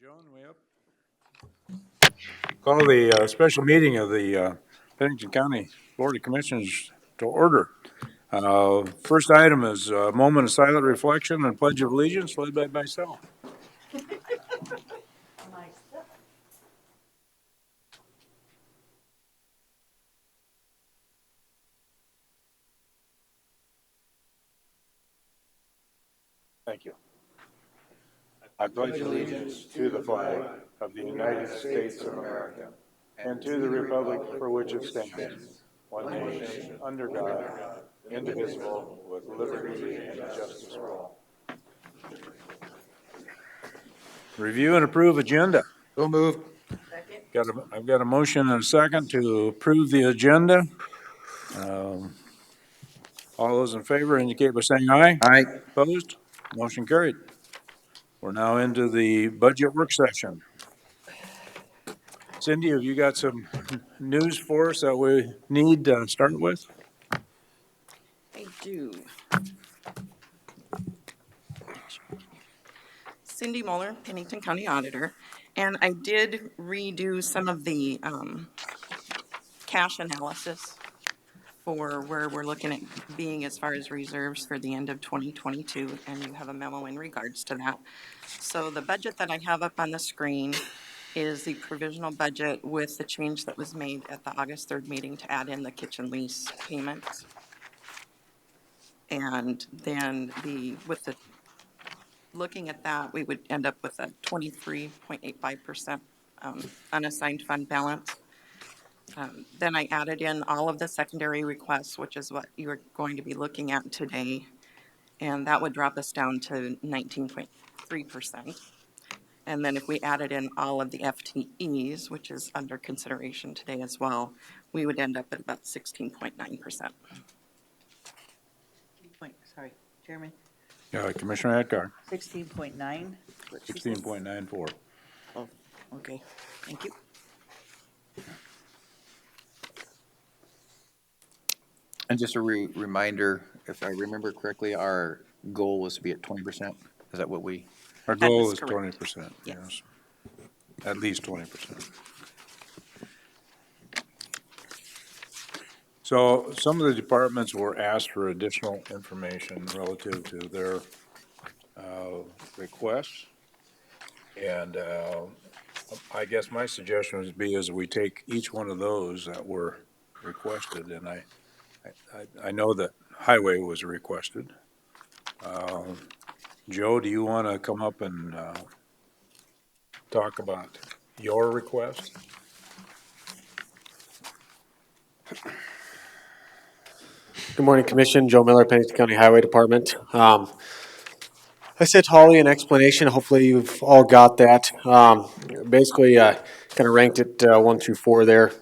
Joan, we up? Call the special meeting of the Pennington County Board of Commissioners to order. First item is a moment of silent reflection and pledge of allegiance led by myself. Thank you. I pledge allegiance to the flag of the United States of America and to the republic for which it stands, one nation, under God, indivisible, with liberty and justice for all. Review and approve agenda. So moved. I've got a motion and a second to approve the agenda. All those in favor indicate by saying aye. Aye. Opposed? Motion carried. We're now into the budget work session. Cindy, have you got some news for us that we need to start with? I do. Cindy Moeller, Pennington County Auditor, and I did redo some of the cash analysis for where we're looking at being as far as reserves for the end of 2022, and you have a memo in regards to that. So the budget that I have up on the screen is the provisional budget with the change that was made at the August 3rd meeting to add in the kitchen lease payments. And then looking at that, we would end up with a 23.85% unassigned fund balance. Then I added in all of the secondary requests, which is what you're going to be looking at today. And that would drop us down to 19.3%. And then if we added in all of the FTEs, which is under consideration today as well, we would end up at about 16.9%. Sorry, Chairman, Commissioner Hadgar, 16.9? 16.94. Oh, okay, thank you. And just a reminder, if I remember correctly, our goal was to be at 20%. Is that what we? Our That goal is is correct. 20%, Yes. yes. At least 20%. So some of the departments were asked for additional information relative to their requests. And I guess my suggestion would be is we take each one of those that were requested, and I know that highway was requested. Joe, do you want to come up and talk about your request? Good morning, Commission. Joe Miller, Pennington County Highway Department. I sent Holly an explanation. Hopefully you've all got that. Basically, kind of ranked it 1 through 4 there.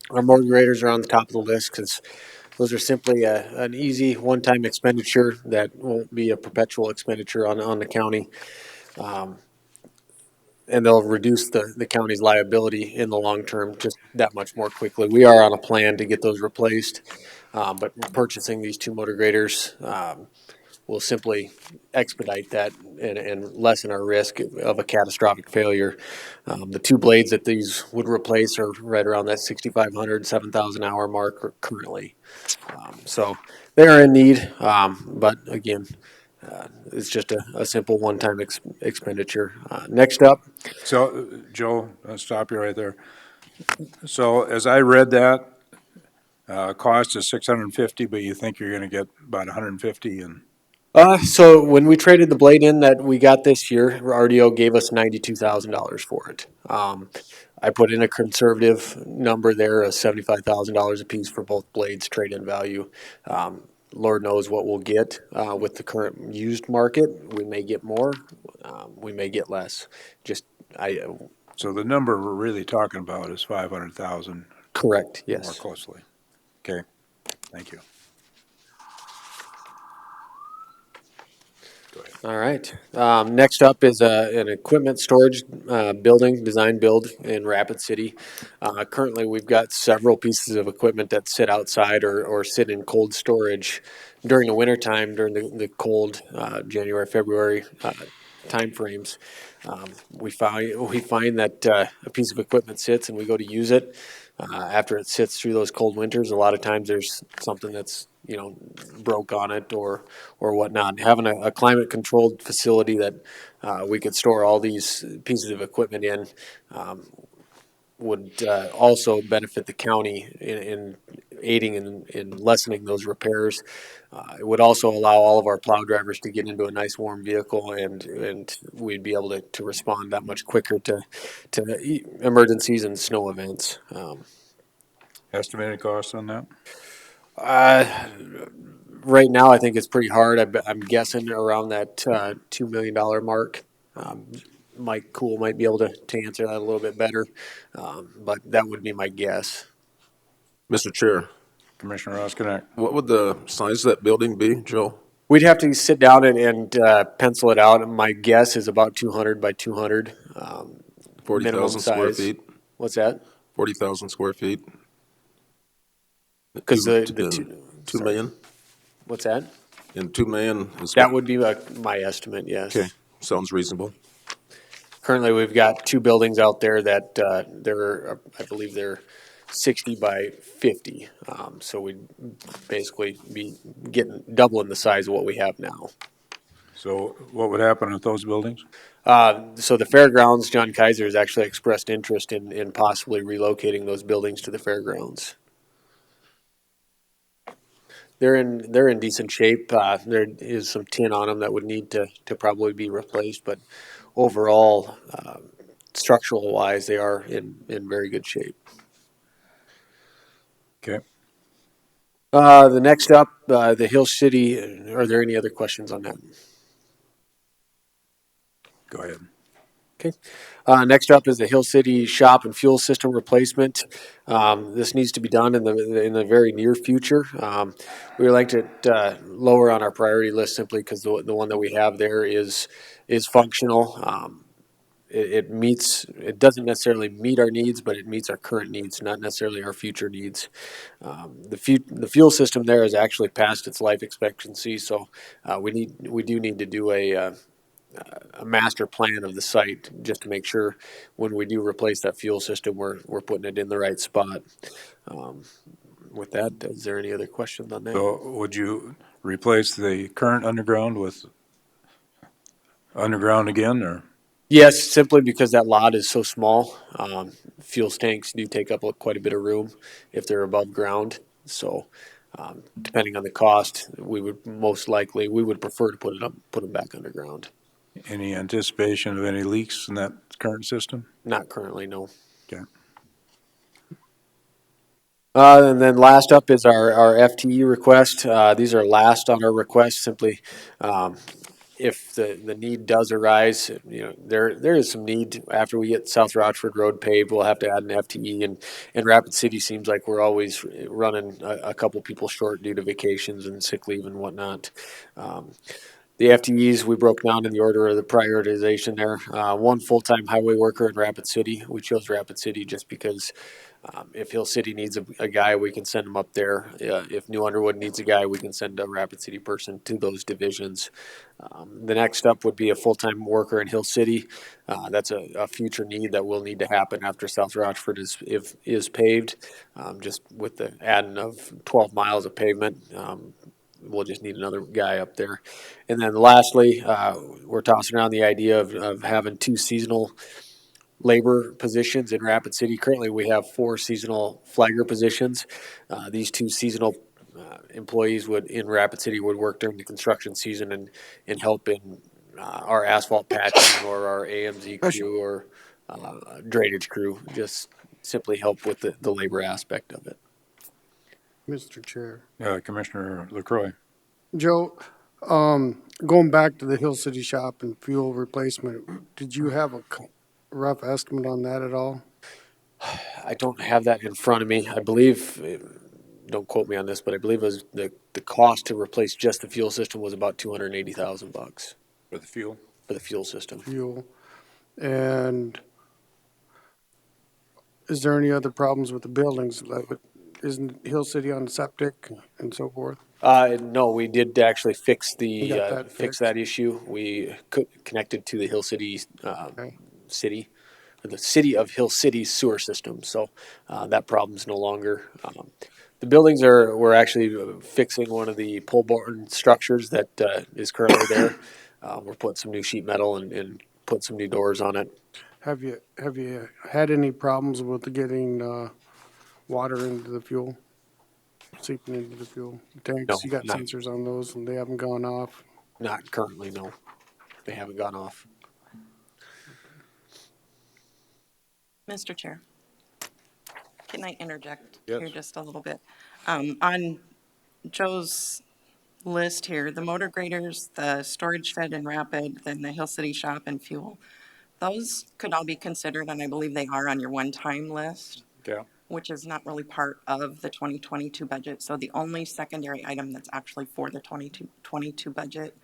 Our motor graders are on the top of the list because those are simply an easy one-time expenditure that won't be a perpetual expenditure on the county. And they'll reduce the county's liability in the long term just that much more quickly. We are on a plan to get those replaced, but purchasing these 2 motor graders will simply expedite that and lessen our risk of a catastrophic failure. The 2 blades that these would replace are right around that 6,500, 7,000 hour mark currently. So they are in need, but again, it's just a simple one-time expenditure. Next up. So, Joe, I'll stop you right there. So as I read that, cost is 650, but you think you're going to get about 150 and So when we traded the blade in that we got this year, RDO gave us $92,000 for it. I put in a conservative number there of $75,000 a piece for both blades trade-in value. Lord knows what we'll get with the current used market. We may get more, we may get less. so the number we're really talking about is 500,000. Correct, More yes. closely. Okay, thank you. Go ahead. All right. Next up is an equipment storage building, design build in Rapid City. Currently, we've got several pieces of equipment that sit outside or sit in cold storage during the wintertime, during the cold January, February timeframes. We find that a piece of equipment sits and we go to use it. After it sits through those cold winters, a lot of times there's something that's, broke on it or whatnot. Having a climate controlled facility that we could store all these pieces of equipment in would also benefit the county in aiding in lessening those repairs. It would also allow all of our plow drivers to get into a nice warm vehicle, and we'd be able to respond that much quicker to emergencies and snow events. Estimated cost on that? Right now, I think it's pretty hard. I'm guessing around that $2 million mark. Mike Cool might be able to answer that a little bit better, but that would be my guess. Mr. Chair, Commissioner Roskinek? what would the size of that building be, Joe? We'd have to sit down and pencil it out. My guess is about 200 by 200. 40,000 square size. feet? What's that? 40,000 square feet? Because the Two million? What's that? And 2 million is. That would be my estimate, yes. Okay, sounds reasonable. Currently, we've got two buildings out there that I believe they're 60 by 50. So we'd basically be doubling the size of what we have now. So what would happen with those buildings? So the fairgrounds, John Kaiser has actually expressed interest in possibly relocating those buildings to the fairgrounds. They're in decent shape. There is some tin on them that would need to probably be replaced, but overall, structural wise, they are in very good shape. Okay. The next up, the Hill City. Are there any other questions on that? Go ahead. Okay. Next up is the Hill City shop and fuel system replacement. This needs to be done in the very near future. We would like to lower on our priority list simply because the one that we have there is functional. It doesn't necessarily meet our needs, but it meets our current needs, not necessarily our future needs. The fuel system there has actually passed its life expectancy, so we do need to do a master plan of the site just to make sure when we do replace that fuel system, we're putting it in the right spot. With that, is there any other questions on that? So would you replace the current underground with underground again, or? Yes, simply because that lot is so small. Fuel tanks do take up quite a bit of room if they're above ground. So depending on the cost, we would prefer to put them back underground. Any anticipation of any leaks in that current system? Not currently, no. Okay. And then last up is our FTE request. These are last on our request. Simply, if the need does arise, there is some need after we get South Rochford Road paved. We'll have to add an FTE, and Rapid City seems like we're always running a couple people short due to vacations and sick leave and whatnot. The FTEs we broke down in the order of the prioritization there. One full-time highway worker in Rapid City. We chose Rapid City just because if Hill City needs a guy, we can send him up there. If New Underwood needs a guy, we can send a Rapid City person to those divisions. The next up would be a full-time worker in Hill City. That's a future need that will need to happen after South Rochford is paved. Just with the adding of 12 miles of pavement, we'll just need another guy up there. And then lastly, we're tossing around the idea of having two seasonal labor positions in Rapid City. Currently, we have 4 seasonal flagger positions. These 2 seasonal employees in Rapid City would work during the construction season and help in our asphalt patching or our AMZ crew or drainage crew. Just simply help with the labor aspect of it. Mr. Chair. Commissioner LaCroix. Joe, going back to the Hill City shop and fuel replacement, did you have a rough estimate on that at all? I don't have that in front of me. I believe, don't quote me on this, but I believe it was the cost to replace just the fuel system was about $280,000 For the fuel? for the fuel system. Fuel. And is there any other problems with the buildings? Isn't Hill City on septic and so forth? No, we did actually fix You got that fix fixed? that issue. We connected to the Hill City, Okay. city, or the City of Hill City's sewer system, so, that problem's no longer. The buildings we're actually fixing one of the pole barn structures that, is currently there. We're putting some new sheet metal and putting some new doors on it. Have you had any problems with getting, water into the fuel? Seeping into the fuel tanks? No, You got not, sensors on those and they haven't gone off? not currently, no. They haven't gone off. Mr. Chair, can I interject Yes. here just a little bit? On Joe's list here, the motor graders, the storage shed and rapid, then the Hill City shop and fuel, those could all be considered, and I believe they are on your one-time list, Yeah, which is not really part of the 2022 budget. So the only secondary item that's actually for the 2022 budget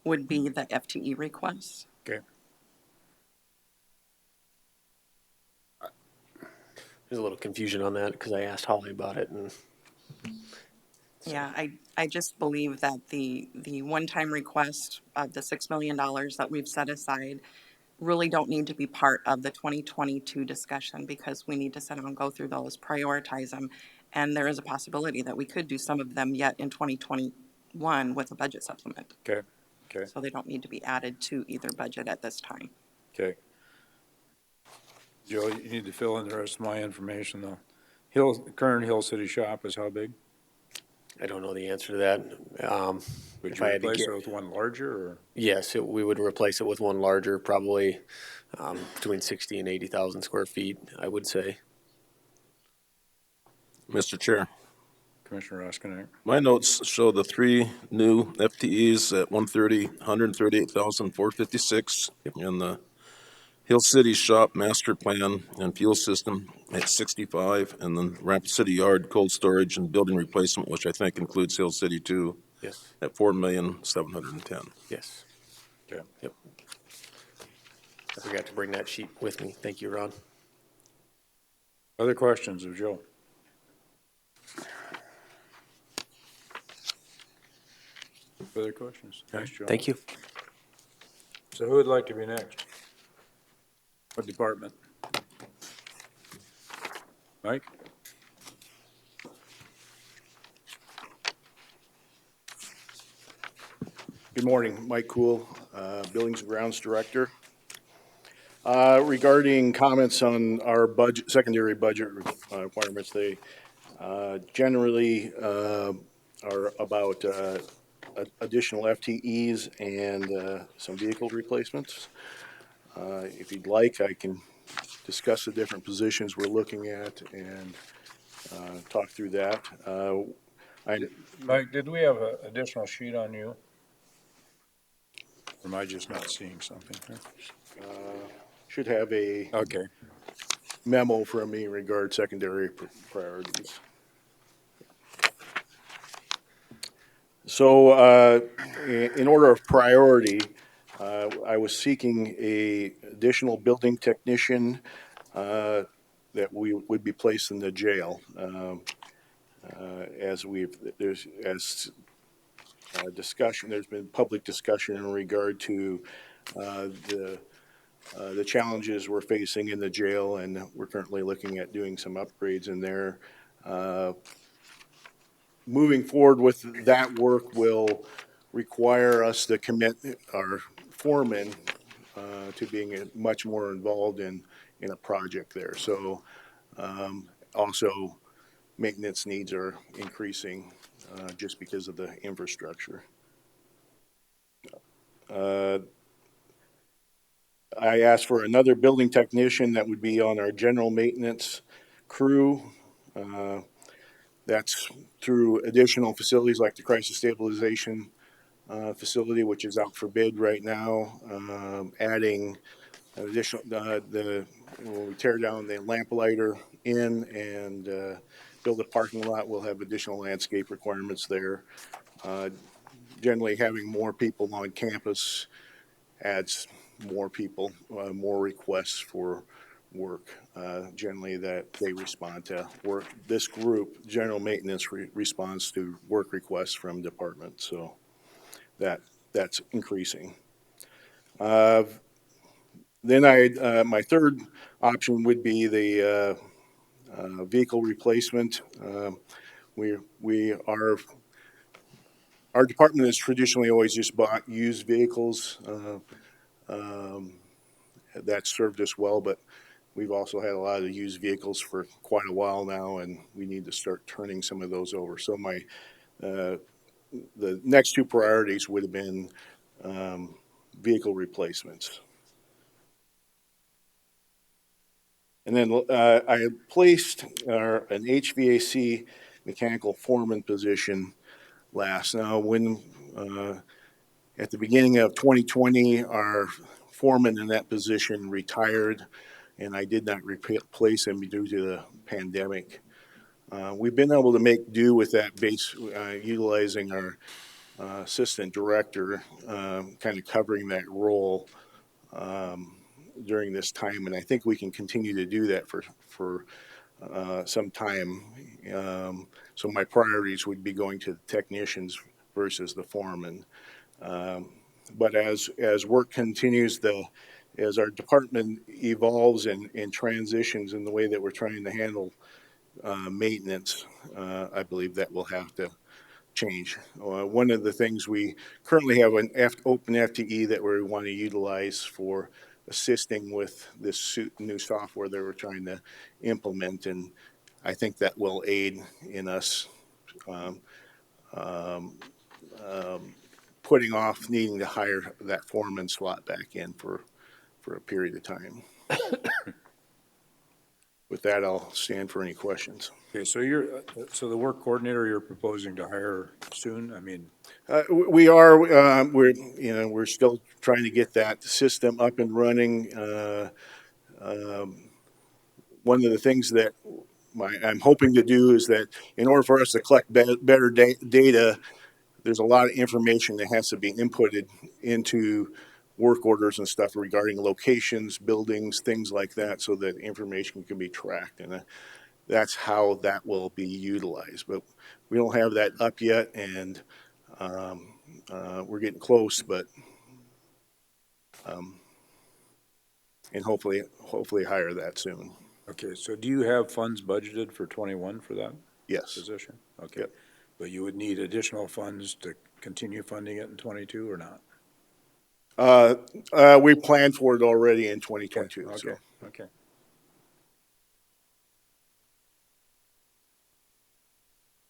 would be the FTE request. okay. There's a little confusion on that because I asked Holly about it and Yeah, I just believe that the one-time request of the $6 million that we've set aside really don't need to be part of the 2022 discussion because we need to sit down and go through those, prioritize them. And there is a possibility that we could do some of them yet in 2021 with a budget supplement. Okay, okay, So they don't need to be added to either budget at this time. okay. Joe, you need to fill in the rest of my information, though. Current Hill City shop is how big? I don't know the answer to that. Would If you I had to replace get- it with one larger, or? Yes, we would replace it with one larger, probably between 60 and 80,000 square feet, I would say. Mr. Chair, Commissioner Roskinek? my notes show the three new FTEs at 138,456, and the Hill City Shop Master Plan and Fuel System at 65, and then Rapid City Yard Cold Storage and Building Replacement, which I think includes Hill City too, Yes, at 4,710,000. yes. Okay. Yep. I forgot to bring that sheet with me. Thank you, Ron. Other questions of Joe? Further questions? Thanks, Joe. Thank you. So who would like to be next? What department? Mike? Good morning, Mike Cool, Buildings and Grounds Director. Regarding comments on our budget, secondary budget requirements, they generally are about additional FTEs and some vehicle replacements. If you'd like, I can discuss the different positions we're looking at and talk through that. Mike, did we have an additional sheet on you? Or am I just not seeing something here? Should have a Okay, memo from me regarding secondary priorities. So, in order of priority, I was seeking a additional building technician, that we would be placed in the jail. Discussion, there's been public discussion in regard to, the challenges we're facing in the jail, and we're currently looking at doing some upgrades in there. Moving forward with that work will require us to commit our foreman to being much more involved in a project there. So also, maintenance needs are increasing just because of the infrastructure. I asked for another building technician that would be on our general maintenance crew. That's through additional facilities like the crisis stabilization facility, which is out for bid right now. Adding additional, when we tear down the lamplighter in and build a parking lot, we'll have additional landscape requirements there. Generally, having more people on campus adds more people, more requests for work, generally that they respond to work. This group, general maintenance, responds to work requests from departments, so that's increasing. Then my third option would be the vehicle replacement. Our department has traditionally always just bought used vehicles. That served us well, but we've also had a lot of used vehicles for quite a while now, and we need to start turning some of those over. So the next two priorities would have been vehicle replacements. And then I placed an HVAC mechanical foreman position last. Now, when at the beginning of 2020, our foreman in that position retired, and I did not replace him due to the pandemic. We've been able to make do with that base, utilizing our assistant director, kind of covering that role during this time, and I think we can continue to do that for some time. So my priorities would be going to the technicians versus the foreman. But as work continues, as our department evolves and transitions in the way that we're trying to handle maintenance, I believe that will have to change. One of the things we currently have an open FTE that we want to utilize for assisting with this new software that we're trying to implement, and I think that will aid in us putting off needing to hire that foreman slot back in for a period of time. With that, I'll stand for any questions. Okay, so so the work coordinator you're proposing to hire soon? I mean, We're still trying to get that system up and running. One of the things that I'm hoping to do is that in order for us to collect better data, there's a lot of information that has to be inputted into work orders and stuff regarding locations, buildings, things like that, so that information can be tracked. And that's how that will be utilized. But we don't have that up yet, and we're getting close, but and hopefully hire that soon. okay, so do you have funds budgeted for 21 for that Yes. position? Okay. Yep. But you would need additional funds to continue funding it in 22 or not? We planned for it already in 2022. Okay, So. okay.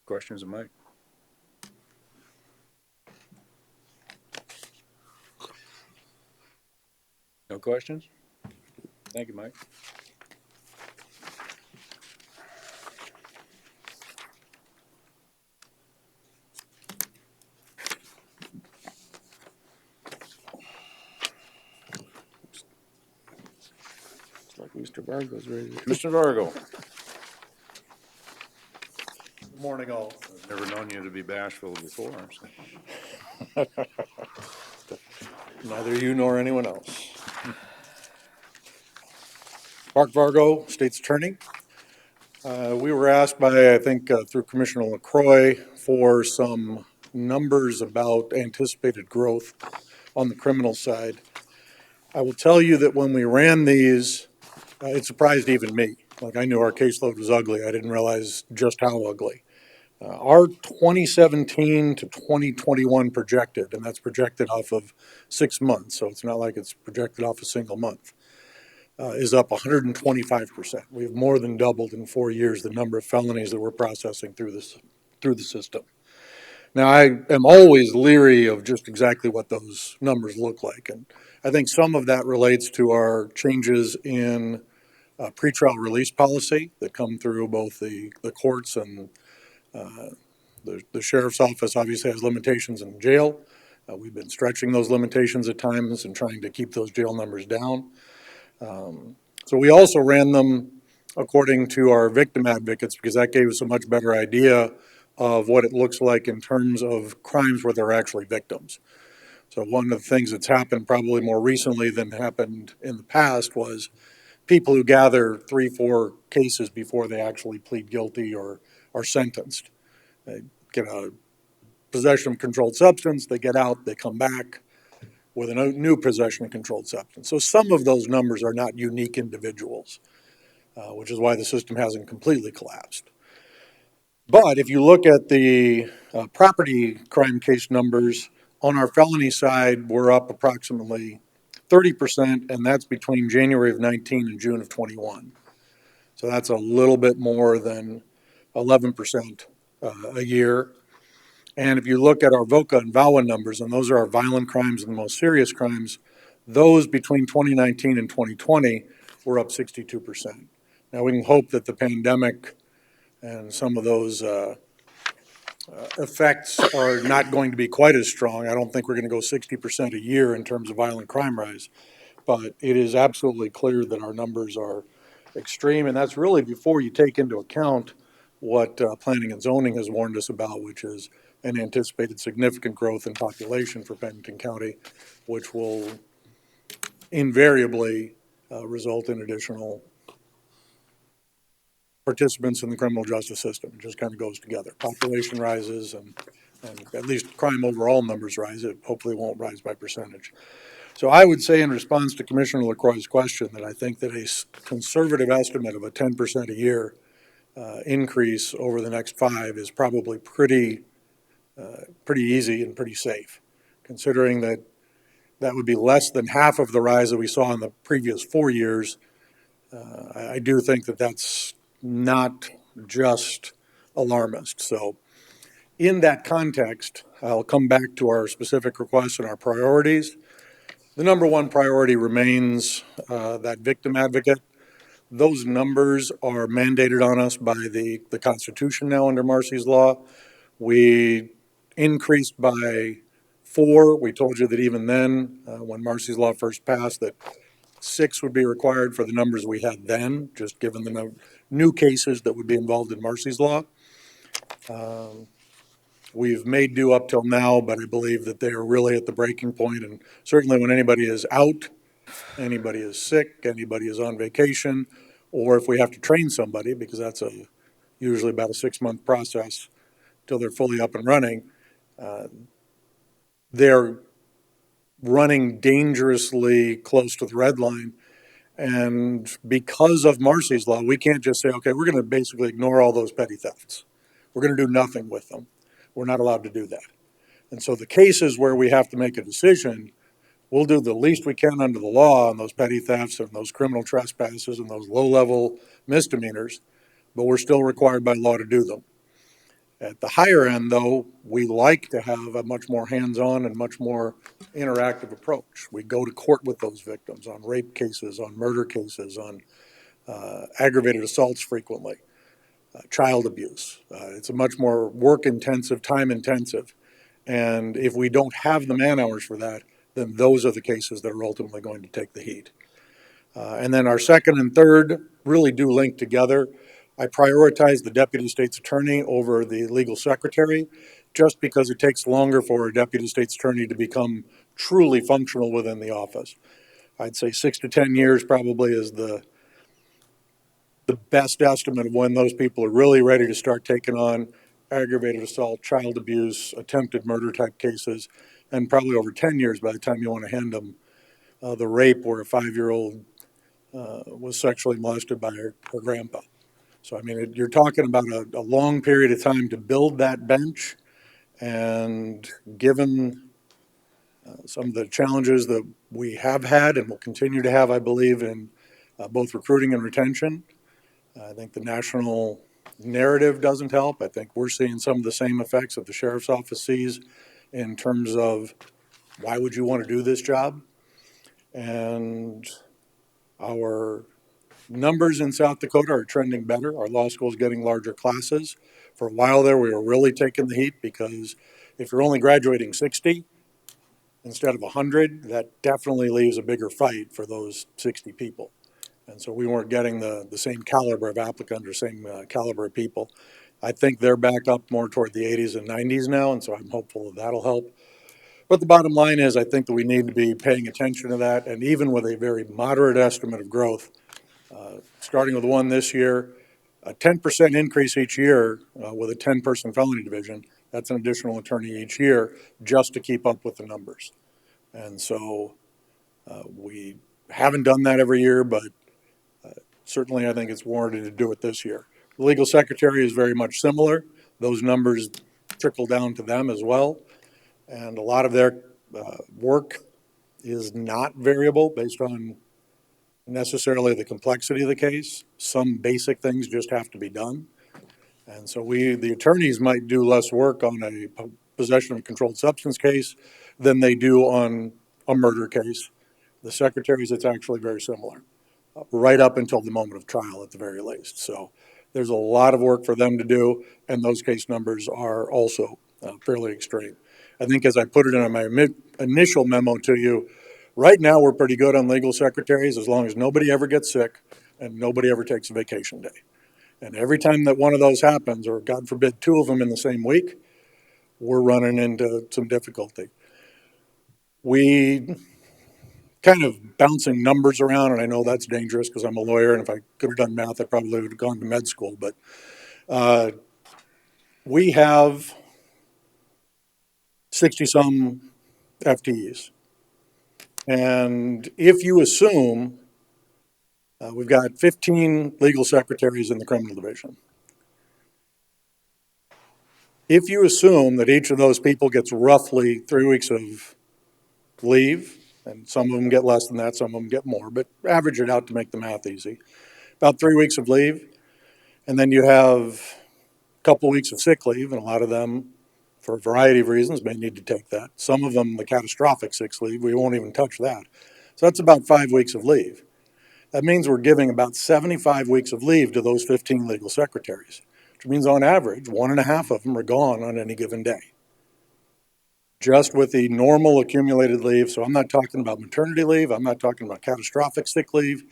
Questions of Mike? No questions? Thank you, Mike. Like Mr. Vargo's ready. Mr. Vargo? Good morning, all. I've never known you to be bashful before, so. Neither you nor anyone else. Mark Vargo, State's Attorney. We were asked by, I think, through Commissioner LaCroix for some numbers about anticipated growth on the criminal side. I will tell you that when we ran these, it surprised even me. Like, I knew our caseload was ugly. I didn't realize just how ugly. Our 2017 to 2021 projected, and that's projected off of 6 months, so it's not like it's projected off a single month, is up 125%. We've more than doubled in 4 years the number of felonies that we're processing through the system. Now, I am always leery of just exactly what those numbers look like, and I think some of that relates to our changes in pretrial release policy that come through both the courts and the sheriff's office. Obviously has limitations in jail. We've been stretching those limitations at times and trying to keep those jail numbers down. So we also ran them according to our victim advocates, because that gave us a much better idea of what it looks like in terms of crimes where they're actually victims. So one of the things that's happened probably more recently than happened in the past was people who gather 3, 4 cases before they actually plead guilty or are sentenced. They get a possession of controlled substance, they get out, they come back with a new possession of controlled substance. So some of those numbers are not unique individuals, which is why the system hasn't completely collapsed. But if you look at the property crime case numbers, on our felony side, we're up approximately 30%, and that's between January of 19 and June of 21. So that's a little bit more than 11% a year. And if you look at our VOCA and VAWA numbers, and those are our violent crimes and the most serious crimes, those between 2019 and 2020 were up 62%. Now, we can hope that the pandemic and some of those effects are not going to be quite as strong. I don't think we're going to go 60% a year in terms of violent crime rise, but it is absolutely clear that our numbers are extreme, and that's really before you take into account what planning and zoning has warned us about, which is an anticipated significant growth in population for Pennington County, which will invariably result in additional participants in the criminal justice system. It just kind of goes together. Population rises and at least crime overall numbers rise. It hopefully won't rise by percentage. So I would say in response to Commissioner LaCroix's question that I think that a conservative estimate of a 10% a year increase over the next 5 is probably pretty easy and pretty safe, considering that that would be less than half of the rise that we saw in the previous 4 years. I do think that that's not just alarmist. So in that context, I'll come back to our specific requests and our priorities. The number one priority remains that victim advocate. Those numbers are mandated on us by the Constitution now under Marcy's Law. We increased by 4. We told you that even then, when Marcy's Law first passed, that 6 would be required for the numbers we had then, just given the new cases that would be involved in Marcy's Law. We've made do up till now, but I believe that they are really at the breaking point, and certainly when anybody is out, anybody is sick, anybody is on vacation, or if we have to train somebody, because that's usually about a 6-month process till they're fully up and running, they're running dangerously close to the red line. And because of Marcy's Law, we can't just say, okay, we're going to basically ignore all those petty thefts. We're going to do nothing with them. We're not allowed to do that. And so the cases where we have to make a decision, we'll do the least we can under the law on those petty thefts and those criminal trespasses and those low-level misdemeanors, but we're still required by law to do them. At the higher end, though, we like to have a much more hands-on and much more interactive approach. We go to court with those victims on rape cases, on murder cases, on aggravated assaults frequently, child abuse. It's a much more work-intensive, time-intensive. And if we don't have the man-hours for that, then those are the cases that are ultimately going to take the heat. And then our second and third really do link together. I prioritize the deputy state's attorney over the legal secretary, just because it takes longer for a deputy state's attorney to become truly functional within the office. I'd say 6 to 10 years probably is the best estimate of when those people are really ready to start taking on aggravated assault, child abuse, attempted murder type cases, and probably over 10 years by the time you want to hand them the rape where a 5-year-old was sexually molested by her grandpa. So, I mean, you're talking about a long period of time to build that bench, and given some of the challenges that we have had and will continue to have, I believe, in both recruiting and retention, I think the national narrative doesn't help. I think we're seeing some of the same effects that the sheriff's office sees in terms of why would you want to do this job? And our numbers in South Dakota are trending better. Our law school is getting larger classes. For a while there, we were really taking the heat because if you're only graduating 60 instead of 100, that definitely leaves a bigger fight for those 60 people. And so we weren't getting the same caliber of applicant or same caliber of people. I think they're back up more toward the 80s and 90s now, and so I'm hopeful that that'll help. But the bottom line is I think that we need to be paying attention to that, and even with a very moderate estimate of growth, Starting with one this year, a 10% increase each year with a 10-person felony division. That's an additional attorney each year just to keep up with the numbers. And so we haven't done that every year, but certainly I think it's warranted to do it this year. The legal secretary is very much similar. Those numbers trickle down to them as well. And a lot of their work is not variable based on necessarily the complexity of the case. Some basic things just have to be done. And so the attorneys might do less work on a possession of a controlled substance case than they do on a murder case. The secretaries, it's actually very similar, right up until the moment of trial at the very least. So there's a lot of work for them to do, and those case numbers are also fairly extreme. I think as I put it in my initial memo to you, right now we're pretty good on legal secretaries as long as nobody ever gets sick and nobody ever takes a vacation day. And every time that one of those happens, or God forbid, two of them in the same week, we're running into some difficulty. We kind of bouncing numbers around, and I know that's dangerous because I'm a lawyer, and if I could have done math, I probably would have gone to med school. But we have 60-some FTEs. And if you assume we've got 15 legal secretaries in the criminal division, if you assume that each of those people gets roughly 3 weeks of leave, and some of them get less than that, some of them get more, but average it out to make the math easy, about 3 weeks of leave, and then you have a couple weeks of sick leave, and a lot of them, for a variety of reasons, may need to take that. Some of them, the catastrophic sick leave, we won't even touch that. So that's about 5 weeks of leave. That means we're giving about 75 weeks of leave to those 15 legal secretaries, which means on average, 1.5 of them are gone on any given day. Just with the normal accumulated leave. So I'm not talking about maternity leave. I'm not talking about catastrophic sick leave.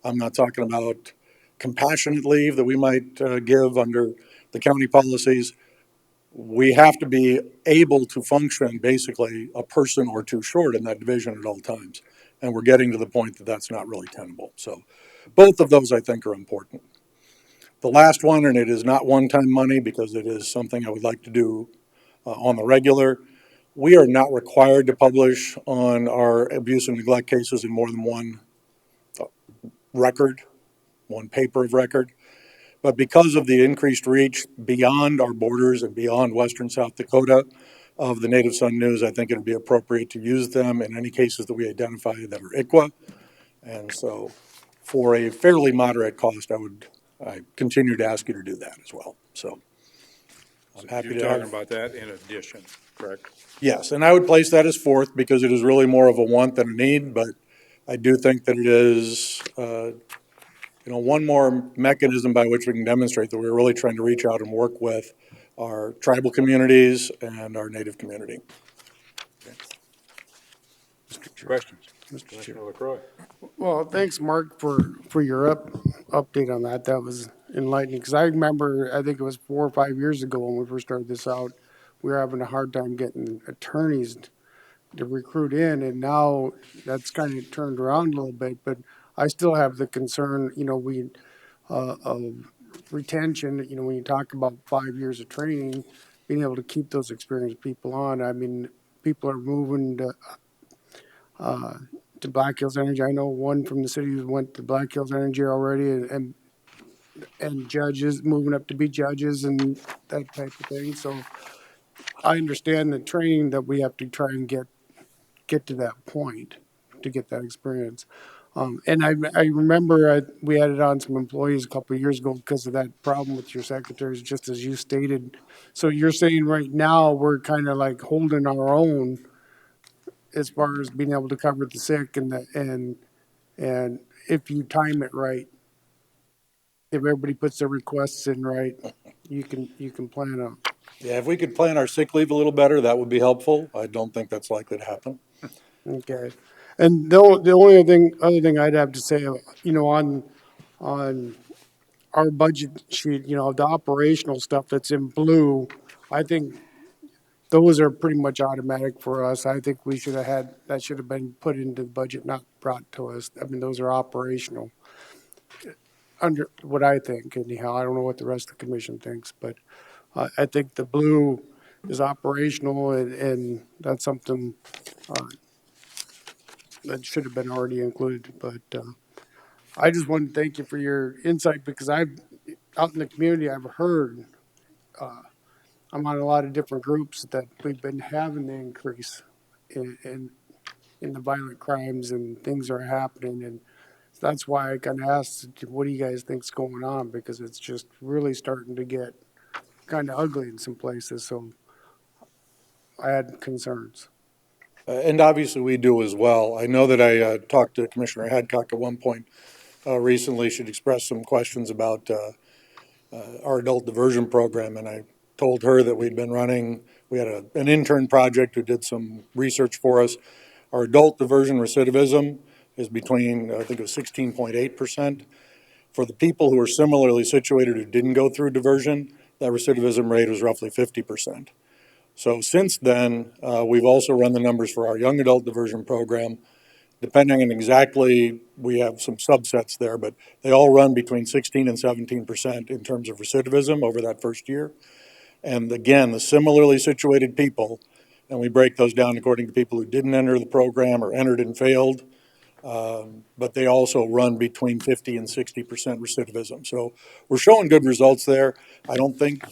I'm not talking about compassionate leave that we might give under the county policies. We have to be able to function basically a person or two short in that division at all times. And we're getting to the point that that's not really tenable. So both of those I think are important. The last one, and it is not one-time money because it is something I would like to do on the regular. We are not required to publish on our abuse and neglect cases in more than one record, one paper of record. But because of the increased reach beyond our borders and beyond western South Dakota of the Native Sun News, I think it would be appropriate to use them in any cases that we identify that are ICWA. And so for a fairly moderate cost, I continue to ask you to do that as well. So I'm happy You're to talking have. about that in addition, correct? Yes, and I would place that as fourth because it is really more of a want than a need, but I do think that it is, one more mechanism by which we can demonstrate that we're really trying to reach out and work with our tribal communities and our Native community. Questions? Mr. Chair. Commissioner LaCroy. Well, thanks, Mark, for your update on that. That was enlightening, because I remember, I think it was 4 or 5 years ago when we first started this out, we were having a hard time getting attorneys to recruit in, and now that's kind of turned around a little bit, but I still have the concern, of retention, when you talk about 5 years of training, being able to keep those experienced people on. I mean, people are moving to Black Hills Energy. I know one from the city who went to Black Hills Energy already, and judges moving up to be judges and that type of thing. So I understand the training that we have to try and get to that point to get that experience. And I remember we added on some employees a couple of years ago because of that problem with your secretaries, just as you stated. So you're saying right now we're kind of like holding our own as far as being able to cover the sick and if you time it right, if everybody puts their requests in right, you can plan on. Yeah, if we could plan our sick leave a little better, that would be helpful. I don't think that's likely to happen. Okay. And the only other thing I'd have to say, on our budget sheet, the operational stuff that's in blue, I think those are pretty much automatic for us. I think we should have been put into the budget, not brought to us. I mean, those are operational. under what I think anyhow. I don't know what the rest of the commission thinks, but I think the blue is operational and that's something that should have been already included. But I just want to thank you for your insight because I've out in the community I've heard I'm on a lot of different groups that we've been having the increase in the violent crimes and things are happening and that's why I kind of asked, what do you guys think's going on? Because it's just really starting to get kind of ugly in some places. So I had concerns. And obviously we do as well. I know that I talked to Commissioner Hadcock at one point recently. She'd expressed some questions about our adult diversion program, and I told her that we'd been running, we had an intern project who did some research for us. Our adult diversion recidivism is between, I think it was 16.8%. For the people who are similarly situated who didn't go through diversion, that recidivism rate was roughly 50%. So since then, we've also run the numbers for our young adult diversion program. Depending on exactly, we have some subsets there, but they all run between 16 and 17% in terms of recidivism over that first year. And again, the similarly situated people, and we break those down according to people who didn't enter the program or entered and failed, but they also run between 50 and 60% recidivism. So we're showing good results there. I don't think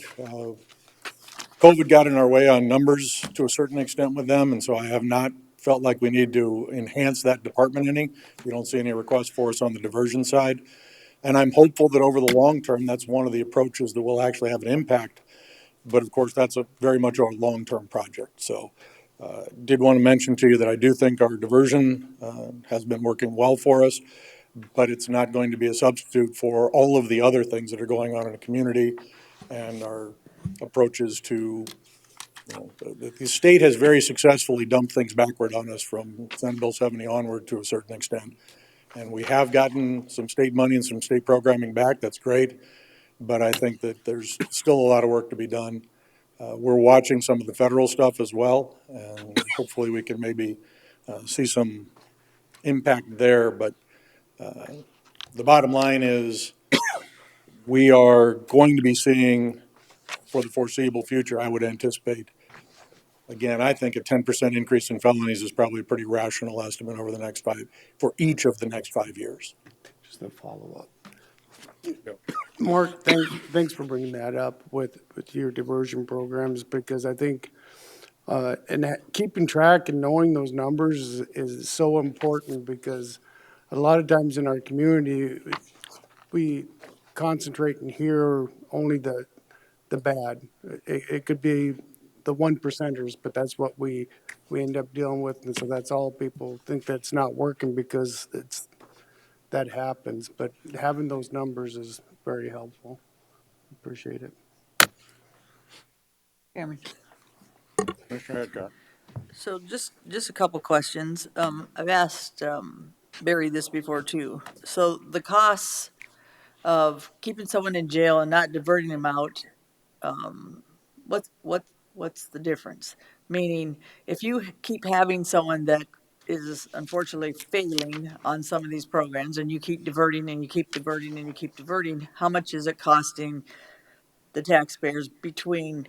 COVID got in our way on numbers to a certain extent with them, and so I have not felt like we need to enhance that department any. We don't see any requests for us on the diversion side. And I'm hopeful that over the long term, that's one of the approaches that will actually have an impact. But of course, that's a very much a long-term project. So did want to mention to you that I do think our diversion has been working well for us, but it's not going to be a substitute for all of the other things that are going on in the community and our approaches to, you know, the state has very successfully dumped things backward on us from Senate Bill 70 onward to a certain extent. And we have gotten some state money and some state programming back. That's great. But I think that there's still a lot of work to be done. We're watching some of the federal stuff as well, and hopefully we can maybe see some impact there. But the bottom line is we are going to be seeing, for the foreseeable future, I would anticipate, again, I think a 10% increase in felonies is probably a pretty rational estimate over the next for each of the next 5 years. Just a follow-up. Mark, thanks for bringing that up with your diversion programs because I think keeping track and knowing those numbers is so important because a lot of times in our community we concentrate and hear only the bad. It could be the 1%ers, but that's what we end up dealing with, and so that's all people think that's not working because that happens. But having those numbers is very helpful. Appreciate it. Chairman. Commissioner Hadcock. So just a couple questions. I've asked Barry this before too. So the costs of keeping someone in jail and not diverting them out, what's the difference? Meaning, if you keep having someone that is unfortunately failing on some of these programs and you keep diverting and you keep diverting and you keep diverting, how much is it costing the taxpayers between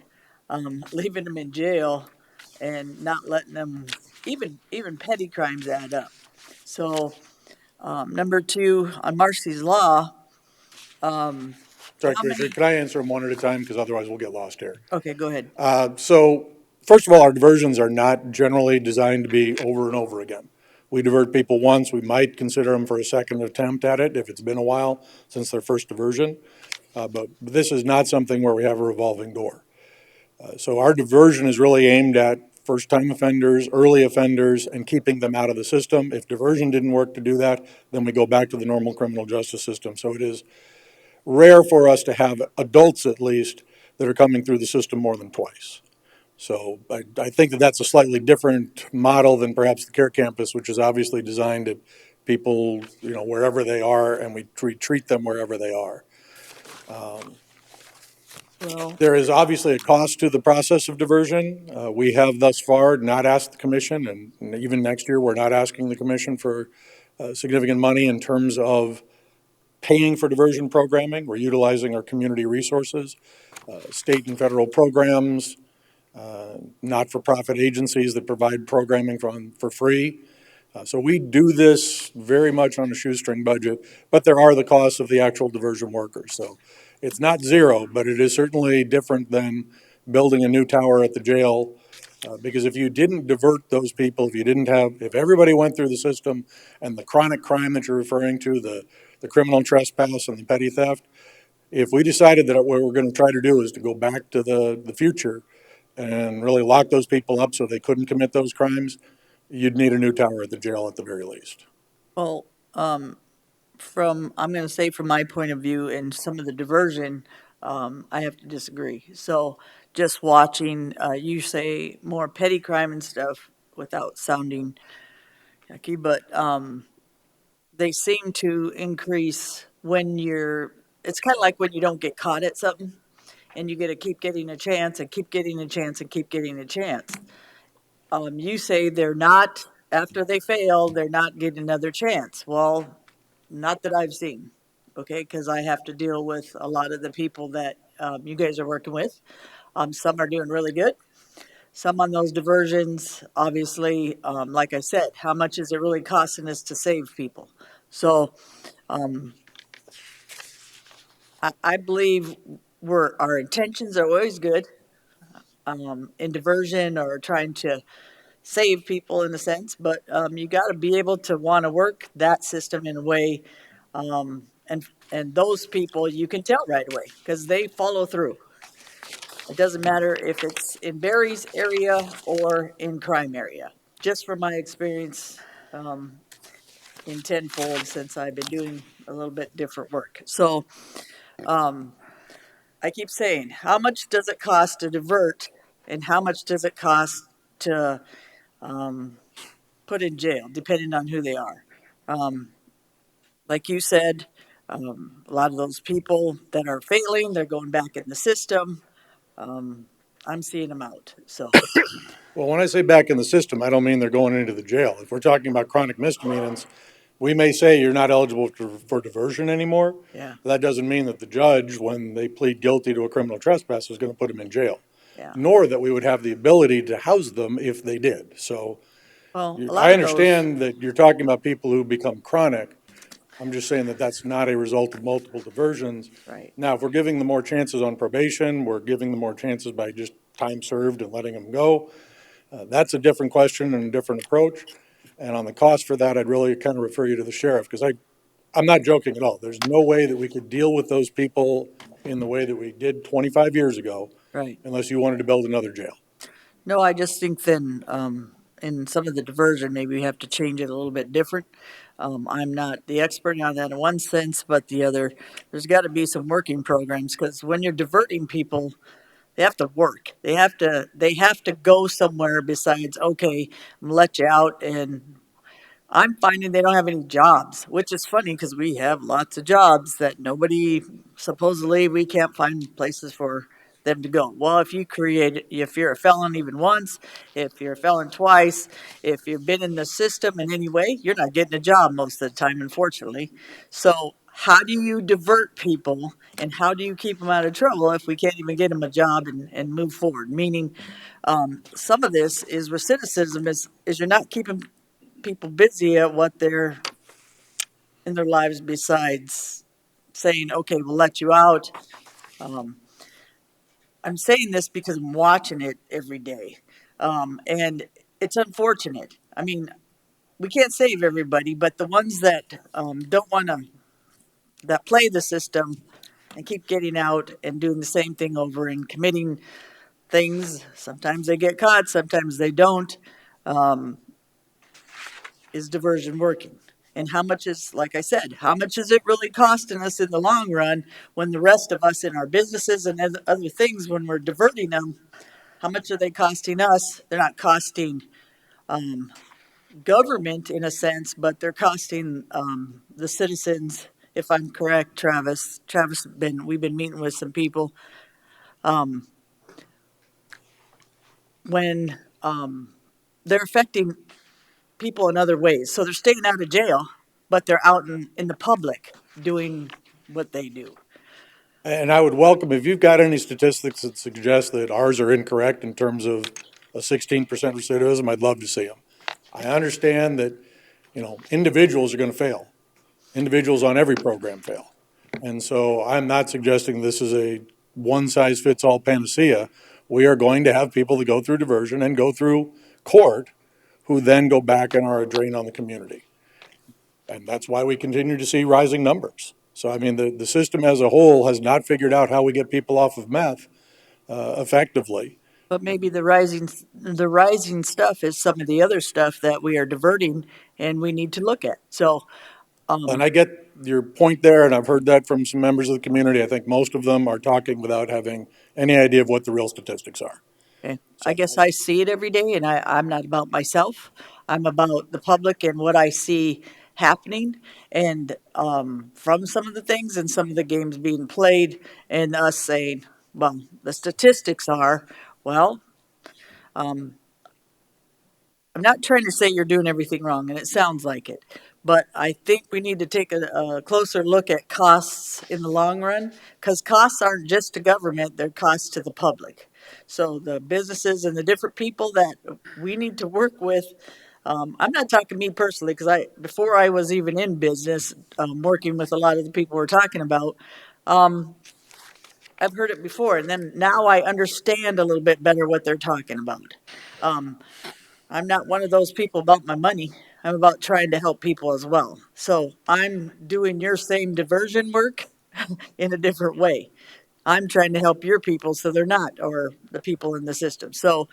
leaving them in jail and not letting them, even petty crimes add up. So number two, on Marcy's Law. Sorry, Commissioner, can I answer them one at a time? Because otherwise we'll get lost here. Okay, go ahead. So first of all, our diversions are not generally designed to be over and over again. We divert people once, we might consider them for a second attempt at it if it's been a while since their first diversion. But this is not something where we have a revolving door. So our diversion is really aimed at first-time offenders, early offenders, and keeping them out of the system. If diversion didn't work to do that, then we go back to the normal criminal justice system. So it is rare for us to have adults, at least, that are coming through the system more than twice. So I think that that's a slightly different model than perhaps the Care Campus, which is obviously designed at people, you know, wherever they are, and we treat them wherever they are. There is obviously a cost to the process of diversion. We have thus far not asked the commission, and even next year, we're not asking the commission for significant money in terms of paying for diversion programming. We're utilizing our community resources, state and federal programs, not-for-profit agencies that provide programming for free. So we do this very much on a shoestring budget, but there are the costs of the actual diversion workers. So it's not zero, but it is certainly different than building a new tower at the jail. Because if you didn't divert those people, if everybody went through the system and the chronic crime that you're referring to, the criminal trespass and the petty theft, if we decided that what we're going to try to do is to go back to the future and really lock those people up so they couldn't commit those crimes, you'd need a new tower at the jail at the very least. Well, I'm going to say from my point of view and some of the diversion, I have to disagree. So just watching, you say more petty crime and stuff without sounding yucky, but they seem to increase when it's kind of like when you don't get caught at something and you get to keep getting a chance and keep getting a chance and keep getting a chance. You say they're not, after they fail, they're not getting another chance. Well, not that I've seen, okay, because I have to deal with a lot of the people that you guys are working with. Some are doing really good. Some on those diversions, obviously, like I said, how much is it really costing us to save people? So I believe our intentions are always good in diversion or trying to save people in a sense, but you got to be able to want to work that system in a way, and those people you can tell right away because they follow through. It doesn't matter if it's in Barry's area or in crime area. Just from my experience in tenfold since I've been doing a little bit different work. So I keep saying, how much does it cost to divert, and how much does it cost to put in jail, depending on who they are. Like you said, a lot of those people that are failing, they're going back in the system. I'm seeing them out. So, Well, when I say back in the system, I don't mean they're going into the jail. If we're talking about chronic misdemeanors, we may say you're not eligible for diversion anymore. yeah, That doesn't mean that the judge, when they plead guilty to a criminal trespass, is going to put them in jail. yeah. Nor that we would have the ability to house them if they did. So Well, a lot I of those, understand that you're talking about people who become chronic. I'm just saying that that's not a result of multiple diversions. right. Now, if we're giving them more chances on probation, we're giving them more chances by just time served and letting them go. That's a different question and a different approach. And on the cost for that, I'd really kind of refer you to the sheriff, because I'm not joking at all. There's no way that we could deal with those people in the way that we did 25 years ago Right. unless you wanted to build another jail. No, I just think then in some of the diversion, maybe we have to change it a little bit different. I'm not the expert on that in one sense, but the other, there's got to be some working programs because when you're diverting people, they have to work. They have to go somewhere besides, okay, I'm gonna let you out. And I'm finding they don't have any jobs, which is funny because we have lots of jobs that supposedly we can't find places for them to go. Well, if you're a felon even once, if you're a felon twice, if you've been in the system in any way, you're not getting a job most of the time, unfortunately. So how do you divert people and how do you keep them out of trouble if we can't even get them a job and move forward? Meaning, some of this is recidivism is you're not keeping people busy at what they're in their lives besides saying, okay, we'll let you out. I'm saying this because I'm watching it every day. And it's unfortunate. I mean, we can't save everybody, but the ones that don't want to, that play the system and keep getting out and doing the same thing over and committing things, sometimes they get caught, sometimes they don't. Is diversion working? And how much is, like I said, how much is it really costing us in the long run when the rest of us in our businesses and other things, when we're diverting them, how much are they costing us? They're not costing government in a sense, but they're costing the citizens. If I'm correct, Travis, we've been meeting with some people when they're affecting people in other ways. So they're staying out of jail, but they're out in the public doing what they do. And I would welcome, if you've got any statistics that suggest that ours are incorrect in terms of a 16% recidivism, I'd love to see them. I understand that, individuals are going to fail. Individuals on every program fail. And so I'm not suggesting this is a one-size-fits-all panacea. We are going to have people that go through diversion and go through court who then go back and are a drain on the community. And that's why we continue to see rising numbers. So, I mean, the system as a whole has not figured out how we get people off of meth effectively. But maybe the rising stuff is some of the other stuff that we are diverting and we need to look at. So, And I get your point there, and I've heard that from some members of the community. I think most of them are talking without having any idea of what the real statistics are. okay, I guess I see it every day, and I'm not about myself. I'm about the public and what I see happening, and from some of the things and some of the games being played, and us saying, well, the statistics are, well, I'm not trying to say you're doing everything wrong, and it sounds like it, but I think we need to take a closer look at costs in the long run, because costs aren't just to government, they're costs to the public. So the businesses and the different people that we need to work with, I'm not talking me personally, because before I was even in business, working with a lot of the people we're talking about, I've heard it before, and then now I understand a little bit better what they're talking about. I'm not one of those people about my money. I'm about trying to help people as well. So I'm doing your same diversion work in a different way. I'm trying to help your people so they're not, or the people in the system. So,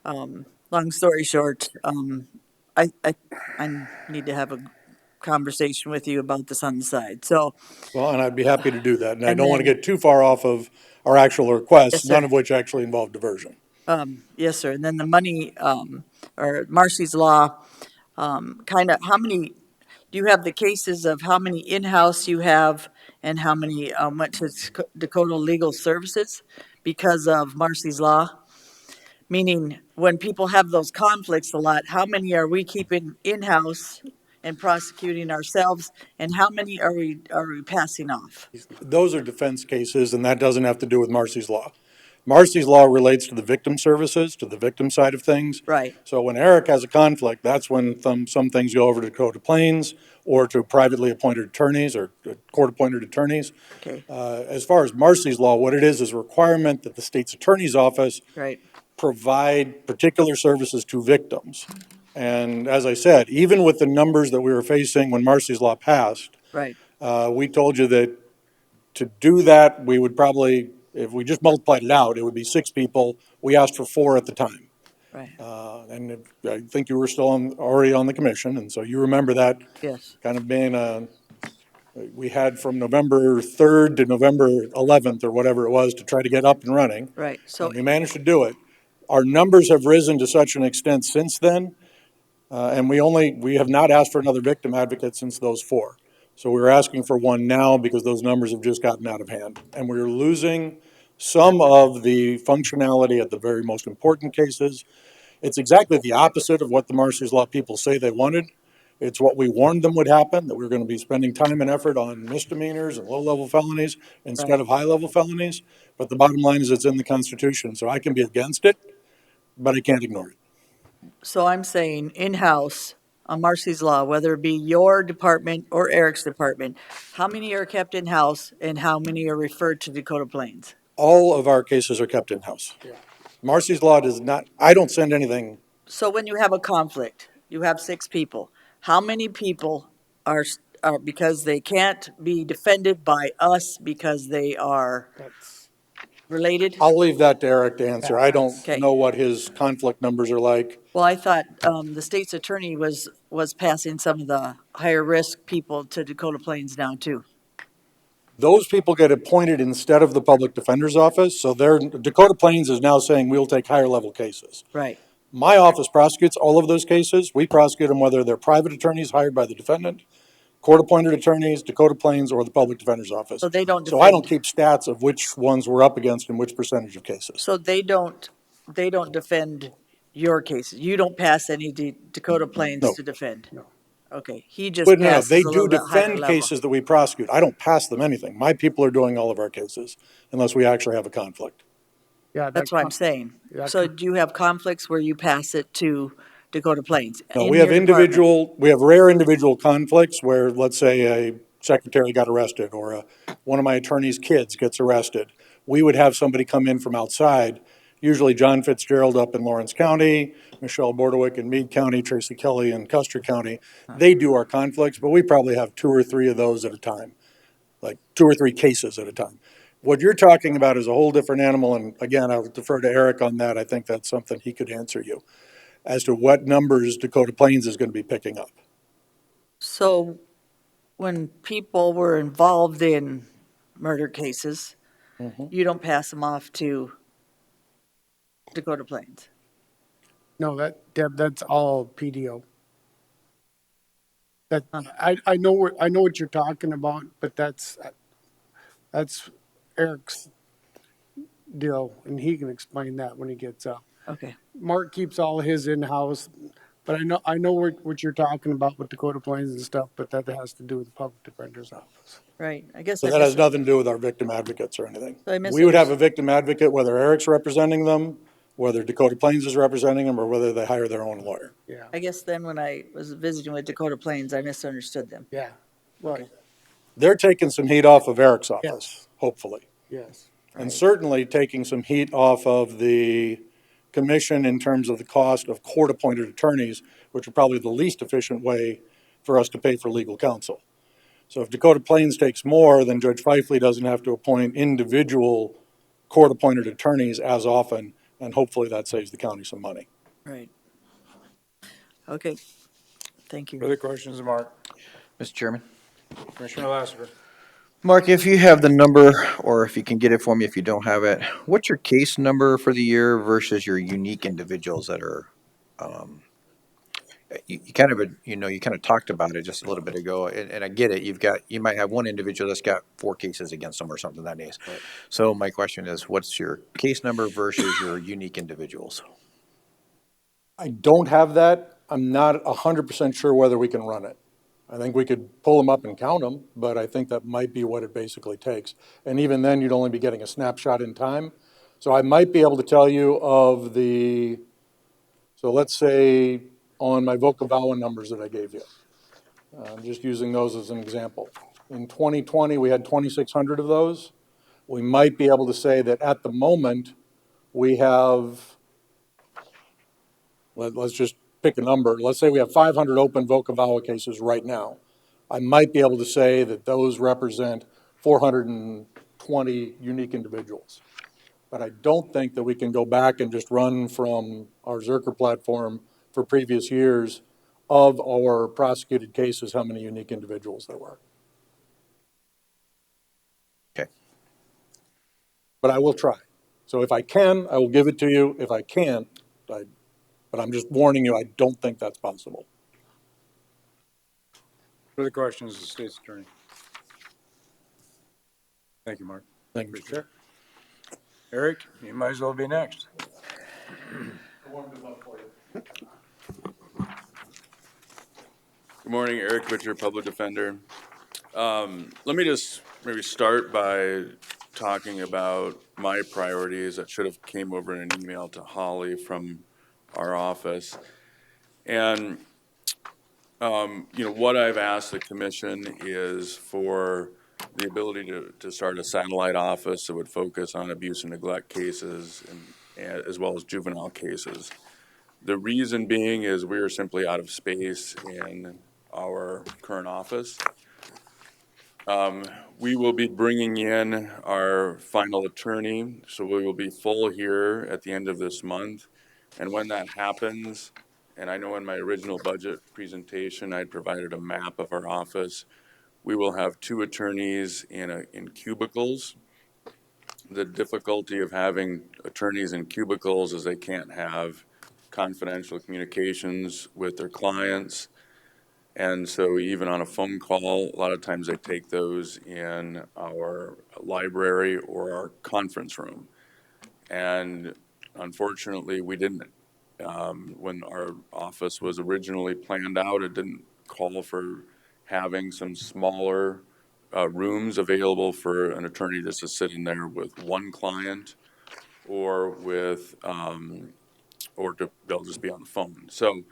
long story short, I need to have a conversation with you about this on the side. So, Well, and I'd be happy to do that. And I And don't want to then- get too far off of our actual requests, Yes, sir. none of which actually involve diversion. yes, sir. And then the money, or Marcy's Law, kind of, how many, do you have the cases of how many in-house you have and how many went to Dakota Legal Services because of Marcy's Law? Meaning, when people have those conflicts a lot, how many are we keeping in-house and prosecuting ourselves, and how many are we passing off? Those are defense cases, and that doesn't have to do with Marcy's Law. Marcy's Law relates to the victim services, to the victim side of things. Right. So when Eric has a conflict, that's when some things go over to Dakota Plains or to privately appointed attorneys or court-appointed attorneys. Okay, As far as Marcy's Law, what it is a requirement that the state's attorney's office right, provide particular services to victims. And as I said, even with the numbers that we were facing when Marcy's Law passed, right, we told you that to do that, we would probably, if we just multiplied it out, it would be 6 people. We asked for 4 at the time. right, I think you were still already on the commission, and so you remember that yes, kind of being we had from November 3rd to November 11th or whatever it was to try to get up and running. right. So, And we managed to do it. Our numbers have risen to such an extent since then, and we have not asked for another victim advocate since those 4. So we're asking for one now because those numbers have just gotten out of hand. And we're losing some of the functionality at the very most important cases. It's exactly the opposite of what the Marcy's Law people say they wanted. It's what we warned them would happen, that we were going to be spending time and effort on misdemeanors and low-level felonies instead of high-level felonies. But the bottom line is it's in the Constitution, so I can be against it, but I can't ignore it. so I'm saying in-house on Marcy's Law, whether it be your department or Eric's department, how many are kept in-house and how many are referred to Dakota Plains? All of our cases are kept in-house. Marcy's Law does not, I don't send anything. So when you have a conflict, you have 6 people. How many people are because they can't be defended by us because they are related? I'll leave that to Eric to answer. I don't Okay. know what his conflict numbers are like. Well, I thought the state's attorney was passing some of the higher risk people to Dakota Plains now too. Those people get appointed instead of the public defender's office, so Dakota Plains is now saying we'll take higher level cases. Right. My office prosecutes all of those cases. We prosecute them whether they're private attorneys hired by the defendant, court-appointed attorneys, Dakota Plains, or the public defender's office. So they don't So I don't defend. keep stats of which ones we're up against and which percentage of cases. So they don't defend your cases. You don't pass any Dakota Plains No. to defend. No. Okay, he just But no, passes they a do little bit higher defend level. cases that we prosecute. I don't pass them anything. My people are doing all of our cases unless we actually have a conflict. Yeah, That's what I'm saying. that So con- do you have conflicts where you pass it to Dakota Plains No, in we have your department? we have rare individual conflicts where, let's say, a secretary got arrested or one of my attorney's kids gets arrested. We would have somebody come in from outside, usually John Fitzgerald up in Lawrence County, Michelle Bordewick in Meade County, Tracy Kelly in Custer County. They do our conflicts, but we probably have 2 or 3 of those at a time, like 2 or 3 cases at a time. What you're talking about is a whole different animal, and again, I'll defer to Eric on that. I think that's something he could answer you as to what numbers Dakota Plains is going to be picking up. So when people were involved in murder cases, you don't pass them off to Dakota Plains? no, Deb, that's all PDO. That, Huh. I know what you're talking about, but that's Eric's deal, and he can explain that when he gets up. Okay, Mark keeps all his in-house, but I know what you're talking about with Dakota Plains and stuff, but that has to do with the public defender's office. right. I guess So I that has mis- nothing to do with our victim advocates or anything. I We would have a misunderstood. victim advocate, whether Eric's representing them, whether Dakota Plains is representing them, or whether they hire their own lawyer. Yeah, I guess then when I was visiting with Dakota Plains, I misunderstood them. yeah. Well, They're taking some heat off of Eric's office, Yes. hopefully. yes. And certainly taking some heat off of the commission in terms of the cost of court-appointed attorneys, which are probably the least efficient way for us to pay for legal counsel. So if Dakota Plains takes more, then Judge Fifley doesn't have to appoint individual court-appointed attorneys as often, and hopefully that saves the county some money. Right. Okay, thank you. Further questions, Mark? Mr. Chairman? Commissioner Lassiter? Mark, if you have the number, or if you can get it for me if you don't have it, what's your case number for the year versus your unique individuals that are, you kind of, you kind of talked about it just a little bit ago, and I get it, you might have one individual that's got 4 cases against them or something that is. So my question is, what's your case number versus your unique individuals? I don't have that. I'm not 100% sure whether we can run it. I think we could pull them up and count them, but I think that might be what it basically takes. And even then, you'd only be getting a snapshot in time. So I might be able to tell you of so let's say on my Voca-Vawa numbers that I gave you. I'm just using those as an example. In 2020, we had 2,600 of those. We might be able to say that at the moment, we have, let's just pick a number. Let's say we have 500 open Voca-Vawa cases right now. I might be able to say that those represent 420 unique individuals. But I don't think that we can go back and just run from our Zerker platform for previous years of our prosecuted cases, how many unique individuals there were. Okay. But I will try. So if I can, I will give it to you. If I can't, but I'm just warning you, I don't think that's possible. Further questions, the state's attorney? Thank you, Mark. Thank you, Mr. Chair. Eric, you might as well be next. Good morning, Eric Butcher, Public Defender. Let me just maybe start by talking about my priorities that should have came over in an email to Holly from our office. And, what I've asked the commission is for the ability to start a satellite office that would focus on abuse and neglect cases and as well as juvenile cases. The reason being is we are simply out of space in our current office. We will be bringing in our final attorney, so we will be full here at the end of this month. And when that happens, and I know in my original budget presentation, I provided a map of our office, we will have 2 attorneys in cubicles. The difficulty of having attorneys in cubicles is they can't have confidential communications with their clients. And so even on a phone call, a lot of times they take those in our library or our conference room. And unfortunately, we didn't. When our office was originally planned out, it didn't call for having some smaller rooms available for an attorney just to sit in there with one client, or with they'll just be on the phone. So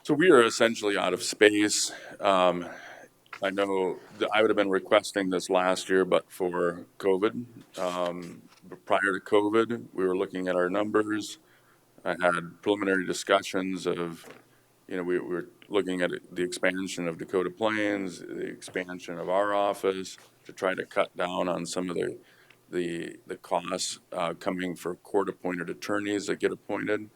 we are essentially out of space. I know that I would have been requesting this last year, but for COVID. But prior to COVID, we were looking at our numbers. I had preliminary discussions of, we were looking at the expansion of Dakota Plains, the expansion of our office to try to cut down on some of the costs coming for court-appointed attorneys that get appointed.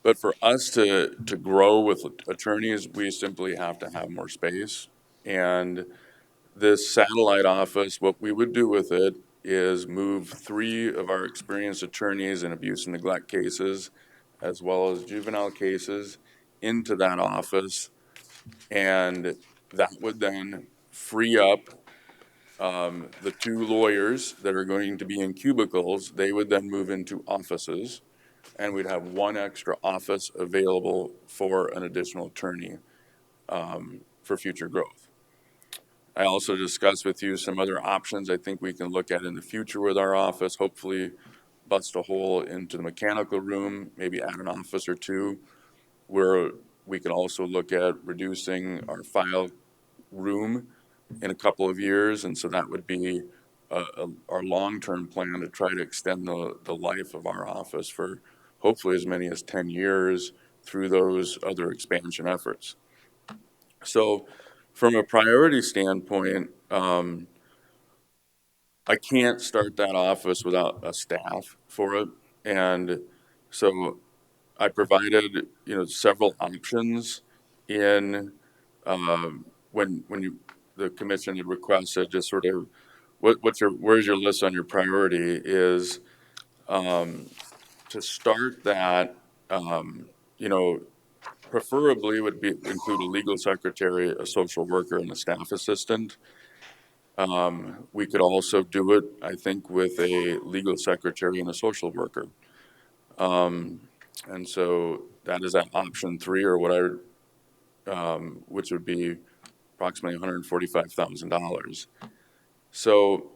But for us to grow with attorneys, we simply have to have more space. And this satellite office, what we would do with it is move 3 of our experienced attorneys in abuse and neglect cases, as well as juvenile cases, into that office. And that would then free up the 2 lawyers that are going to be in cubicles. They would then move into offices, and we'd have 1 extra office available for an additional attorney for future growth. I also discussed with you some other options I think we can look at in the future with our office, hopefully bust a hole into the mechanical room, maybe add an office or 2, where we can also look at reducing our file room in a couple of years. And so that would be our long-term plan to try to extend the life of our office for hopefully as many as 10 years through those other expansion efforts. So from a priority standpoint, I can't start that office without a staff for it. And so I provided, several options in when the commission had requested just sort of where's your list on your priority is to start that, preferably would include a legal secretary, a social worker, and a staff assistant. We could also do it, I think, with a legal secretary and a social worker. And so that is at option 3, or what which would be approximately $145,000. So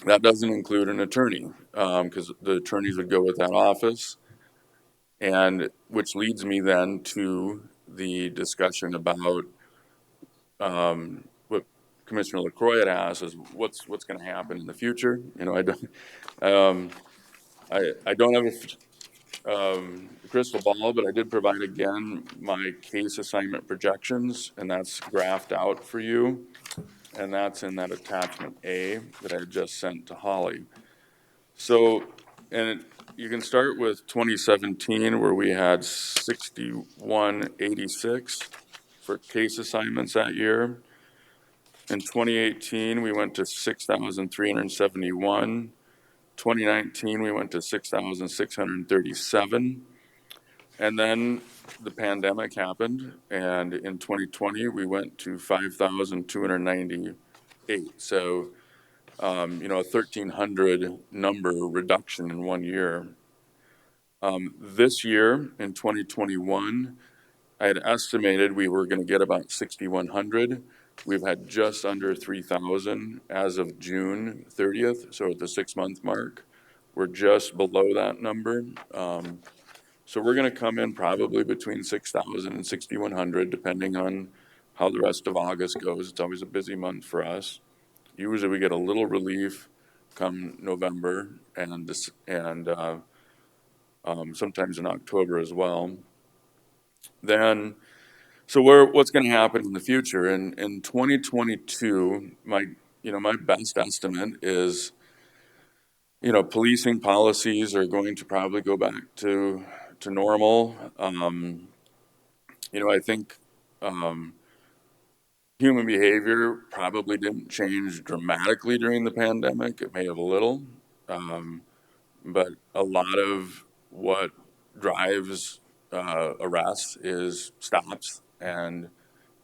that doesn't include an attorney, because the attorneys would go with that office. And which leads me then to the discussion about what Commissioner LaCroix had asked is what's going to happen in the future. I don't have a crystal ball, but I did provide again my case assignment projections, and that's graphed out for you, and that's in that attachment A that I just sent to Holly. So, you can start with 2017, where we had 6186 for case assignments that year. In 2018, we went to 6,371. 2019, we went to 6,637. And then the pandemic happened, and in 2020, we went to 5,298. So, a 1,300 number reduction in 1 year. This year, in 2021, I had estimated we were going to get about 6,100. We've had just under 3,000 as of June 30th, so at the 6-month mark. We're just below that number. So we're going to come in probably between 6,000 and 6,100, depending on how the rest of August goes. It's always a busy month for us. Usually we get a little relief come November and sometimes in October as well. Then, so what's going to happen in the future? In 2022, my best estimate is, policing policies are going to probably go back to normal. I think human behavior probably didn't change dramatically during the pandemic. It may have a little, but a lot of what drives arrests is stops, and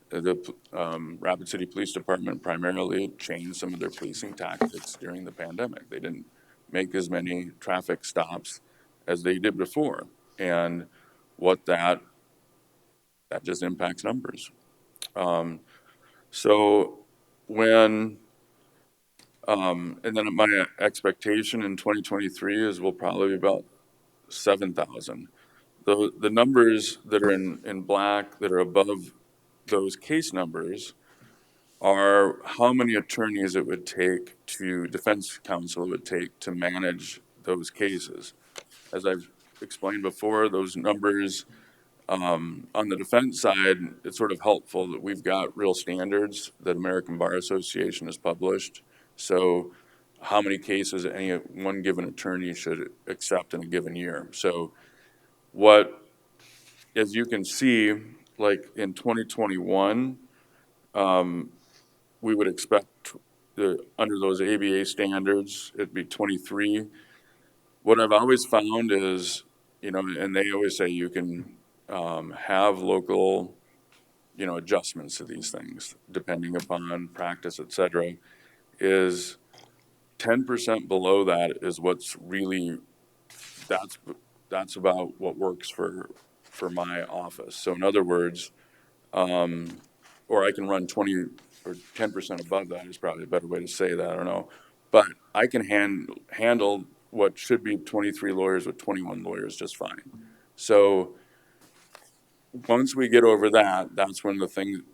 the Rapid City Police Department primarily changed some of their policing tactics during the pandemic. They didn't make as many traffic stops as they did before, and what that that just impacts numbers. So when, and then my expectation in 2023 is we'll probably be about 7,000. The numbers that are in black that are above those case numbers are how many attorneys it would take to, defense counsel it would take to manage those cases. As I've explained before, those numbers on the defense side, it's sort of helpful that we've got real standards that American Bar Association has published. So how many cases any one given attorney should accept in a given year. So what, as you can see, like in 2021, we would expect under those ABA standards, it'd be 23. What I've always found is, you know, and they always say you can have local, you know, adjustments to these things depending upon practice, et cetera, is 10% below that is what's really, that's about what works for my office. So in other words, or I can run 20 or 10% above that is probably a better way to say that, I don't know. But I can handle what should be 23 lawyers with 21 lawyers just fine. So once we get over that, that's when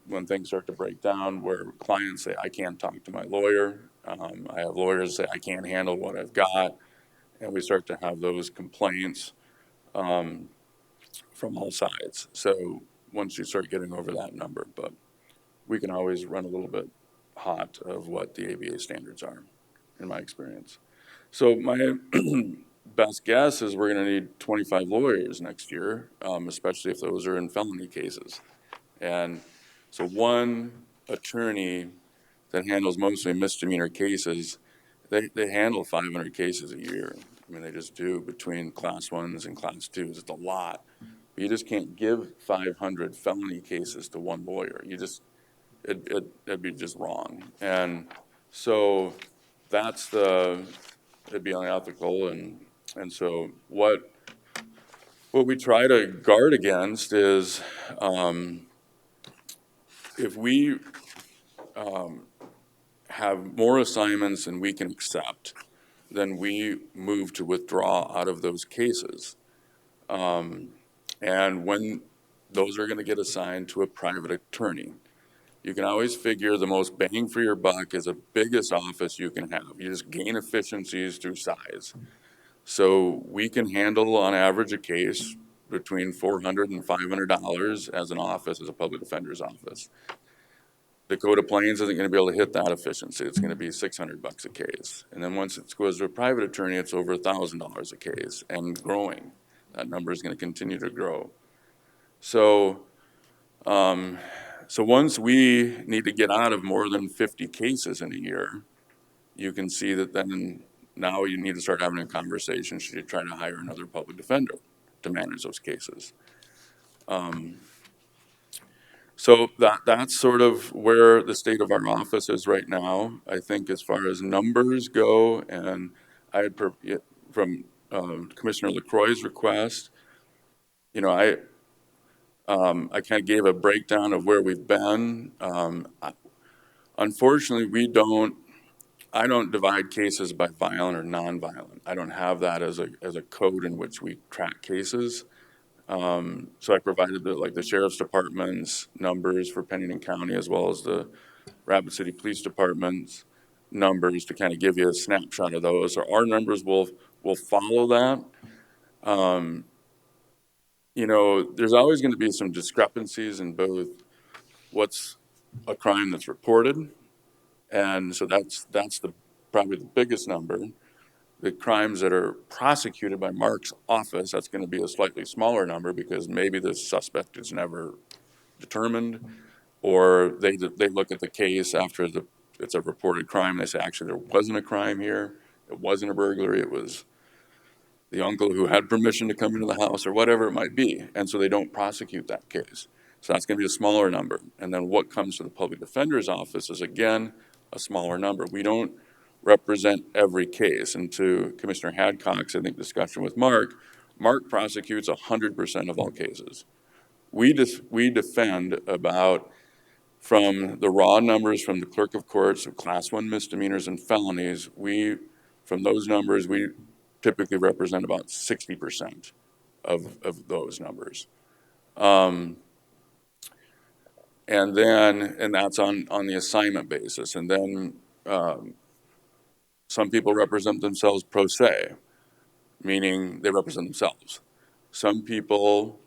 when things start to break down, where clients say, I can't talk to my lawyer. I have lawyers say, I can't handle what I've got. And we start to have those complaints from all sides. So once you start getting over that number, but we can always run a little bit hot of what the ABA standards are, in my experience. So my best guess is we're going to need 25 lawyers next year, especially if those are in felony cases. And so one attorney that handles mostly misdemeanor cases, they handle 500 cases a year. I mean, they just do between class 1s and class 2s. It's a lot. But you just can't give 500 felony cases to one lawyer. You just, it'd be just wrong. And so that's it'd be unethical. And so what we try to guard against is if we have more assignments than we can accept, then we move to withdraw out of those cases. And when those are going to get assigned to a private attorney, you can always figure the most bang for your buck is the biggest office you can have. You just gain efficiencies through size. So we can handle on average a case between $400 and $500 as an office, as a public defender's office. Dakota Plains isn't going to be able to hit that efficiency. It's going to be $600 a case. And then once it goes to a private attorney, it's over $1,000 a case and growing. That number is going to continue to grow. So, so once we need to get out of more than 50 cases in a year, you can see that then now you need to start having a conversation. Should you try to hire another public defender to manage those cases? So that's sort of where the state of our office is right now. I think as far as numbers go, and I had from Commissioner LaCroix's request, you know, I kind of gave a breakdown of where we've been. Unfortunately, I don't divide cases by violent or nonviolent. I don't have that as a code in which we track cases. So I provided the Sheriff's Department's numbers for Pennington County as well as the Rapid City Police Department's numbers to kind of give you a snapshot of those. So our numbers will follow that. You know, there's always going to be some discrepancies in both what's a crime that's reported, and so that's probably the biggest number. The crimes that are prosecuted by Mark's office, that's going to be a slightly smaller number because maybe the suspect is never determined, or they look at the case after it's a reported crime. They say, actually, there wasn't a crime here. It wasn't a burglary. It was the uncle who had permission to come into the house or whatever it might be. And so they don't prosecute that case. So that's going to be a smaller number. And then what comes to the public defender's office is, again, a smaller number. We don't represent every case. And to Commissioner Hadcock's, I think, discussion with Mark prosecutes 100% of all cases. we defend about, from the raw numbers from the clerk of courts of class 1 misdemeanors and felonies, from those numbers, we typically represent about 60% of those numbers. And that's on the assignment basis. And then some people represent themselves pro se, meaning they represent themselves. Some people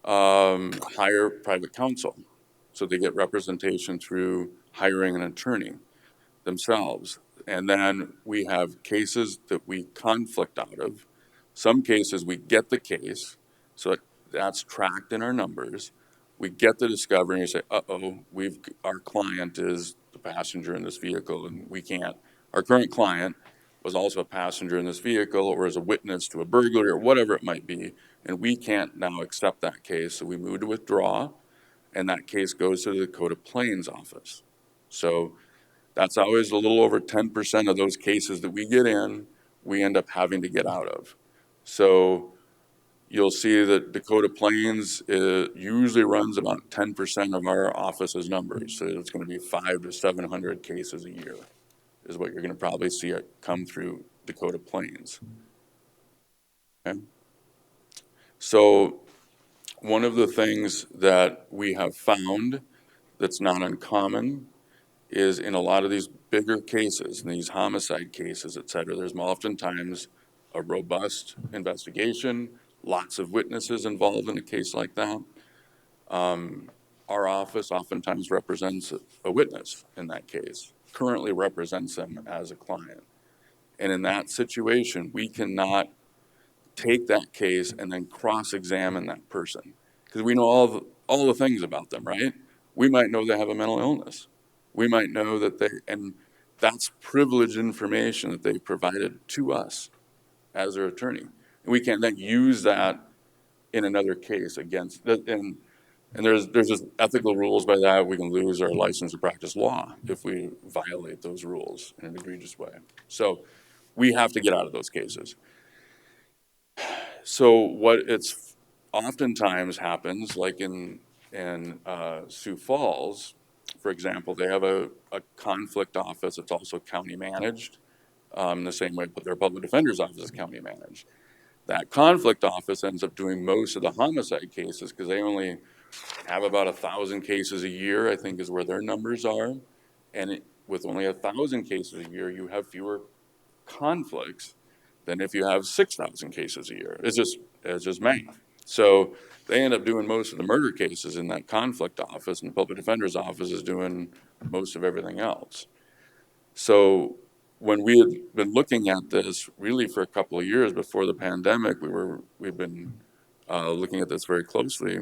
hire private counsel, so they get representation through hiring an attorney themselves. And then we have cases that we conflict out of. Some cases we get the case, so that's tracked in our numbers. We get the discovery and we say, uh-oh, our client is the passenger in this vehicle and we can't. Our current client was also a passenger in this vehicle or is a witness to a burglary or whatever it might be, and we can't now accept that case, so we move to withdraw, and that case goes to the Dakota Plains office. So that's always a little over 10% of those cases that we get in, we end up having to get out of. So you'll see that Dakota Plains usually runs about 10% of our office's numbers. So it's going to be 500 to 700 cases a year is what you're going to probably see it come through Dakota Plains. Okay. So one of the things that we have found that's not uncommon is in a lot of these bigger cases, in these homicide cases, et cetera, there's oftentimes a robust investigation, lots of witnesses involved in a case like that. Our office oftentimes represents a witness in that case, currently represents them as a client. And in that situation, we cannot take that case and then cross-examine that person because we know all the things about them, right? We might know they have a mental illness. We might know that and that's privileged information that they've provided to us as their attorney. And we can't then use that in another case against, and there's just ethical rules by that. We can lose our license to practice law if we violate those rules in an egregious way. So we have to get out of those cases. So what it's oftentimes happens, like in Sioux Falls, for example, they have a conflict office. It's also county managed, the same way their public defender's office is county managed. That conflict office ends up doing most of the homicide cases because they only have about 1,000 cases a year, I think is where their numbers are. And with only 1,000 cases a year, you have fewer conflicts than if you have 6,000 cases a year. It's just math. So they end up doing most of the murder cases in that conflict office, and the public defender's office is doing most of everything else. So when we had been looking at this really for a couple of years before the pandemic, we've been looking at this very closely.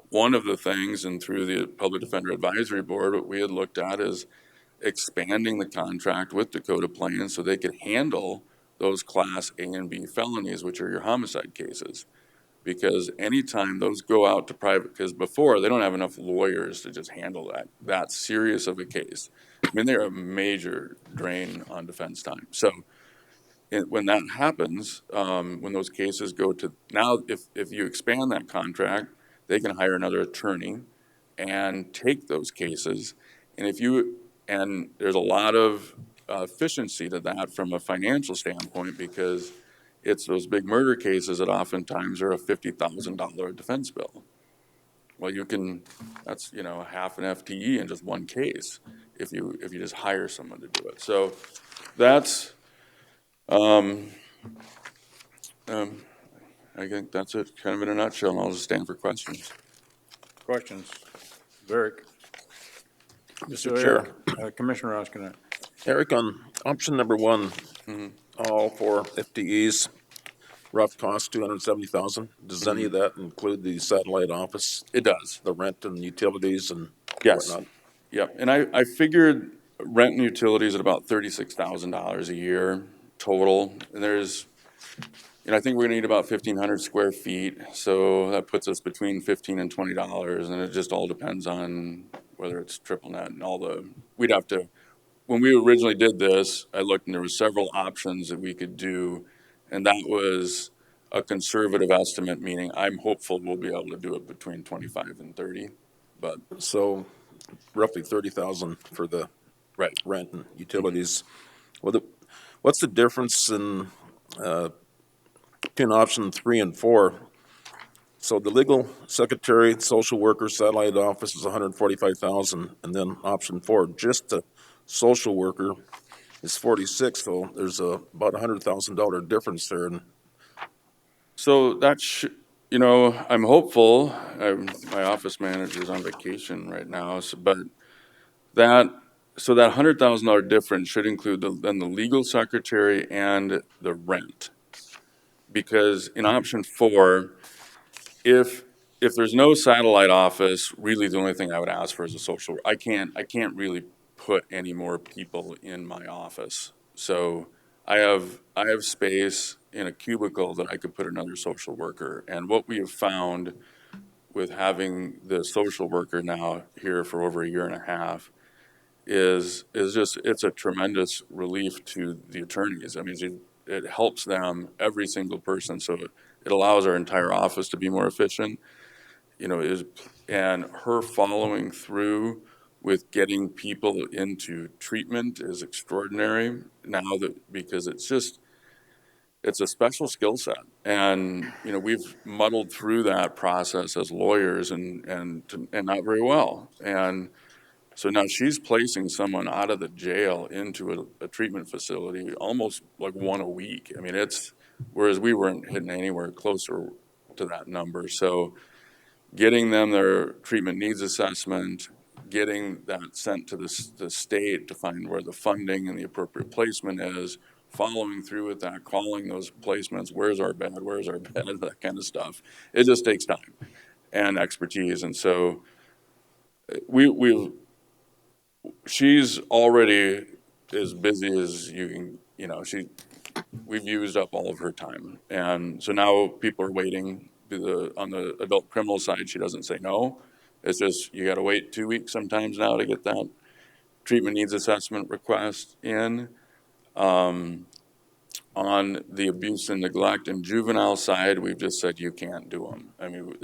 One of the things, and through the Public Defender Advisory Board, what we had looked at is expanding the contract with Dakota Plains so they could handle those Class A and B felonies, which are your homicide cases. Because anytime those go out to private, because before they don't have enough lawyers to just handle that serious of a case. I mean, they're a major drain on defense time. So when that happens, when those cases go to, now if you expand that contract, they can hire another attorney and take those cases. And there's a lot of efficiency to that from a financial standpoint because it's those big murder cases that oftentimes are a $50,000 defense bill. Well, that's half an FTE in just one case if you just hire someone to do it. So that's I think that's it, kind of in a nutshell. And I'll just stand for questions. Questions? Eric? Mr. Chair. Commissioner Oskinen. Eric, on option number one, all for FTEs, rough cost $270,000. Does any of that include the satellite office? It does. The rent and utilities and Yes. whatnot? Yep. And I figured rent and utilities at about $36,000 a year total. And there's, I think we're gonna need about 1,500 square feet. So that puts us between $15 and $20. And it just all depends on whether it's triple net and we'd have to, when we originally did this, I looked and there were several options that we could do. And that was a conservative estimate, meaning I'm hopeful we'll be able to do it between 25 and 30, but So roughly 30,000 for the right. rent and utilities. What's the difference in, between option 3 and 4? So the legal secretary, social worker, satellite office is 145,000, and then option 4, just the social worker is 46, so there's about $100,000 difference there. And So that's, you know, I'm hopeful. My office manager is on vacation right now, but that, so that $100,000 difference should include then the legal secretary and the rent. Because in option 4, if there's no satellite office, really the only thing I would ask for is a social. I can't really put any more people in my office. So I have space in a cubicle that I could put another social worker. And what we have found with having the social worker now here for over a year and a half is just, it's a tremendous relief to the attorneys. I mean, it helps them, every single person. So it allows our entire office to be more efficient, you know, and her following through with getting people into treatment is extraordinary now, that because it's a special skill set. And, you know, we've muddled through that process as lawyers and not very well. And so now she's placing someone out of the jail into a treatment facility almost like one a week. I mean, whereas we weren't hitting anywhere closer to that number. So getting them their treatment needs assessment, getting that sent to the state to find where the funding and the appropriate placement is, following through with that, calling those placements, where's our bed, that kind of stuff. It just takes time and expertise. And so she's already as busy as you can, you know, we've used up all of her time. And so now people are waiting. On the adult criminal side, she doesn't say no. It's just, you got to wait 2 weeks sometimes now to get that treatment needs assessment request in. On the abuse and neglect and juvenile side, we've just said you can't do them. I mean,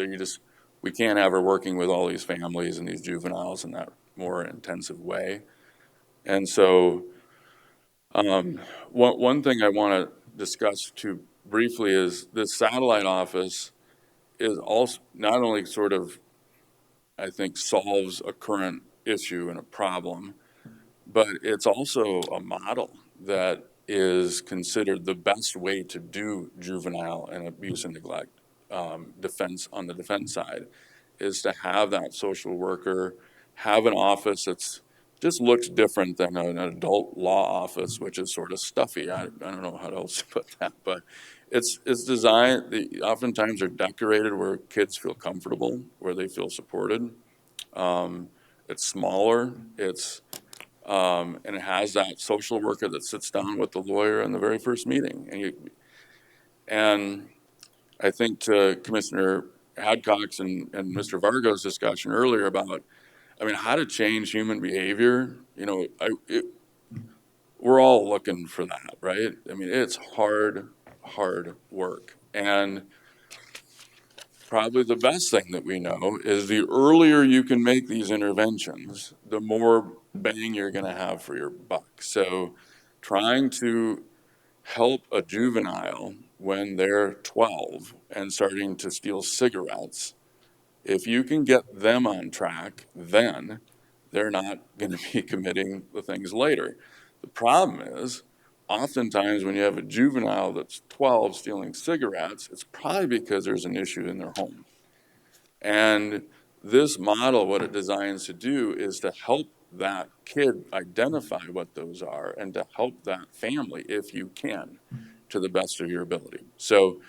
we can't have her working with all these families and these juveniles in that more intensive way. And so one thing I want to discuss too briefly is this satellite office is also not only sort of, I think, solves a current issue and a problem, but it's also a model that is considered the best way to do juvenile and abuse and neglect defense on the defense side, is to have that social worker have an office that's just looks different than an adult law office, which is sort of stuffy. I don't know how else to put that, but it's designed, oftentimes they're decorated where kids feel comfortable, where they feel supported. It's smaller, and it has that social worker that sits down with the lawyer in the very first meeting. And I think to Commissioner Hadcock's and Mr. Vargo's discussion earlier about, I mean, how to change human behavior, you know, we're all looking for that, right? I mean, it's hard work. And probably the best thing that we know is the earlier you can make these interventions, the more bang you're going to have for your buck. So trying to help a juvenile when they're 12 and starting to steal cigarettes, if you can get them on track, then they're not going to be committing the things later. The problem is, oftentimes when you have a juvenile that's 12 stealing cigarettes, it's probably because there's an issue in their home. And this model, what it designs to do is to help that kid identify what those are and to help that family, if you can, to the best of your ability. So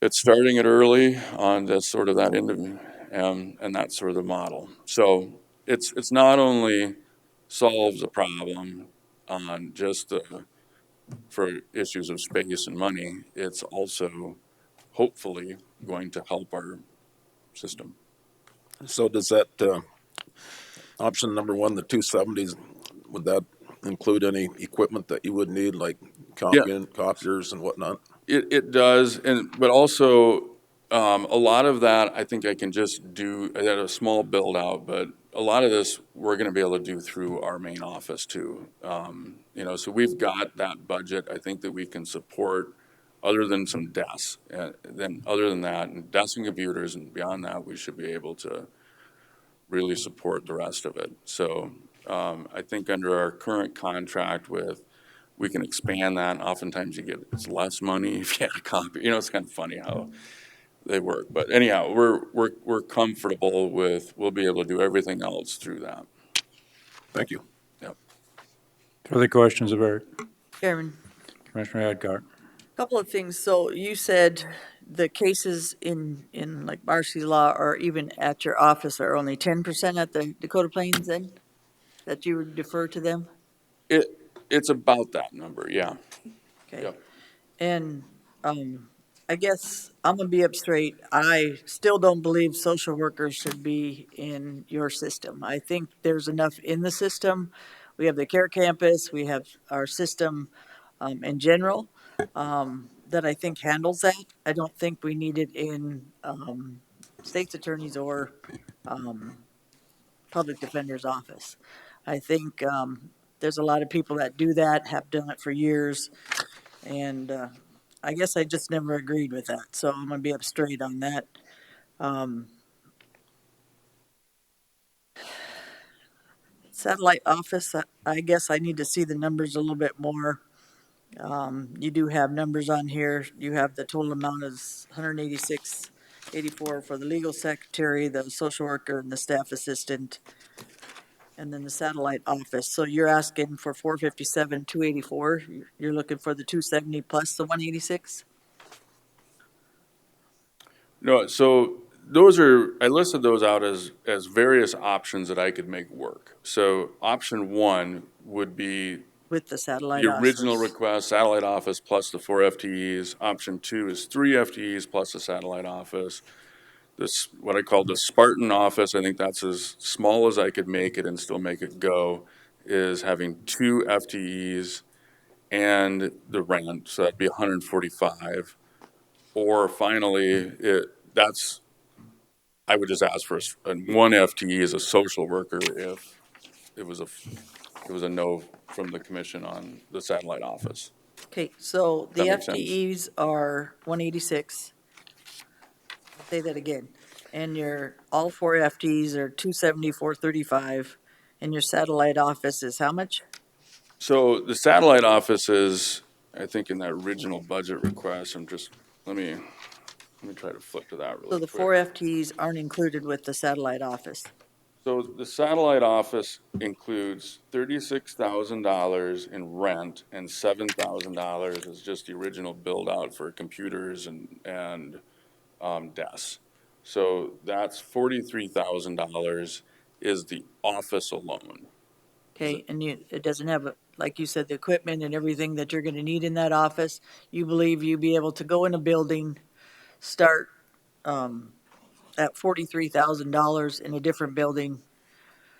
it's starting it early on this sort of that end, and that's sort of the model. So it's not only solves a problem on just for issues of space and money, it's also hopefully going to help our system. so does that, option number 1, the 270s, would that include any equipment that you would need, like copiers and whatnot? It does, but also, a lot of that, I think I can just do, I had a small build out, but a lot of this, we're gonna be able to do through our main office too. So we've got that budget, I think that we can support, other than some desks. Then, other than that, and desks and computers, and beyond that, we should be able to really support the rest of it. So, I think under our current contract we can expand that. Oftentimes it's less money if you had a copy. It's kind of funny how they work. But anyhow, we're comfortable with, we'll be able to do everything else through that. Thank you. Yep. Further questions of Eric? Chairman, Commissioner Adcock? couple of things. So you said the cases in like Marcy's Law or even at your office are only 10% at the Dakota Plains then? That you would defer to them? It's about that number, yeah. Okay. Yep. And, I guess I'm gonna be up straight. I still don't believe social workers should be in your system. I think there's enough in the system. We have the care campus, we have our system, in general, that I think handles that. I don't think we need it in, state's attorney's or, public defender's office. I think, there's a lot of people that do that, have done it for years, and, I guess I just never agreed with that, so I'm gonna be up straight on that. Satellite office, I guess I need to see the numbers a little bit more. You do have numbers on here. You have the total amount is 186.84 for the legal secretary, the social worker, and the staff assistant, and then the satellite office. So you're asking for 457,284. You're looking for the 270 plus the 186. No, so I listed those out as various options that I could make work. So option one would be With the satellite the office. original request, satellite office plus the 4 FTEs. Option two is 3 FTEs plus the satellite office. This, what I call the Spartan office, I think that's as small as I could make it and still make it go, is having 2 FTEs and the rent, so that'd be 145. Or finally, I would just ask for one FTE as a social worker if it was a no from the commission on the satellite office. Okay, so the That makes sense. FTEs are 186. I'll say that again. And all 4 FTEs are 274.35, and your satellite office is how much? So the satellite office is, I think in that original budget request, let me try to flip to that really So the quick. 4 FTEs aren't included with the satellite office. So the satellite office includes $36,000 in rent and $7,000 is just the original build out for computers and desks. So that's $43,000 is the office alone. Okay, and it doesn't have, like you said, the equipment and everything that you're gonna need in that office. You believe you'll be able to go in a building, start, at $43,000 in a different building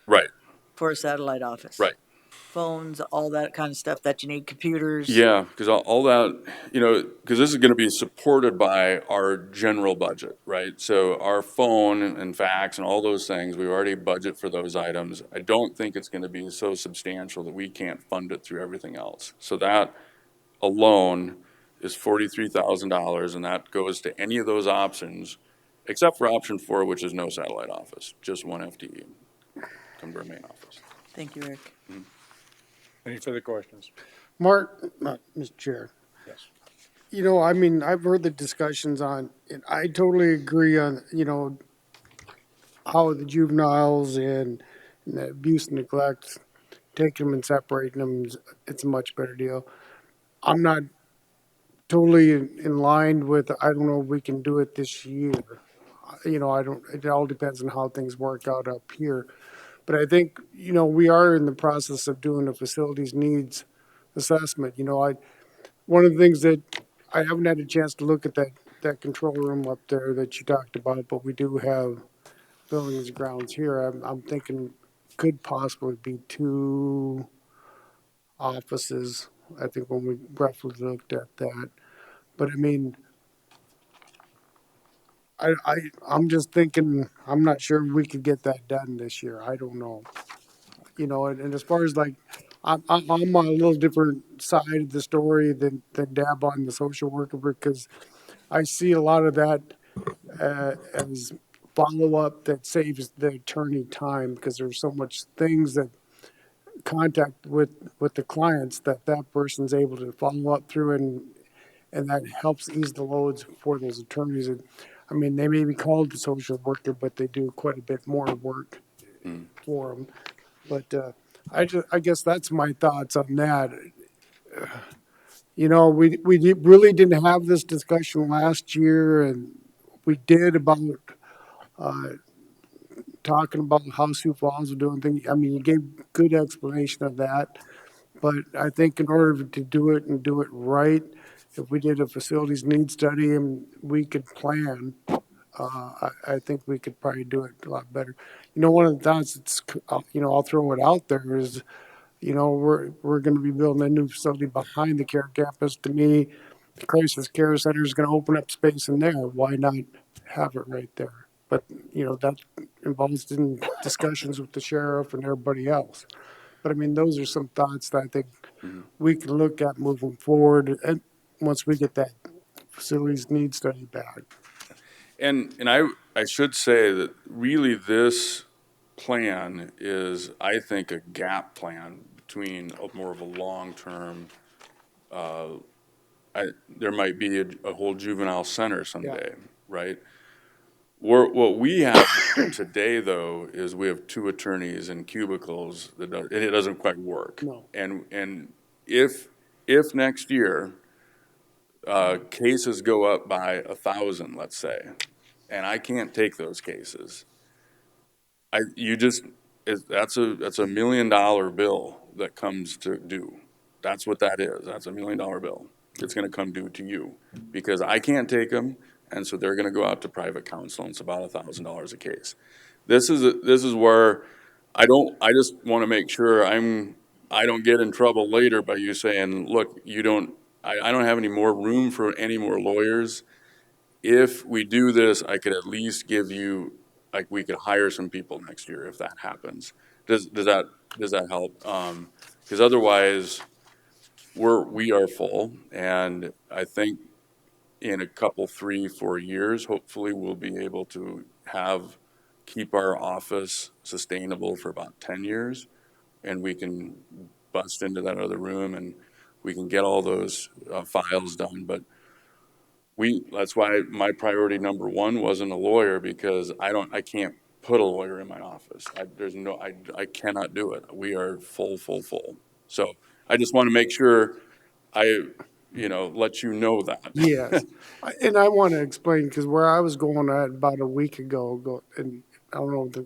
Right, for a satellite office? right. Phones, all that kind of stuff that you need, computers. Yeah, because all that, because this is going to be supported by our general budget, right? So our phone and fax and all those things, we already budget for those items. I don't think it's going to be so substantial that we can't fund it through everything else. So that alone is $43,000, and that goes to any of those options, except for option 4, which is no satellite office, just 1 FTE. Come to our main office. Thank you, Eric. Any further questions? Mark, Mr. Chair. Yes. I mean, I've heard the discussions on, and I totally agree on, how the juveniles and the abuse and neglect, taking them and separating them, it's a much better deal. I'm not totally in line with, I don't know if we can do it this year. It all depends on how things work out up here. But I think, we are in the process of doing a facilities needs assessment. One of the things that I haven't had a chance to look at that control room up there that you talked about, but we do have buildings and grounds here. I'm thinking could possibly be 2 offices. I think when we roughly looked at that. But I mean, I'm just thinking, I'm not sure we could get that done this year. I don't know. You know, and as far as like, I'm on a little different side of the story than Dab on the social worker, because I see a lot of that as follow-up that saves the attorney time, because there's so much things that contact with the clients that that person's able to follow up through, and that helps ease the loads for those attorneys. And I mean, they may be called the social worker, but they do quite a bit more work for them. But I guess that's my thoughts on that. You know, really didn't have this discussion last year, and we did about talking about how Sioux Falls are doing things. I mean, you gave good explanation of that, but I think in order to do it and do it right, if we did a facilities need study and we could plan, I think we could probably do it a lot better. You know, one of the thoughts that's, you know, I'll throw it out there is, you know, we're going to be building a new facility behind the care campus. To me, the crisis care center is going to open up space in there. Why not have it right there? But you know, that involves in discussions with the sheriff and everybody else. But I mean, those are some thoughts that I think we can look at moving forward, and once we get that facilities need study back. And I should say that really this plan is, I think, a gap plan between more of a long-term, there might be a whole juvenile center someday, right? What we have today, though, is we have two attorneys in cubicles and it doesn't quite work. No. And if next year, cases go up by 1,000, let's say, and I can't take those cases, that's a $1 million bill that comes to due. That's what that is. That's $1 million bill. It's going to come due to you because I can't take them, and so they're going to go out to private counsel, and it's about $1,000 a case. This is where I just want to make sure I don't get in trouble later by you saying, look, I don't have any more room for any more lawyers. If we do this, I could at least give you, like, we could hire some people next year if that happens. Does that help? Because otherwise, we are full, and I think in a couple, 3-4 years, hopefully we'll be able to keep our office sustainable for about 10 years, and we can bust into that other room and we can get all those files done. But that's why my priority number one wasn't a lawyer, because I can't put a lawyer in my office. I cannot do it. We are full. So I just want to make sure let you know that. Yes, and I want to explain, because where I was going at about a week ago, and I don't know if the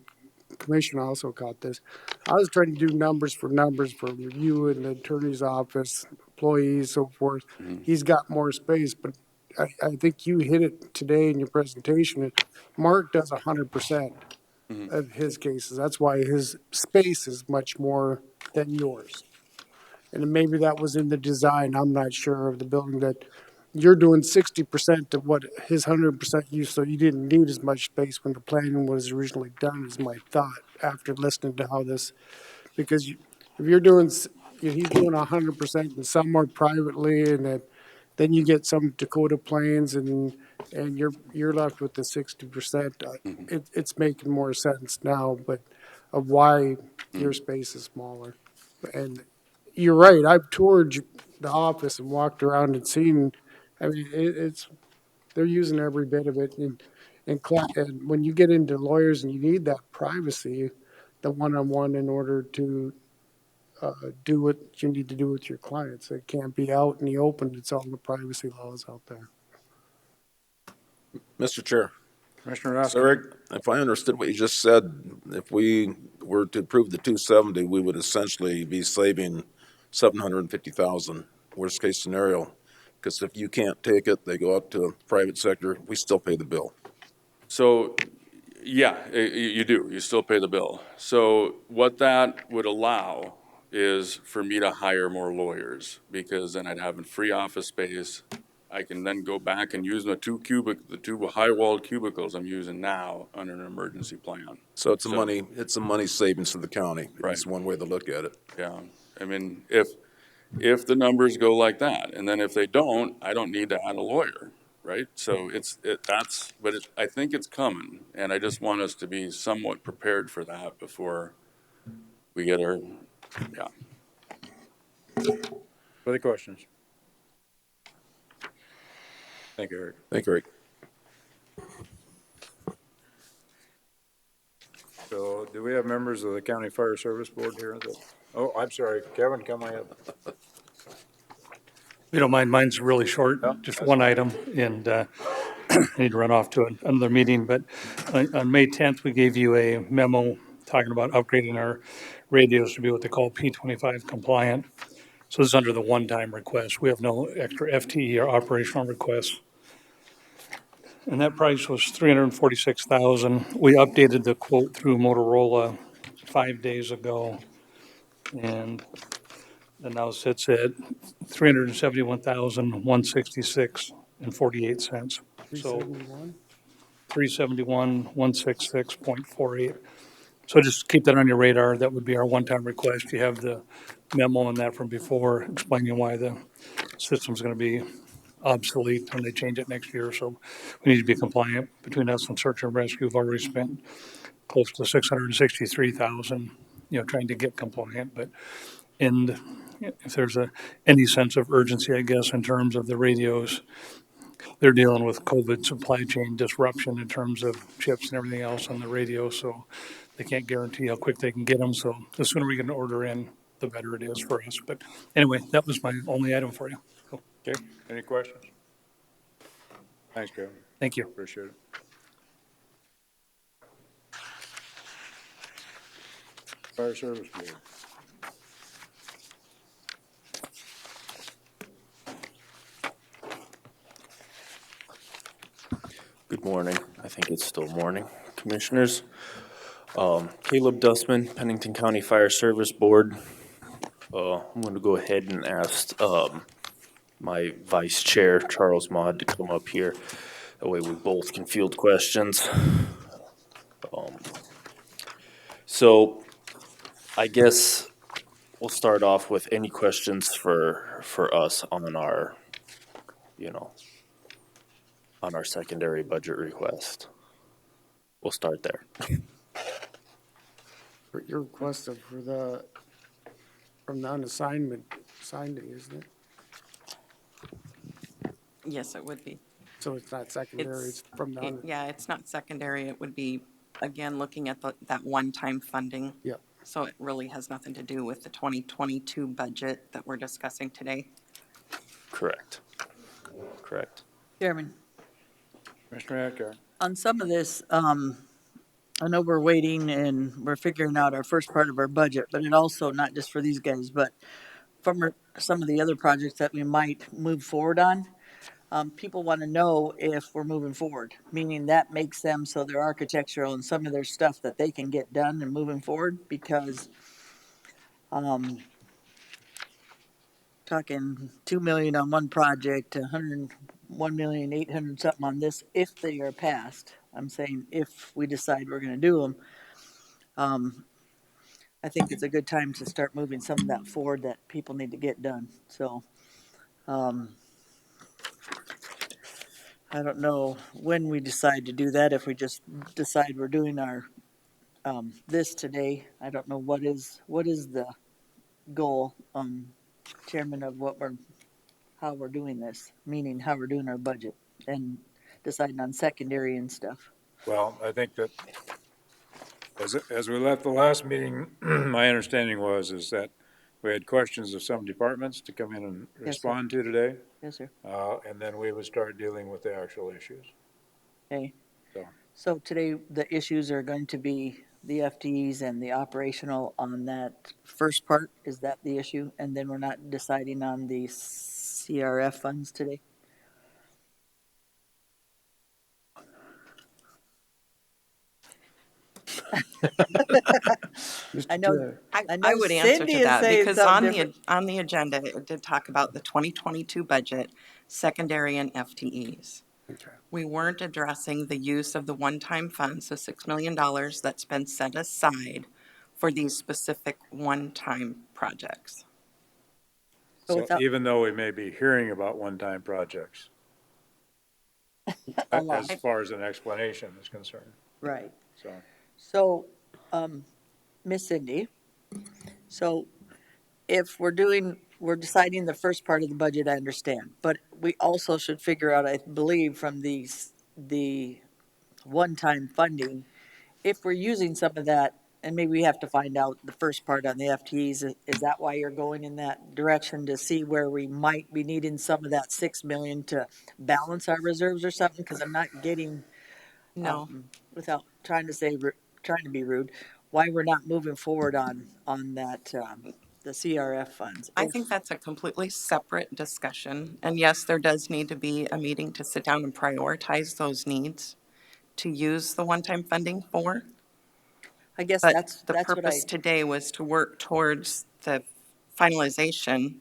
commission also caught this. I was trying to do numbers for you and the attorney's office, employees, so forth. He's got more space, but I think you hit it today in your presentation. Mark does 100% of his cases. That's why his space is much more than yours. And maybe that was in the design, I'm not sure, of the building, that you're doing 60% of what his 100% use, so you didn't need as much space when the planning was originally done, is my thought, after listening to how this, because if you're doing, he's doing 100% and some are privately, and then you get some Dakota Plains, and you're left with the 60%. It's making more sense now, but of why your space is smaller. And you're right. I've toured the office and walked around and seen. I mean, they're using every bit of it. And when you get into lawyers and you need that privacy, the one-on-one, in order to do what you need to do with your clients. It can't be out in the open. It's all the privacy laws out there. Mr. Chair. Commissioner Askin. So Rick, if I understood what you just said, if we were to approve the 270, we would essentially be saving 750,000, worst case scenario. Because if you can't take it, they go out to private sector, we still pay the bill. So, yeah, you do. You still pay the bill. So what that would allow is for me to hire more lawyers, because then I'd have a free office space. I can then go back and use the two high-walled cubicles I'm using now under an emergency plan. So it's a money savings to the county. Right. It's one way to look at it. Yeah, I mean, if the numbers go like that, and then if they don't, I don't need to add a lawyer, right? So I think it's coming, and I just want us to be somewhat prepared for that before we get our, yeah. Further questions? Thank you, Eric. Thank you, Rick. So do we have members of the County Fire Service Board here? Oh, I'm sorry, Kevin, come ahead. If you don't mind, mine's really short, Yeah, just that's one item, and I need to run off to another meeting, but on May 10th, we gave you a memo talking about upgrading our radios to be what they call P25 compliant. So this is under the one-time request. We have no extra FTE or operational requests. And that price was $346,000. We updated the quote through Motorola 5 days ago, and it now sits at $371,166.48. So 371,166.48. So just keep that on your radar. That would be our one-time request. You have the memo on that from before explaining why the system's going to be obsolete when they change it next year. So we need to be compliant. Between us and search and rescue, we've already spent close to $663,000, trying to get compliant. And if there's any sense of urgency, I guess, in terms of the radios, they're dealing with COVID supply chain disruption in terms of chips and everything else on the radio, so they can't guarantee how quick they can get them. So the sooner we can order in, the better it is for us. But anyway, that was my only item for you. So, Okay, any questions? Thanks, Kevin. thank you. Appreciate it. Fire Service Board. Good morning. I think it's still morning, Commissioners. Caleb Dustman, Pennington County Fire Service Board. I'm going to go ahead and ask my Vice Chair, Charles Maud, to come up here. That way we both can field questions. So I guess we'll start off with any questions for us on our, on our secondary budget request. We'll start there. For your request from non-assignment, signing, isn't it? Yes, it would be. So it's not secondary, it's from Yeah, it's not secondary. It would be, again, looking at that one-time funding. Yeah. So it really has nothing to do with the 2022 budget that we're discussing today. Correct. Chairman, Commissioner Adcock. on some of this, I know we're waiting and we're figuring out our first part of our budget, but it also, not just for these guys, but from some of the other projects that we might move forward on. People want to know if we're moving forward, meaning that makes them so their architectural and some of their stuff that they can get done and moving forward, because talking 2 million on one project, 101,800,000 something on this, if they are passed. I'm saying if we decide we're going to do them, I think it's a good time to start moving some of that forward that people need to get done. So, I don't know when we decide to do that. If we just decide we're doing our this today, I don't know what is the goal, Chairman, of how we're doing this, meaning how we're doing our budget and deciding on secondary and stuff. Well, I think that as we left the last meeting, my understanding is that we had questions of some departments to come in and Yes, sir. respond to today. Yes, sir. And then we would start dealing with the actual issues. Okay. So, So today, the issues are going to be the FTEs and the operational on that first part. Is that the issue? And then we're not deciding on the CRF funds today? I know. I would answer Cindy to is that saying because something different. on the agenda, it did talk about the 2022 budget, secondary and FTEs. Okay. We weren't addressing the use of the one-time funds, the $6 million that's been set aside for these specific one-time projects. So So without- even though we may be hearing about one-time projects, A lot. as far as an explanation is concerned, Right. so. So, Miss Cindy, so if we're deciding the first part of the budget, I understand, but we also should figure out, I believe, from the one-time funding, if we're using some of that, and maybe we have to find out the first part on the FTEs, is that why you're going in that direction, to see where we might be needing some of that 6 million to balance our reserves or something? Because I'm not getting, No, without trying to be rude, why we're not moving forward on that, the CRF funds. I think that's a completely separate discussion. And yes, there does need to be a meeting to sit down and prioritize those needs to use the one-time funding for. I guess But that's the what I, purpose today was to work towards the finalization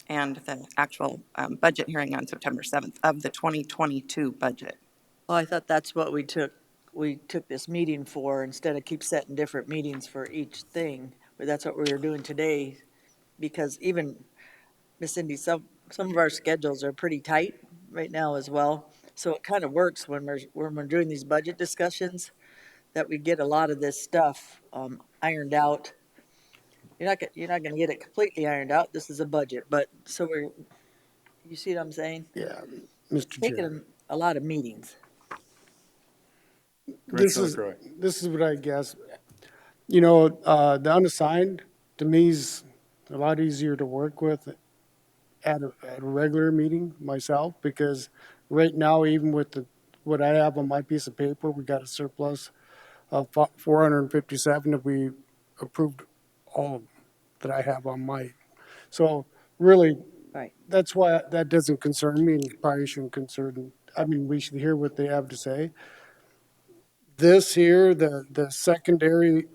and the actual budget hearing on September 7th of the 2022 budget. well, I thought that's what we took this meeting for, instead of keep setting different meetings for each thing. But that's what we were doing today, because even, Miss Cindy, some of our schedules are pretty tight right now as well. So it kind of works when we're doing these budget discussions, that we get a lot of this stuff ironed out. You're not gonna get it completely ironed out. This is a budget, but so you see what I'm saying? Yeah, Mr. Chair. Taking a lot of meetings. Commissioner LaCroy. This is what I guess, the unassigned, to me, is a lot easier to work with at a regular meeting myself, because right now, even with what I have on my piece of paper, we got a surplus of 457 if we approved all of them that I have on my. So really, Right. that's why that doesn't concern me, and probably shouldn't concern, we should hear what they have to say. This here, the secondary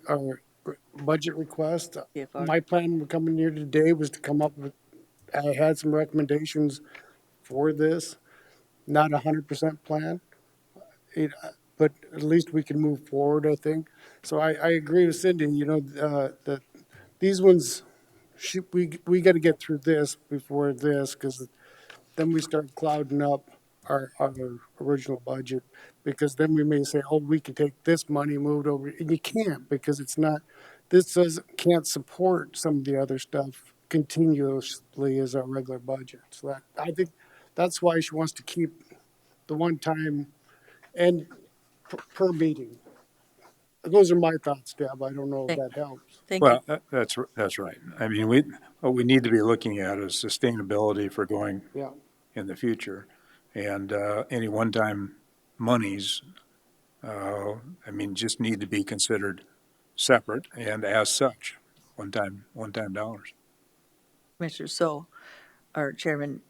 budget request, CFR. my plan coming here today was to come up with, I had some recommendations for this, not 100% plan. But at least we can move forward, I think. So I agree with Cindy, that these ones, we got to get through this before this, because then we start clouding up our original budget, because then we may say, oh, we can take this money, move it over, and you can't, because it's not, can't support some of the other stuff continuously as our regular budget. So I think that's why she wants to keep the one time and per meeting. Those are my thoughts, Deb. I don't know if that helps. Thank you. Well, that's right. What we need to be looking at is sustainability for going Yeah. in the future. And any one-time monies, just need to be considered separate and as such, one-time dollars. Commissioner, or Chairman,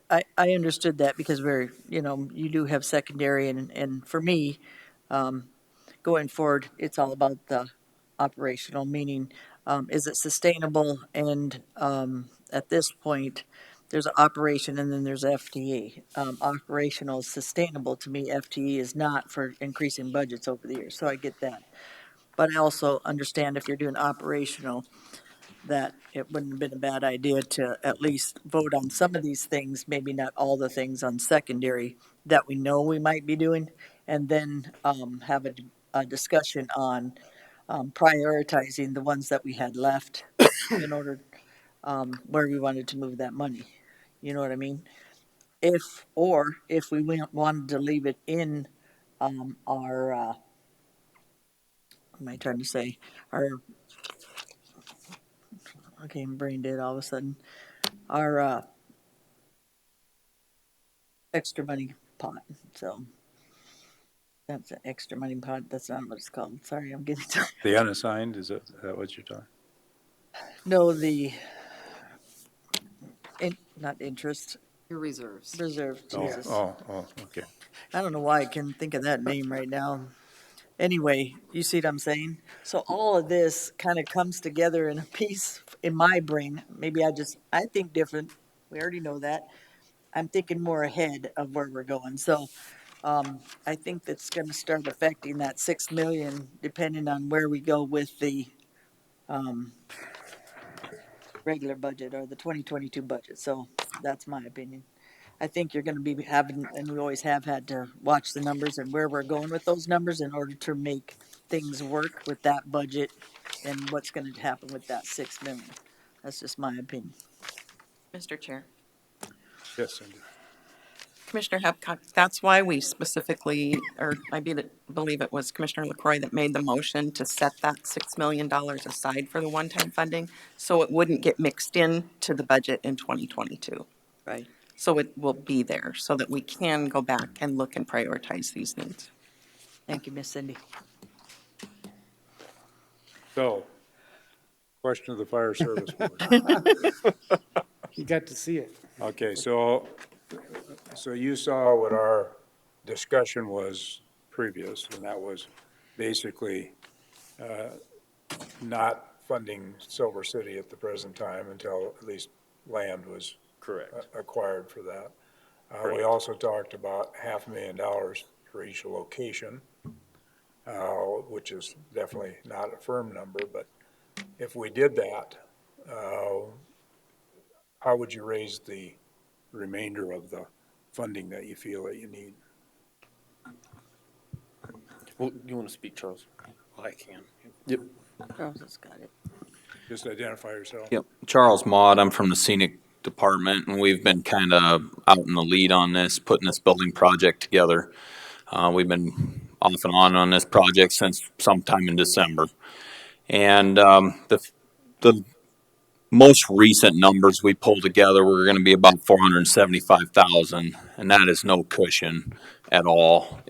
I understood that, because you do have secondary, and for me, going forward, it's all about the operational, meaning, is it sustainable? And, at this point, there's an operation and then there's FTE. Operational is sustainable to me, FTE is not, for increasing budgets over the years, so I get that. But I also understand if you're doing operational, that it wouldn't have been a bad idea to at least vote on some of these things, maybe not all the things on secondary that we know we might be doing, and then have a discussion on prioritizing the ones that we had left in order, where we wanted to move that money. You know what I mean? If we wanted to leave it in our, what am I trying to say? Okay, I'm brain dead all of a sudden. Our extra money pot. So that's an extra money pot. That's not what it's called. Sorry, I'm getting The unassigned, is that what you're talking? no, not interest. Your reserves. Reserve. Jesus. Oh, okay. I don't know why I can think of that name right now. Anyway, you see what I'm saying? So all of this kind of comes together in a piece in my brain. Maybe I think different. We already know that. I'm thinking more ahead of where we're going. So, I think that's gonna start affecting that 6 million, depending on where we go with the, regular budget or the 2022 budget. So that's my opinion. I think you're gonna be having, and we always have had to watch the numbers and where we're going with those numbers in order to make things work with that budget and what's gonna happen with that 6 million. That's just my opinion. Mr. Chair. Yes, Cindy. Commissioner Hepcock, that's why we specifically, or believe it was Commissioner LaCroy that made the motion to set that $6 million aside for the one-time funding, so it wouldn't get mixed in to the budget in 2022. Right. So it will be there, so that we can go back and look and prioritize these needs. Thank you, Miss Cindy. So, question of the fire service board. You got to see it. Okay, so you saw what our discussion was previous, and that was basically not funding Silver City at the present time until at least land was Correct. acquired for that. We also talked about $500,000 for each location, which is definitely not a firm number, but if we did that, how would you raise the remainder of the funding that you feel that you need? Well, you want to speak, Charles? I can. Yep. Charles has got it. Just identify yourself. Yep, Charles Maud, I'm from the Scenic Department, and we've been kind of out in the lead on this, putting this building project together. We've been off and on this project since sometime in December. And the most recent numbers we pulled together were going to be about 475,000, and that is no cushion at all,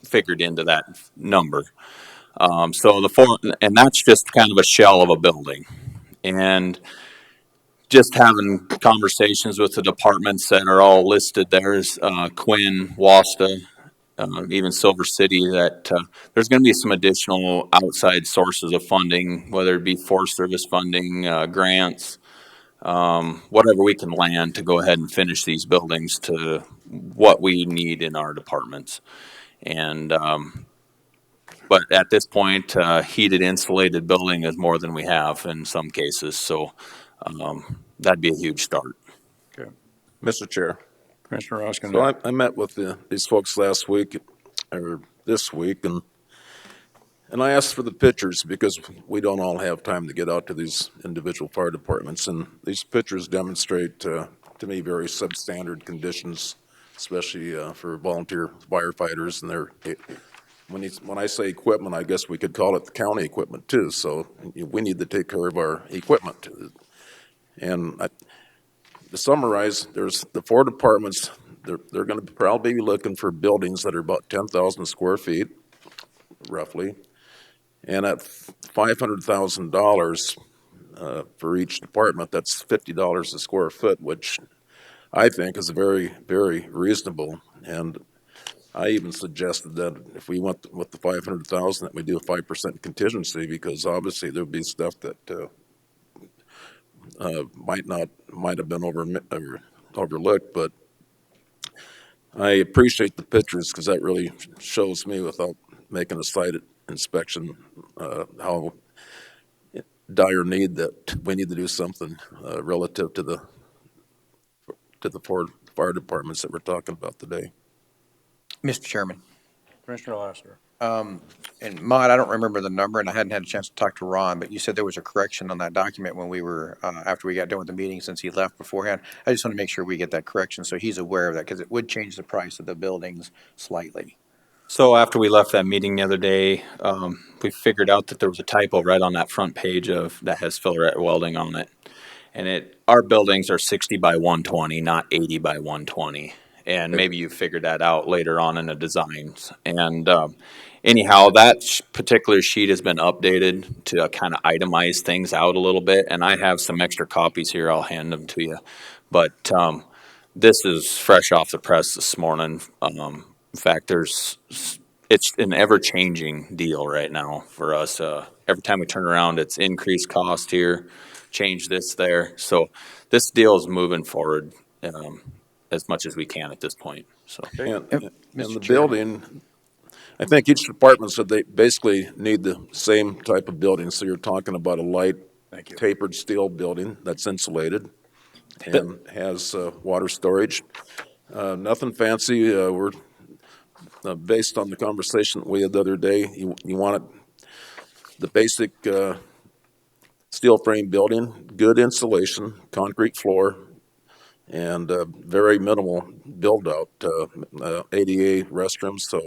figured into that number. And that's just kind of a shell of a building. And just having conversations with the departments that are all listed, there's Quinn, Wasta, even Silver City, that there's going to be some additional outside sources of funding, whether it be Forest Service funding, grants, whatever we can land to go ahead and finish these buildings to what we need in our departments. And but at this point, heated, insulated building is more than we have in some cases. So that'd be a huge start. Okay. Mr. Chair. Commissioner Roskin. So I met with these folks last week, or this week, and I asked for the pictures because we don't all have time to get out to these individual fire departments. And these pictures demonstrate, to me, very substandard conditions, especially for volunteer firefighters. And when I say equipment, I guess we could call it the county equipment too. So we need to take care of our equipment. And to summarize, there's the four departments. They're going to probably be looking for buildings that are about 10,000 square feet, roughly, and at $500,000 for each department, that's $50 a square foot, which I think is very, very reasonable. And I even suggested that if we went with the 500,000, that we do a 5% contingency, because obviously there'd be stuff that might have been overlooked. But I appreciate the pictures because that really shows me, without making a site inspection, how dire need that we need to do something relative to the four fire departments that we're talking about today. Mr. Chairman. Commissioner Lassiter. And Maude, I don't remember the number, and I hadn't had a chance to talk to Ron, but you said there was a correction on that document when we were, after we got done with the meeting, since he left beforehand. I just want to make sure we get that correction so he's aware of that, because it would change the price of the buildings slightly. So after we left that meeting the other day, we figured out that there was a typo right on that front page that has filler welding on it. And our buildings are 60 by 120, not 80 by 120. And maybe you figured that out later on in the designs. And anyhow, that particular sheet has been updated to kind of itemize things out a little bit. And I have some extra copies here. I'll hand them to you. But this is fresh off the press this morning. In fact, it's an ever-changing deal right now for us. Every time we turn around, it's increased cost here, change this there. So this deal is moving forward as much as we can at this point, so. And Yep. the Mr. Chairman. building, I think each department said they basically need the same type of building. So you're talking about a light tapered steel building that's insulated and has water storage. Nothing fancy. We're based on the conversation we had the other day. You want the basic steel frame building, good insulation, concrete floor, and very minimal build out, ADA restrooms. So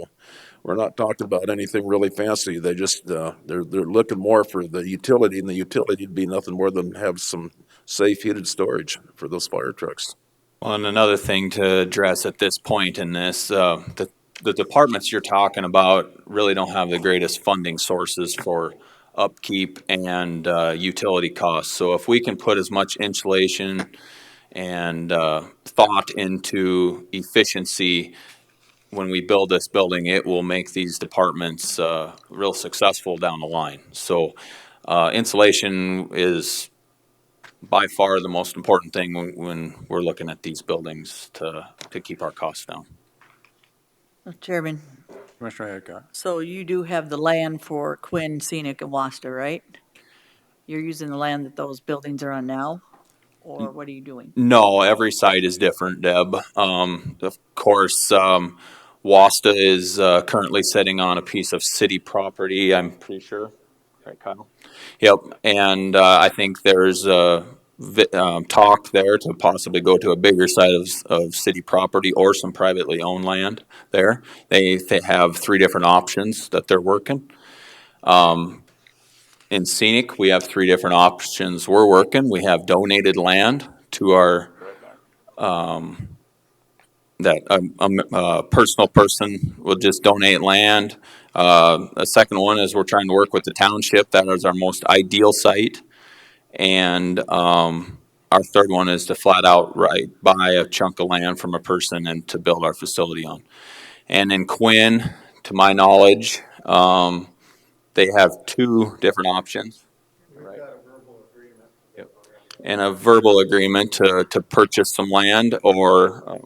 we're not talking about anything really fancy. They just they're looking more for the utility, and the utility would be nothing more than have some safe heated storage for those fire trucks. Well, and another thing to address at this point in this, the departments you're talking about really don't have the greatest funding sources for upkeep and utility costs. So if we can put as much insulation and thought into efficiency when we build this building, it will make these departments real successful down the line. So insulation is by far the most important thing when we're looking at these buildings to keep our costs down. Chairman, Commissioner Hadcock. so you do have the land for Quinn, Scenic, and Wasta, right? You're using the land that those buildings are on now, or what are you doing? No, every site is different, Deb. Of course, Wasta is currently sitting on a piece of city property, I'm pretty sure. Right, Kyle? Yep, and I think there's talk there to possibly go to a bigger site of city property or some privately owned land there. They have 3 different options that they're working. In Scenic, we have 3 different options we're working. We have donated land to our, personal person will just donate land. A second one is we're trying to work with the township. That is our most ideal site. And our third one is to flat out buy a chunk of land from a person and to build our facility on. And in Quinn, to my knowledge, they have 2 different options. Right. Yep. And a verbal agreement to purchase some land or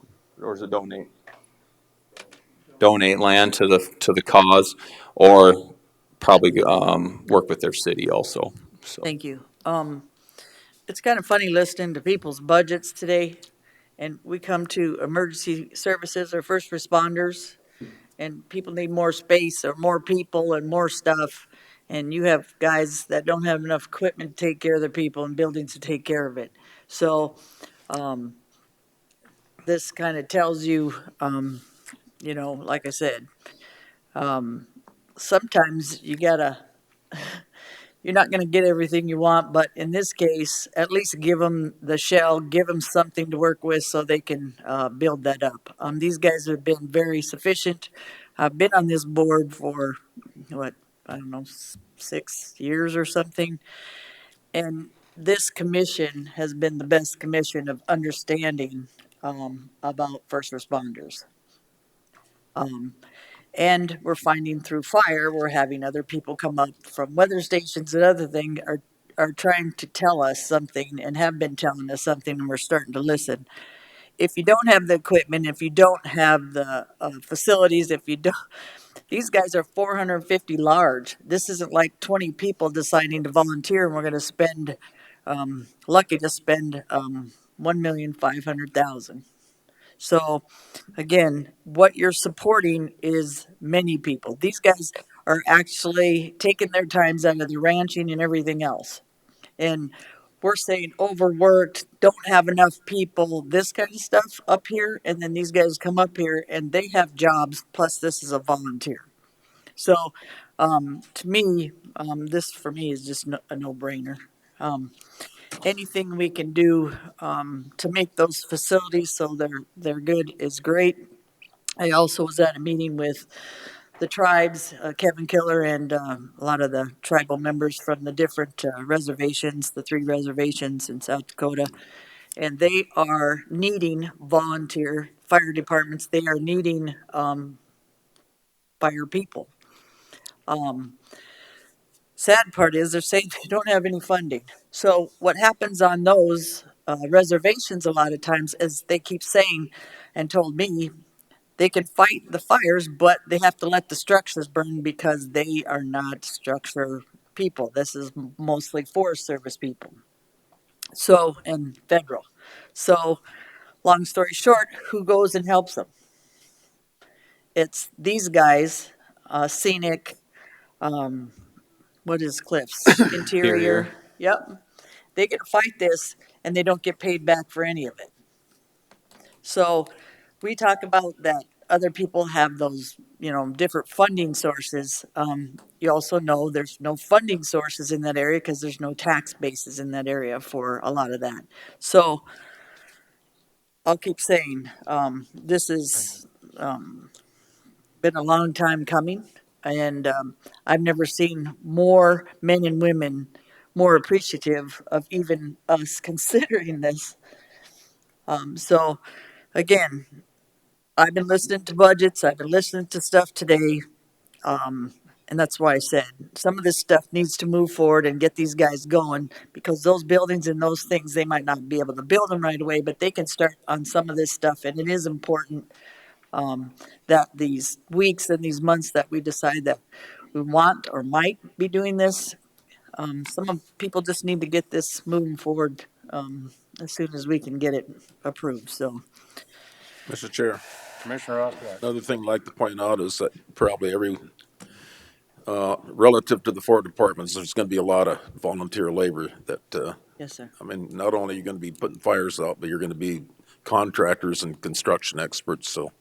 is it donate land to the cause, or probably work with their city also. So. Thank you. It's kind of funny listening to people's budgets today, and we come to emergency services or first responders, and people need more space or more people and more stuff, and you have guys that don't have enough equipment to take care of their people and buildings to take care of it. So this kind of tells you, like I said, sometimes you're not going to get everything you want, but in this case, at least give them the shell, give them something to work with so they can build that up. These guys have been very sufficient. I've been on this board for, 6 years or something. And this commission has been the best commission of understanding about first responders. And we're finding through fire, we're having other people come up from weather stations and other things are trying to tell us something and have been telling us something, and we're starting to listen. If you don't have the equipment, if you don't have the facilities, these guys are 450 large. This isn't like 20 people deciding to volunteer, and we're going to spend, lucky to spend $1,500,000. So, again, what you're supporting is many people. These guys are actually taking their times out of the ranching and everything else. And we're saying overworked, don't have enough people, this kind of stuff up here. And then these guys come up here and they have jobs, plus this is a volunteer. So, to me, this for me is just a no-brainer. Anything we can do to make those facilities so they're good is great. I also was at a meeting with the tribes, Kevin Killer, and a lot of the tribal members from the different reservations, the 3 reservations in South Dakota, and they are needing volunteer fire departments. They are needing fire people. Sad part is they're saying they don't have any funding. So what happens on those, reservations a lot of times, as they keep saying and told me, they can fight the fires, but they have to let the structures burn because they are not structure people. This is mostly Forest Service people. So, and federal. So, long story short, who goes and helps them? It's these guys, Scenic, what is Cliffs? Interior. Interior. Yep. They can fight this and they don't get paid back for any of it. So we talk about that other people have those, different funding sources. You also know there's no funding sources in that area because there's no tax bases in that area for a lot of that. So I'll keep saying, this has been a long time coming, and I've never seen more men and women more appreciative of even us considering this. So again, I've been listening to budgets, I've been listening to stuff today, and that's why I said some of this stuff needs to move forward and get these guys going, because those buildings and those things, they might not be able to build them right away, but they can start on some of this stuff, and it is important that these weeks and these months that we decide that we want or might be doing this, some of people just need to get this moving forward as soon as we can get it approved. So, Mr. Chair, Commissioner Osback. another thing I'd like to point out is that probably relative to the four departments, there's going to be a lot of volunteer labor that, yes, sir. I mean, not only are you going to be putting fires out, but you're going to be contractors and construction experts, so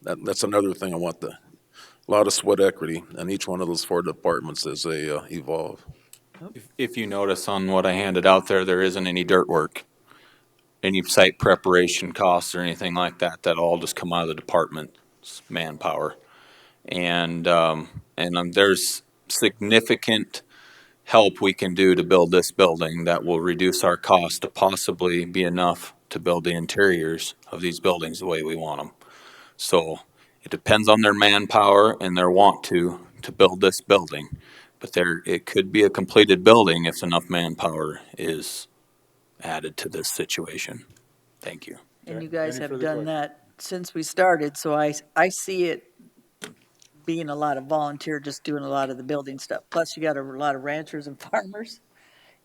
that's another thing I want a lot of sweat equity in each one of those four departments as they evolve. If you notice on what I handed out there, there isn't any dirt work, any site preparation costs or anything like that. That'll all just come out of the department's manpower. And there's significant help we can do to build this building that will reduce our cost to possibly be enough to build the interiors of these buildings the way we want them. So it depends on their manpower and their want to build this building. But it could be a completed building if enough manpower is added to this situation. Thank you. And you guys Any have further done questions? that since we started, so I see it being a lot of volunteer, just doing a lot of the building stuff. Plus, you got a lot of ranchers and farmers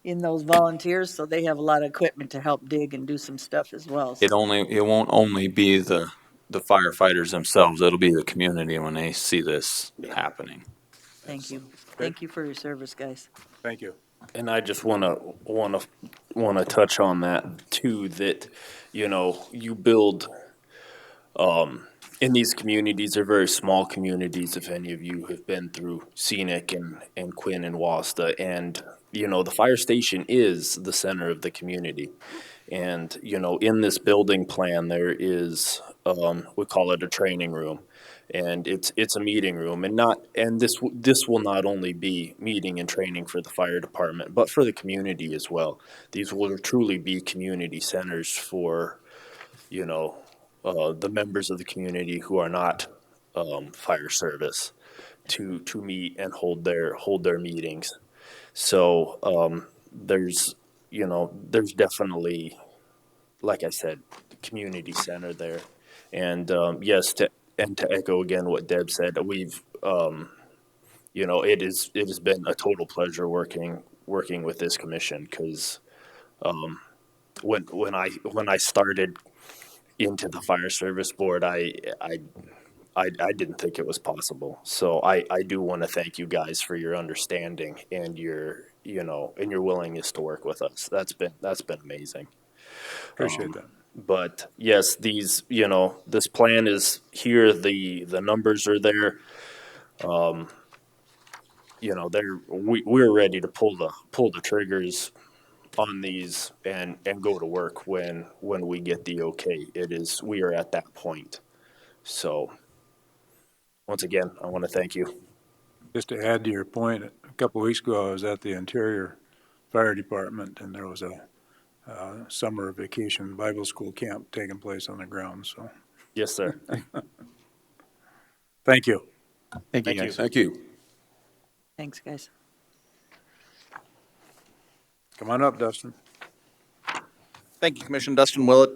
in those volunteers, so they have a lot of equipment to help dig and do some stuff as well. It won't only be the firefighters themselves, it'll be the community when they see this happening. Thank you. Thank you for your service, guys. Thank you. And I just wanna touch on that too, that, you build, in these communities, they're very small communities, if any of you have been through Scenic and Quinn and Wasta, and, the fire station is the center of the community. And, in this building plan, there is, we call it a training room. And it's a meeting room, and this will not only be meeting and training for the fire department, but for the community as well. These will truly be community centers for, the members of the community who are not fire service to meet and hold their meetings. So there's definitely, like I said, community center there, and yes, to echo again what Deb said, we've it has been a total pleasure working with this commission, because when I started into the fire service board, I didn't think it was possible. So I do want to thank you guys for your understanding and your and your willingness to work with us. That's been amazing. Appreciate that. But yes, these, this plan is here, the numbers are there. We're ready to pull the triggers on these and go to work when we get the okay. We are at that point. So once again, I want to thank you. Just to add to your point, a couple of weeks ago, I was at the Interior Fire Department, and there was a summer vacation Bible school camp taking place on the ground, so. Yes, sir. Thank you. Thank you, guys. Thank you. Thanks, guys. Come on up, Dustin. Thank you, Commissioner. Dustin Willett,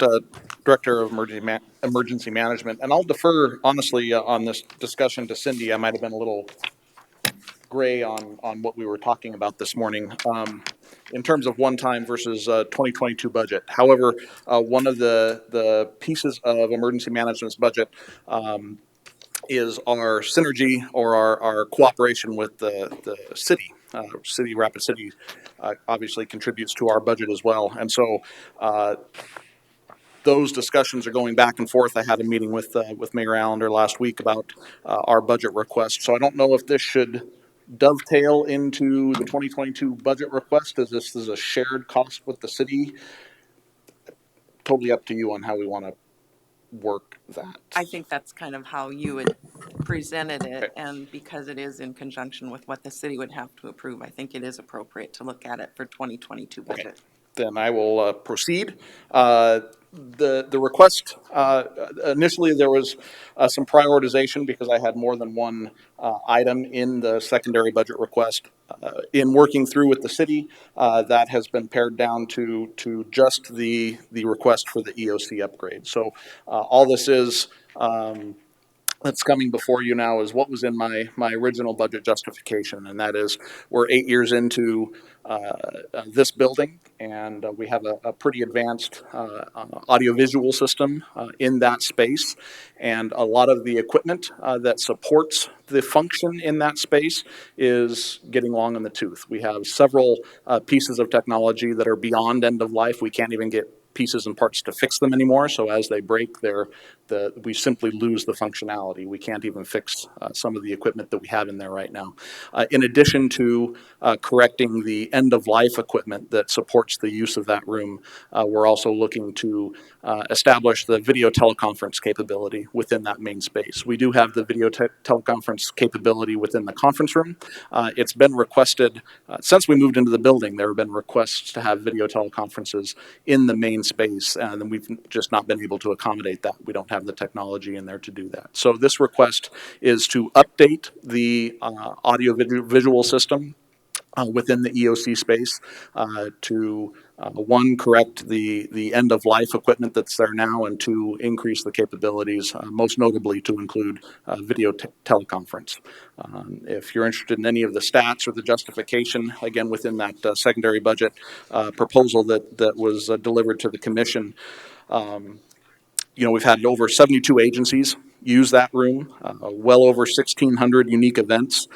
Director of Emergency Management. And I'll defer, honestly, on this discussion to Cindy. I might have been a little gray on what we were talking about this morning in terms of one-time versus 2022 budget. However, one of the pieces of emergency management's budget is our synergy or our cooperation with the city. Rapid City obviously contributes to our budget as well. And so those discussions are going back and forth. I had a meeting with Mayor Allender last week about our budget request. So I don't know if this should dovetail into the 2022 budget request, as this is a shared cost with the city. Totally up to you on how we want to work that. I think that's kind of how you would presented it, and because it is in conjunction with what the city would have to approve, I think it is appropriate to look at it for 2022 budget. Okay. Then I will proceed. The request, initially there was some prioritization because I had more than one item in the secondary budget request. In working through with the city, that has been pared down to just the request for the EOC upgrade. So all this is that's coming before you now is what was in my original budget justification, and that is we're 8 years into this building, and we have a pretty advanced audiovisual system in that space, and a lot of the equipment that supports the function in that space is getting long in the tooth. We have several pieces of technology that are beyond end of life. We can't even get pieces and parts to fix them anymore. So as they break, we simply lose the functionality. We can't even fix some of the equipment that we have in there right now. In addition to correcting the end-of-life equipment that supports the use of that room, we're also looking to establish the video teleconference capability within that main space. We do have the video teleconference capability within the conference room. It's been requested, since we moved into the building, there have been requests to have video teleconferences in the main space, and we've just not been able to accommodate that. We don't have the technology in there to do that. So this request is to update the audio visual system within the EOC space to one, correct the end-of-life equipment that's there now, and two, increase the capabilities, most notably to include video teleconference. If you're interested in any of the stats or the justification, again, within that secondary budget proposal that was delivered to the commission, we've had over 72 agencies use that room, well over 1,600 unique events,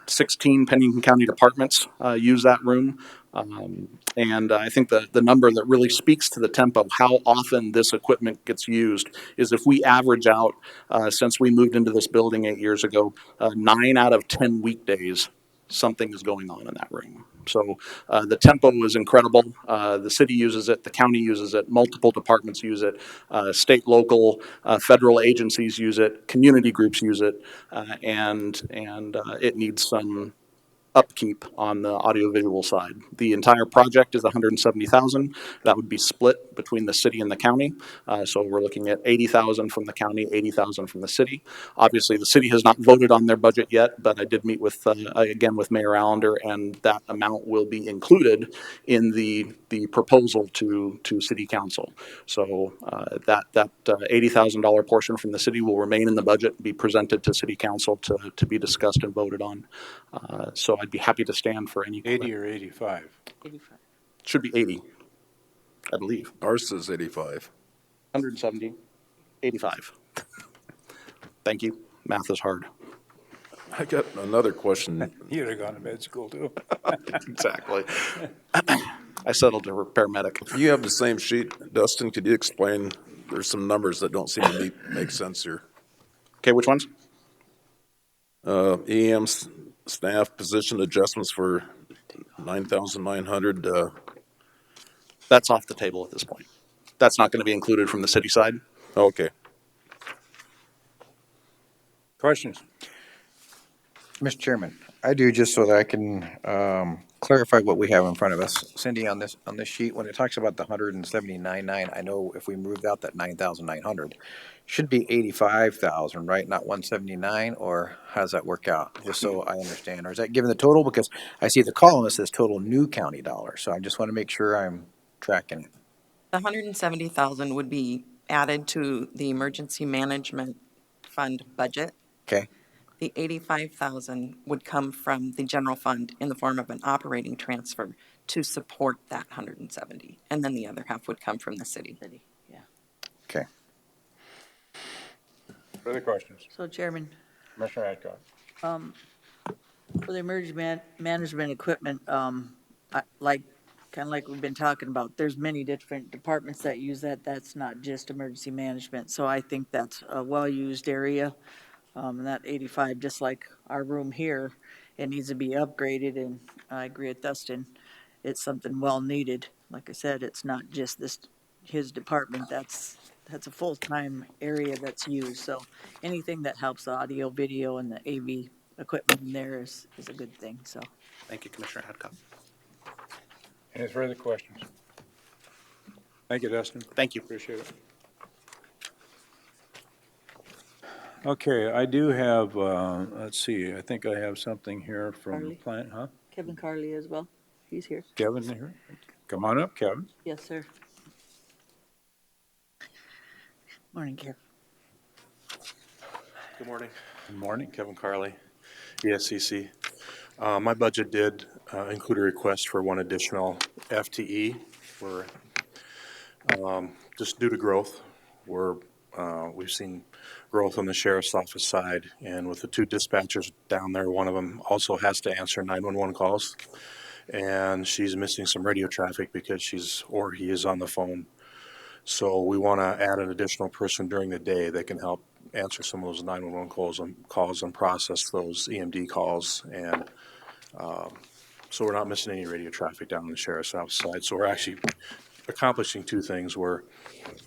16 Pennington County departments use that room. And I think the number that really speaks to the tempo, how often this equipment gets used, is if we average out, since we moved into this building 8 years ago, 9 out of 10 weekdays, something is going on in that room. So the tempo is incredible. The city uses it, the county uses it, multiple departments use it, state, local, federal agencies use it, community groups use it, and it needs some upkeep on the audiovisual side. The entire project is $170,000. That would be split between the city and the county. So we're looking at $80,000 from the county, $80,000 from the city. Obviously, the city has not voted on their budget yet, but I did meet with again with Mayor Allender, and that amount will be included in the proposal to city council. So that $80,000 portion from the city will remain in the budget, be presented to city council to be discussed and voted on. So I'd be happy to stand for any. 80 or 85? 85. Should be 80, I believe. Ours says 85. 170, 85. Thank you. Math is hard. I got another question. You'd have gone to med school too. Exactly. I settled to paramedic. You have the same sheet. Dustin, could you explain? There's some numbers that don't seem to make sense here. Okay, which ones? EM's staff position adjustments for 9,900. That's off the table at this point. That's not going to be included from the city side. Okay. Questions? Mr. Chairman, I do, just so that I can clarify what we have in front of us. Cindy, on this sheet, when it talks about the 179.9, I know if we moved out that 9,900, should be 85,000, right? Not 179, or how does that work out? Just so I understand. Or is that given the total? Because I see the column that says total new county dollars. So I just want to make sure I'm tracking it? The 170,000 would be added to the emergency management fund budget. Okay, The 85,000 would come from the general fund in the form of an operating transfer to support that 170. And then the other half would come from the city. Yeah. okay. Further questions? So Chairman, Commissioner Adcock? for the emergency management equipment, kind of like we've been talking about, there's many different departments that use that. That's not just emergency management. So I think that's a well-used area. And that 85, just like our room here, it needs to be upgraded. And I agree with Dustin. It's something well needed. Like I said, it's not just his department. That's a full-time area that's used. So anything that helps audio, video, and the AV equipment in there is a good thing. So Thank you, Commissioner Hadcock. Any further questions? Thank you, Dustin. Thank you. Appreciate it. Okay, I do have, let's see, I think I have something here from Carly? Plant, huh? Kevin Carley as well. He's here. Kevin here? Come on up, Kevin. Yes, sir. Morning, Kev. Good morning. Good morning. Kevin Carley, ESCC. My budget did include a request for one additional FTE for, just due to growth. We've seen growth on the sheriff's office side, and with the two dispatchers down there, one of them also has to answer 911 calls, and she's missing some radio traffic because he is on the phone. So we want to add an additional person during the day that can help answer some of those 911 calls and process those EMD calls. And so we're not missing any radio traffic down on the sheriff's office side. So we're actually accomplishing two things. We're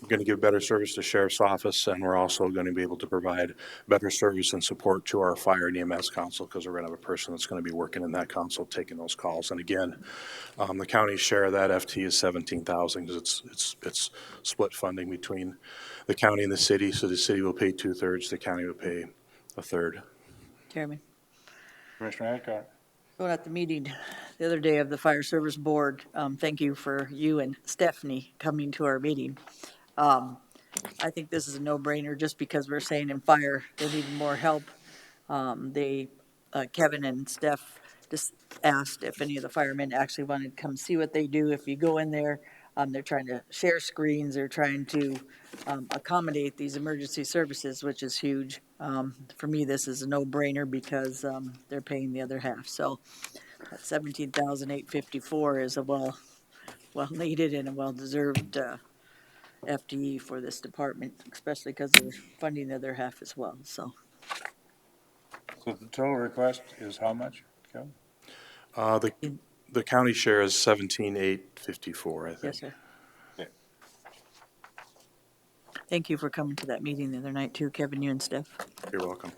going to give better service to sheriff's office, and we're also going to be able to provide better service and support to our fire and EMS council, because we're going to have a person that's going to be working in that council taking those calls. And again, the county's share of that FT is 17,000, because it's split funding between the county and the city. So the city will pay 2/3, the county will pay 1/3. Chairman. Commissioner Adcock. Going at the meeting the other day of the Fire Service Board, thank you for you and Stephanie coming to our meeting. I think this is a no-brainer just because we're saying in fire they need more help. Kevin and Steph just asked if any of the firemen actually wanted to come see what they do. If you go in there, they're trying to share screens, they're trying to accommodate these emergency services, which is huge. For me, this is a no-brainer because they're paying the other half. So that 17,854 is a well needed and a well-deserved FTE for this department, especially because they're funding the other half as well. So So the total request is how much, Kevin? The county share is 17,854, I think. yes, sir. Okay. Thank you for coming to that meeting the other night too, Kevin, you and Steph. You're welcome.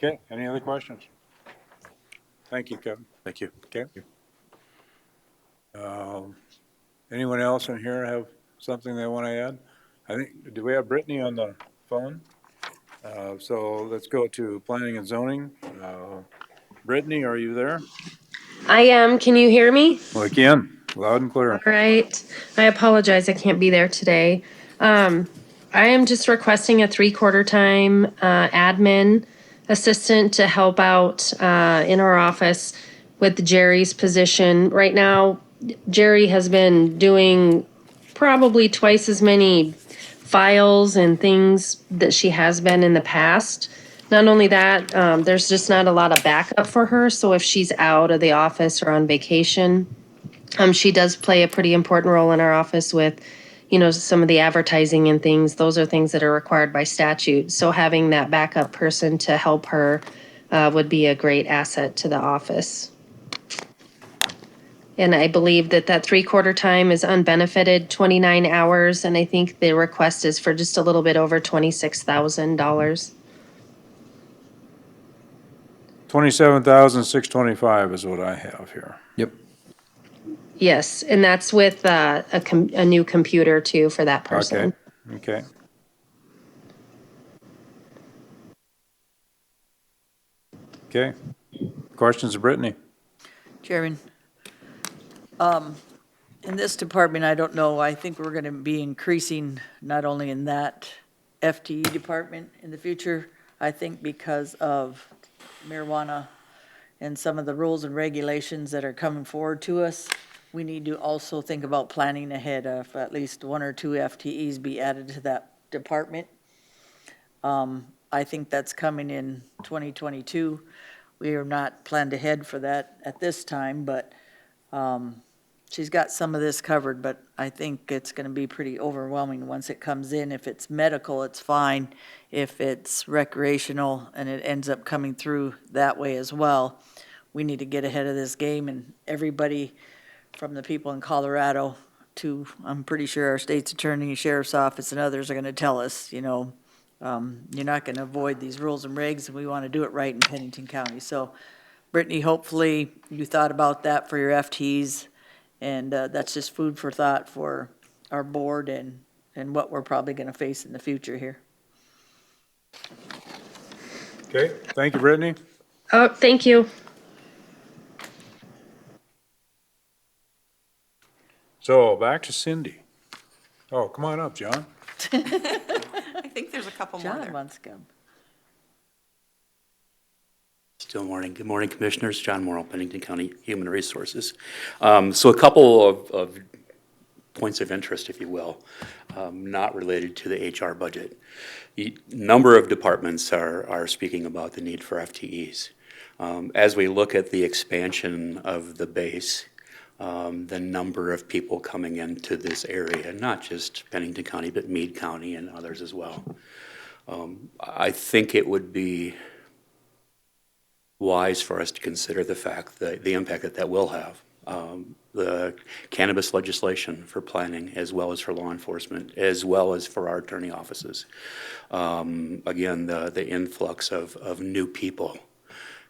Okay, any other questions? Thank you, Kevin. Thank you. Okay. Anyone else in here have something they want to add? I think, do we have Brittany on the phone? So let's go to planning and zoning. Brittany, are you there? I am. Can you hear me? Well, again, loud and clear. All right. I apologize. I can't be there today. I am just requesting a 3/4 time admin assistant to help out in our office with Jerry's position. Right now, Jerry has been doing probably twice as many files and things that she has been in the past. Not only that, there's just not a lot of backup for her. So if she's out of the office or on vacation, she does play a pretty important role in our office with, some of the advertising and things. Those are things that are required by statute. So having that backup person to help her would be a great asset to the office. And I believe that 3/4 time is unbenefited, 29 hours, and I think the request is for just a little bit over $26,000. 27,625 is what I have here. Yep. Yes, and that's with a new computer too for that person. Okay. Okay. Questions of Brittany? Chairman, In this department, I don't know, I think we're gonna be increasing not only in that FTE department in the future, I think because of marijuana and some of the rules and regulations that are coming forward to us, we need to also think about planning ahead of at least 1 or 2 FTEs be added to that department. I think that's coming in 2022. We are not planned ahead for that at this time, but she's got some of this covered, but I think it's going to be pretty overwhelming once it comes in. If it's medical, it's fine. If it's recreational and it ends up coming through that way as well, we need to get ahead of this game, and everybody from the people in Colorado to, I'm pretty sure our state's attorney, sheriff's office, and others are going to tell us, you're not going to avoid these rules and regs, and we want to do it right in Pennington County. So, Brittany, hopefully you thought about that for your FTs, and that's just food for thought for our board and what we're probably going to face in the future here. Okay, thank you, Brittany. Oh, thank you. So back to Cindy. Oh, come on up, John. I think there's a couple more John there. wants to come. Still morning. Good morning, Commissioners. John Morrill, Pennington County Human Resources. So a couple of points of interest, if you will, not related to the HR budget. A number of departments are speaking about the need for FTEs. As we look at the expansion of the base, the number of people coming into this area, not just Pennington County, but Meade County and others as well. I think it would be wise for us to consider the fact that the impact that will have. The cannabis legislation for planning, as well as for law enforcement, as well as for our attorney offices. Again, the influx of new people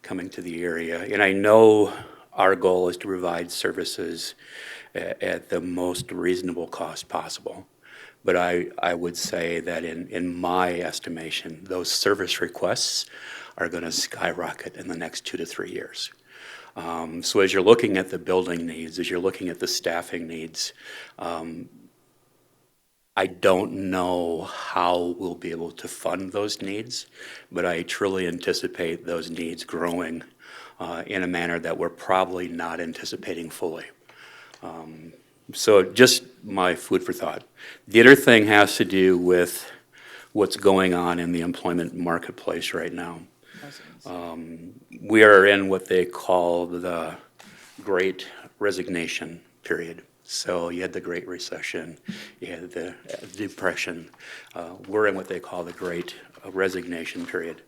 coming to the area. And I know our goal is to provide services at the most reasonable cost possible. But I would say that in my estimation, those service requests are going to skyrocket in the next 2 to 3 years. So as you're looking at the building needs, as you're looking at the staffing needs, I don't know how we'll be able to fund those needs, but I truly anticipate those needs growing in a manner that we're probably not anticipating fully. So just my food for thought. The other thing has to do with what's going on in the employment marketplace right now. We are in what they call the Great Resignation period. So you had the Great Recession, you had the Depression. We're in what they call the Great Resignation period.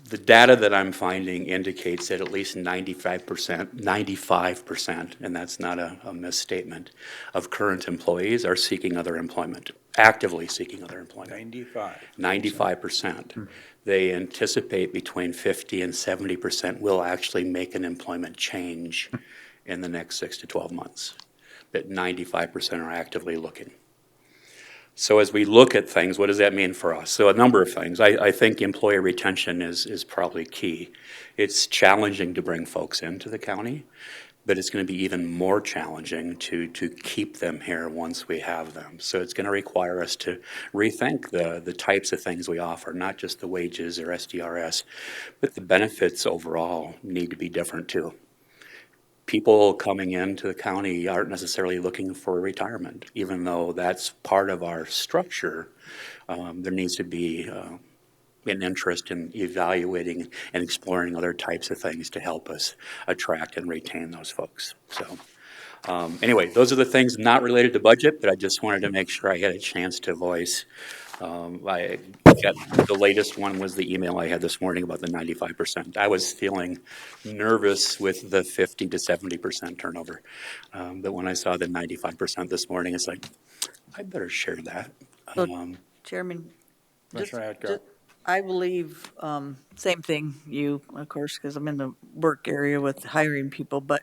The data that I'm finding indicates that at least 95%, and that's not a misstatement, of current employees are seeking other employment, actively seeking other employment. 95%. They anticipate between 50 and 70% will actually make an employment change in the next 6 to 12 months. But 95% are actively looking. So as we look at things, what does that mean for us? So a number of things. I think employee retention is probably key. It's challenging to bring folks into the county, but it's going to be even more challenging to keep them here once we have them. So it's going to require us to rethink the types of things we offer, not just the wages or SDRS, but the benefits overall need to be different too. People coming into the county aren't necessarily looking for retirement, even though that's part of our structure. There needs to be an interest in evaluating and exploring other types of things to help us attract and retain those folks. So anyway, those are the things not related to budget, but I just wanted to make sure I had a chance to voice. I got, the latest one was the email I had this morning about the 95%. I was feeling nervous with the 50 to 70% turnover. But when I saw the 95% this morning, it's like, I better share that. Chairman, Commissioner Hadcock. I believe, same thing, you, of course, because I'm in the work area with hiring people, but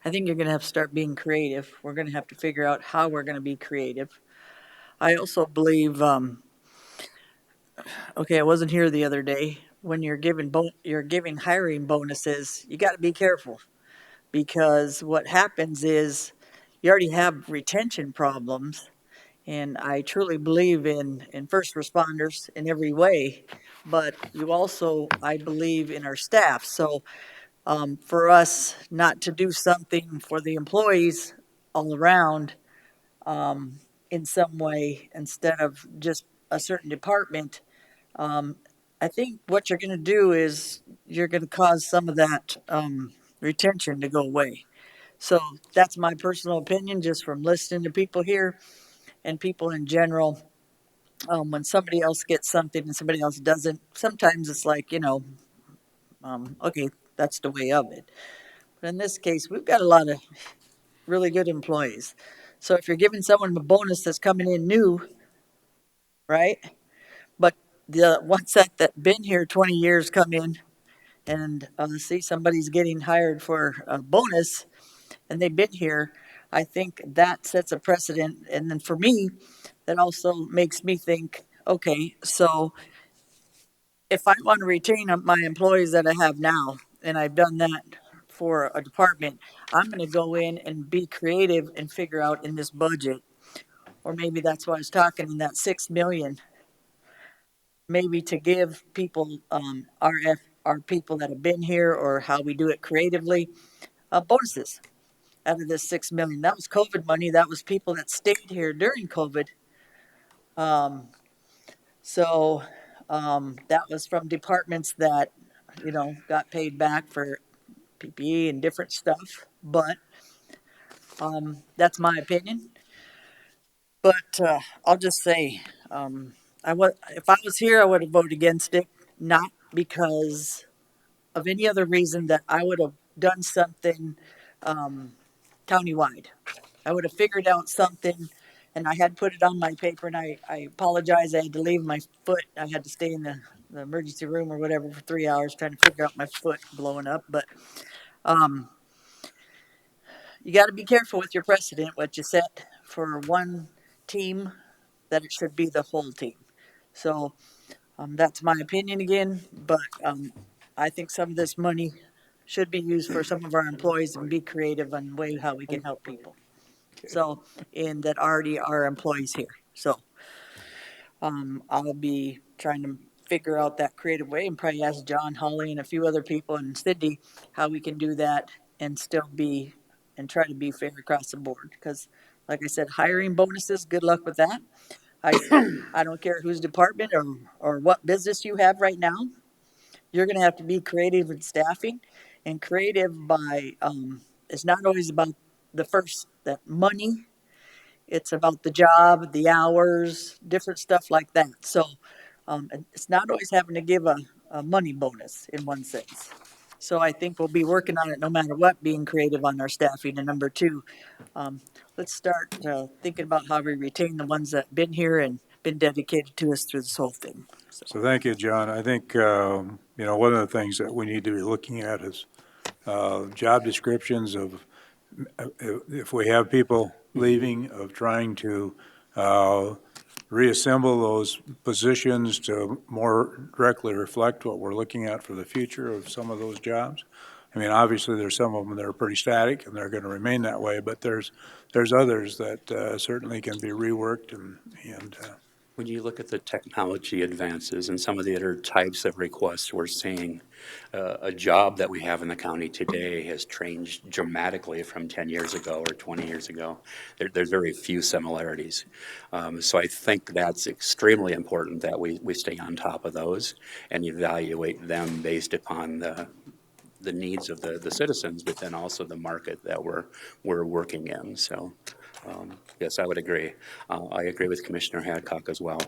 I think you're going to have to start being creative. We're going to have to figure out how we're going to be creative. I also believe, okay, I wasn't here the other day. When you're giving hiring bonuses, you got to be careful, because what happens is you already have retention problems. And I truly believe in first responders in every way, but you also, I believe in our staff. So for us not to do something for the employees all around in some way instead of just a certain department, I think what you're going to do is you're going to cause some of that retention to go away. So that's my personal opinion, just from listening to people here and people in general. When somebody else gets something and somebody else doesn't, sometimes it's like, okay, that's the way of it. But in this case, we've got a lot of really good employees. So if you're giving someone a bonus that's coming in new, right? But the ones that been here 20 years come in and see somebody's getting hired for a bonus and they've been here, I think that sets a precedent. And then for me, that also makes me think, okay, so if I want to retain my employees that I have now, and I've done that for a department, I'm going to go in and be creative and figure out in this budget, or maybe that's why I was talking in that 6 million, maybe to give people, our people that have been here, or how we do it creatively, bonuses out of this 6 million. That was COVID money. That was people that stayed here during COVID. So that was from departments that, got paid back for PPE and different stuff. But that's my opinion. But I'll just say, if I was here, I would have voted against it, not because of any other reason that I would have done something countywide. I would have figured out something, and I had put it on my paper, and I apologize. I had to leave my foot. I had to stay in the emergency room or whatever for 3 hours trying to figure out my foot blowing up. But you got to be careful with your precedent, what you set for one team, that it should be the whole team. So that's my opinion again, but I think some of this money should be used for some of our employees and be creative on way how we can help people. So, and that already are employees here. So I'll be trying to figure out that creative way and probably ask John, Holly, and a few other people in Sydney how we can do that and still be and try to be fair across the board. Because, like I said, hiring bonuses, good luck with that. I don't care whose department or what business you have right now. You're going to have to be creative in staffing, and creative by it's not always about that money. It's about the job, the hours, different stuff like that. So it's not always having to give a money bonus in one sense. So I think we'll be working on it no matter what, being creative on our staffing. And number two, let's start thinking about how we retain the ones that have been here and been dedicated to us through this whole thing. So thank you, John. I think, one of the things that we need to be looking at is job descriptions of, if we have people leaving, of trying to reassemble those positions to more directly reflect what we're looking at for the future of some of those jobs. I mean, obviously, there's some of them that are pretty static, and they're going to remain that way, but there's others that certainly can be reworked and When you look at the technology advances and some of the other types of requests we're seeing, a job that we have in the county today has changed dramatically from 10 years ago or 20 years ago. There's very few similarities. So I think that's extremely important that we stay on top of those and evaluate them based upon the needs of the citizens, but then also the market that we're working in. So yes, I would agree. I agree with Commissioner Hadcock as well.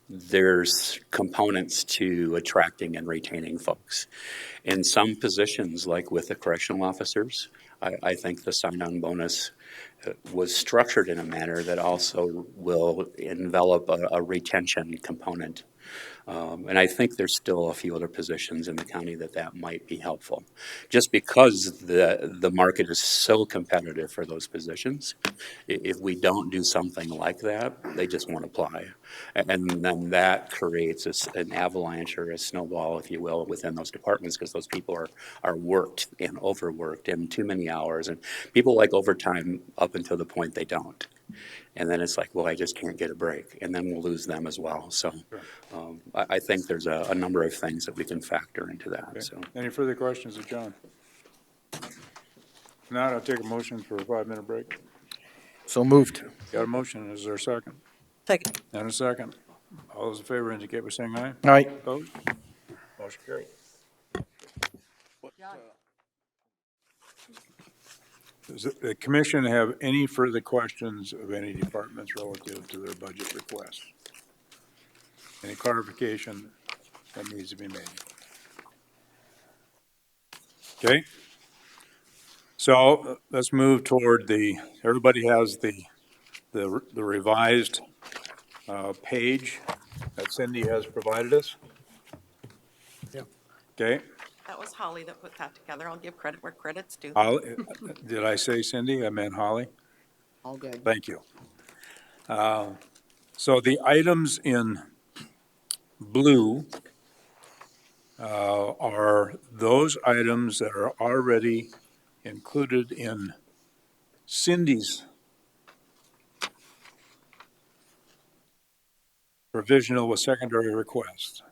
There's components to attracting and retaining folks. In some positions, like with the correctional officers, I think the sign-on bonus was structured in a manner that also will envelop a retention component. And I think there's still a few other positions in the county that might be helpful. Just because the market is so competitive for those positions, if we don't do something like that, they just won't apply. And then that creates an avalanche or a snowball, if you will, within those departments, because those people are worked and overworked and too many hours. And people like overtime up until the point they don't. And then it's like, well, I just can't get a break, and then we'll lose them as well. So I think there's a number of things that we can factor into that. Okay. So Any further questions of John? If not, I'll take a motion for a 5-minute break. So moved. Got a motion, is there a second? Second. And a second. All those in favor indicate by saying aye. Aye. Opposed? Motion carried. Does the commission have any further questions of any departments relative to their budget requests? Any clarification that needs to be made? Okay. So let's move toward everybody has the revised page that Cindy has provided us. Yeah. Okay. That was Holly that put that together. I'll give credit where credit's due. Did I say Cindy? I meant Holly. All good. Thank you. So the items in blue are those items that are already included in Cindy's provisional with secondary request.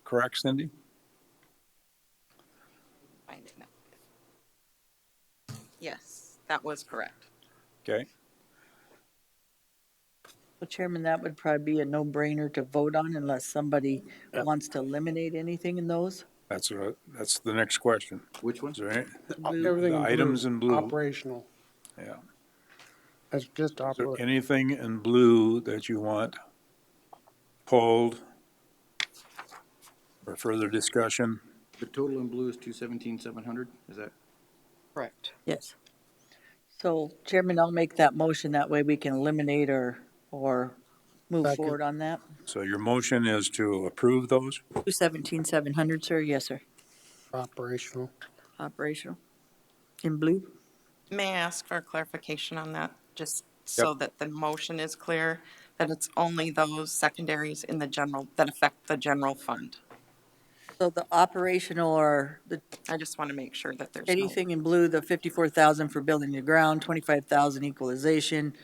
Correct, Cindy? Yes, that was correct. Okay. Well, Chairman, that would probably be a no-brainer to vote on unless somebody wants to eliminate anything in those. That's the next question. Which one? Is there any, Everything the in blue. items in blue? Operational. Yeah. That's just Is there operational. anything in blue that you want pulled for further discussion? The total in blue is 217,700, is that? Correct. Yes. So Chairman, I'll make that motion. That way we can eliminate or move Second. forward on that. So your motion is to approve those? 217,700, sir. Yes, sir. Operational. Operational. In blue. May I ask for a clarification on that, just so that the motion is clear, that it's only those secondaries in the general, that affect the general fund? So the operational or the I just want to make sure that there's anything in blue, the 54,000 for building the ground, 25,000 equalization,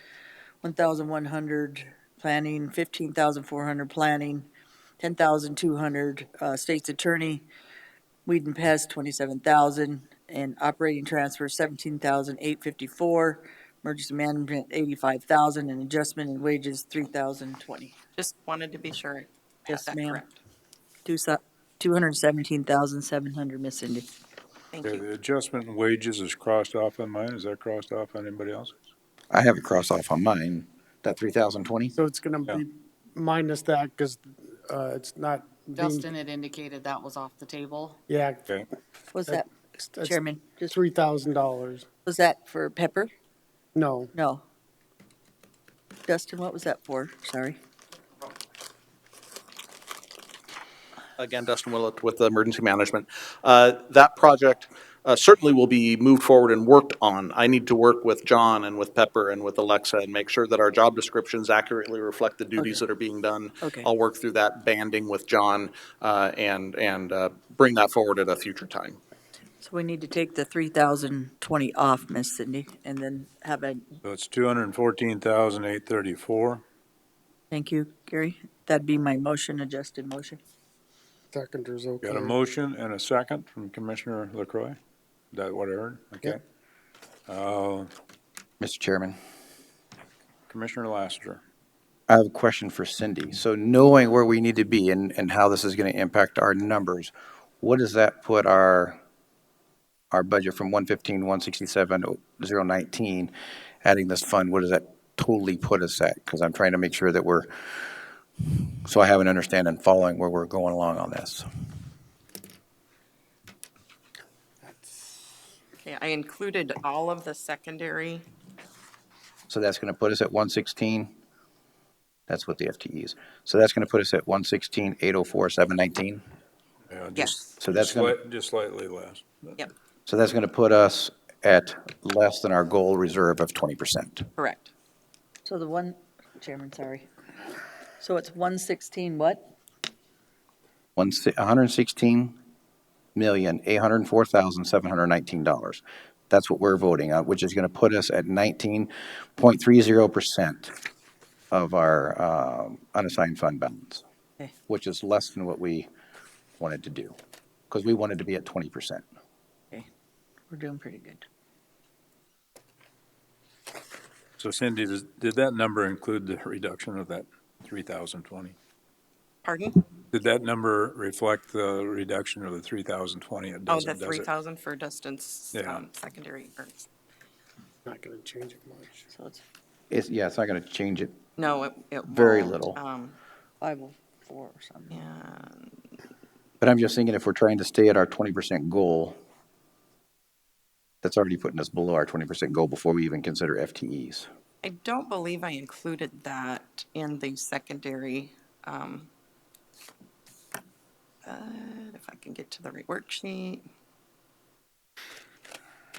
1,100 planning, 15,400 planning, 10,200 state's attorney, weed and pest, 27,000, and operating transfer, 17,854, emergency management, 85,000, and adjustment in wages, 3,020. Just wanted to be sure I had Yes, that ma'am. correct. 217,700, Miss Cindy. Thank Okay, you. the adjustment in wages is crossed off on mine. Is that crossed off on anybody else's? I have it crossed off on mine, that 3,020. So it's gonna be minus that because it's not being, Justin had indicated that was off the table. yeah, Okay. Was that, that's Chairman, just, $3,000. was that for Pepper? No, No. Dustin, what was that for? Sorry. Again, Dustin Willett with Emergency Management. That project certainly will be moved forward and worked on. I need to work with John and with Pepper and with Alexa and make sure that our job descriptions accurately reflect the duties that are being done. Okay. I'll work through that banding with John and bring that forward at a future time. So we need to take the 3,020 off, Miss Cindy, and then have a, So it's 214,834. thank you, Gary. That'd be my motion, adjusted motion. seconder's okay. Got a motion and a second from Commissioner LaCroix? Is that what I heard? Okay. Mr. Chairman, Commissioner Lassiter. I have a question for Cindy. So knowing where we need to be and how this is going to impact our numbers, what does that put our budget from 115, 167, 019, adding this fund, what does that totally put us at? Because I'm trying to make sure that so I have an understanding following where we're going along on this. Okay, I included all of the secondary So that's gonna put us at 116. That's what the FTEs. So that's gonna put us at 116,804,719. Yeah, Yes. So that's gonna, just slightly less. Yep, so that's gonna put us at less than our goal reserve of 20%. correct. So the one, Chairman, sorry. So it's 116 what? $116,804,719. That's what we're voting on, which is gonna put us at 19.30% of our unassigned fund balance, Okay. which is less than what we wanted to do, because we wanted to be at 20%. Okay, we're doing pretty good. So Cindy, did that number include the reduction of that 3,020? Pardon? Did that number reflect the reduction of the 3,020? It Oh, doesn't, the does it? 3,000 for distance, Yeah. secondary, or, Not gonna change it much. So it's It's not gonna change it no, it very won't. little. 504 or something. And But I'm just thinking if we're trying to stay at our 20% goal, that's already putting us below our 20% goal before we even consider FTEs. I don't believe I included that in the secondary, if I can get to the right worksheet.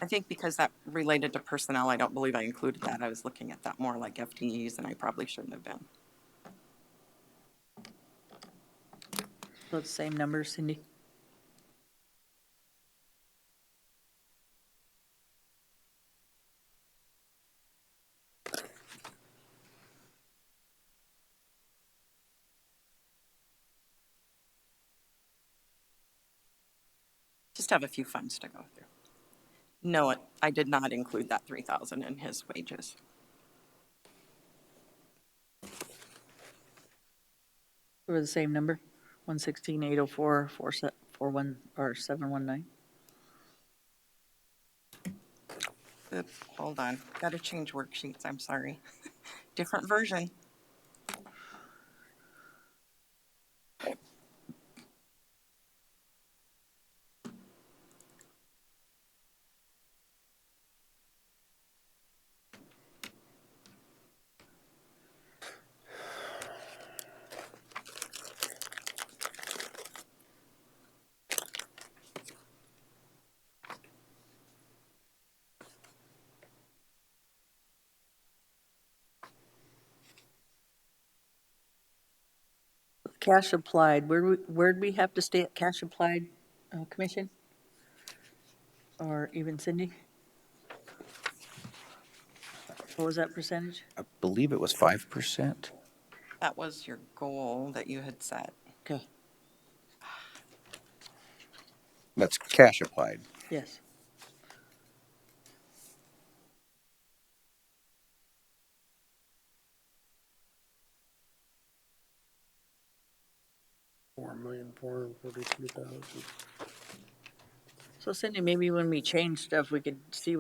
I think because that related to personnel, I don't believe I included that. I was looking at that more like FTEs, and I probably shouldn't have been. So it's the same number, Cindy? Just have a few funds to go through. No, I did not include that 3,000 in his wages. Or the same number? 116,804, 41, or 719? Hold on, gotta change worksheets, I'm sorry. Different version. Cash applied, where'd we have to stay at cash applied, Commission? Or even Cindy? What was that percentage? I believe it was 5%. That was your goal that you had set. Okay, That's cash applied. yes. $4,442,000. So Cindy, maybe when we change stuff, we could see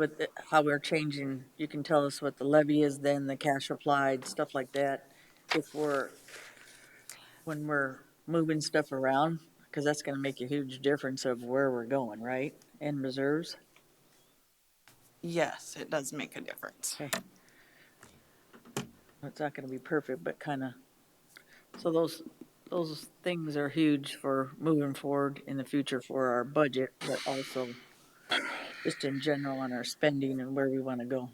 how we're changing. You can tell us what the levy is, then the cash applied, stuff like that. When we're moving stuff around, because that's gonna make a huge difference of where we're going, right? And reserves. Yes, it does make a difference. Okay. It's not gonna be perfect, but kinda, so those things are huge for moving forward in the future for our budget, but also just in general on our spending and where we wanna go.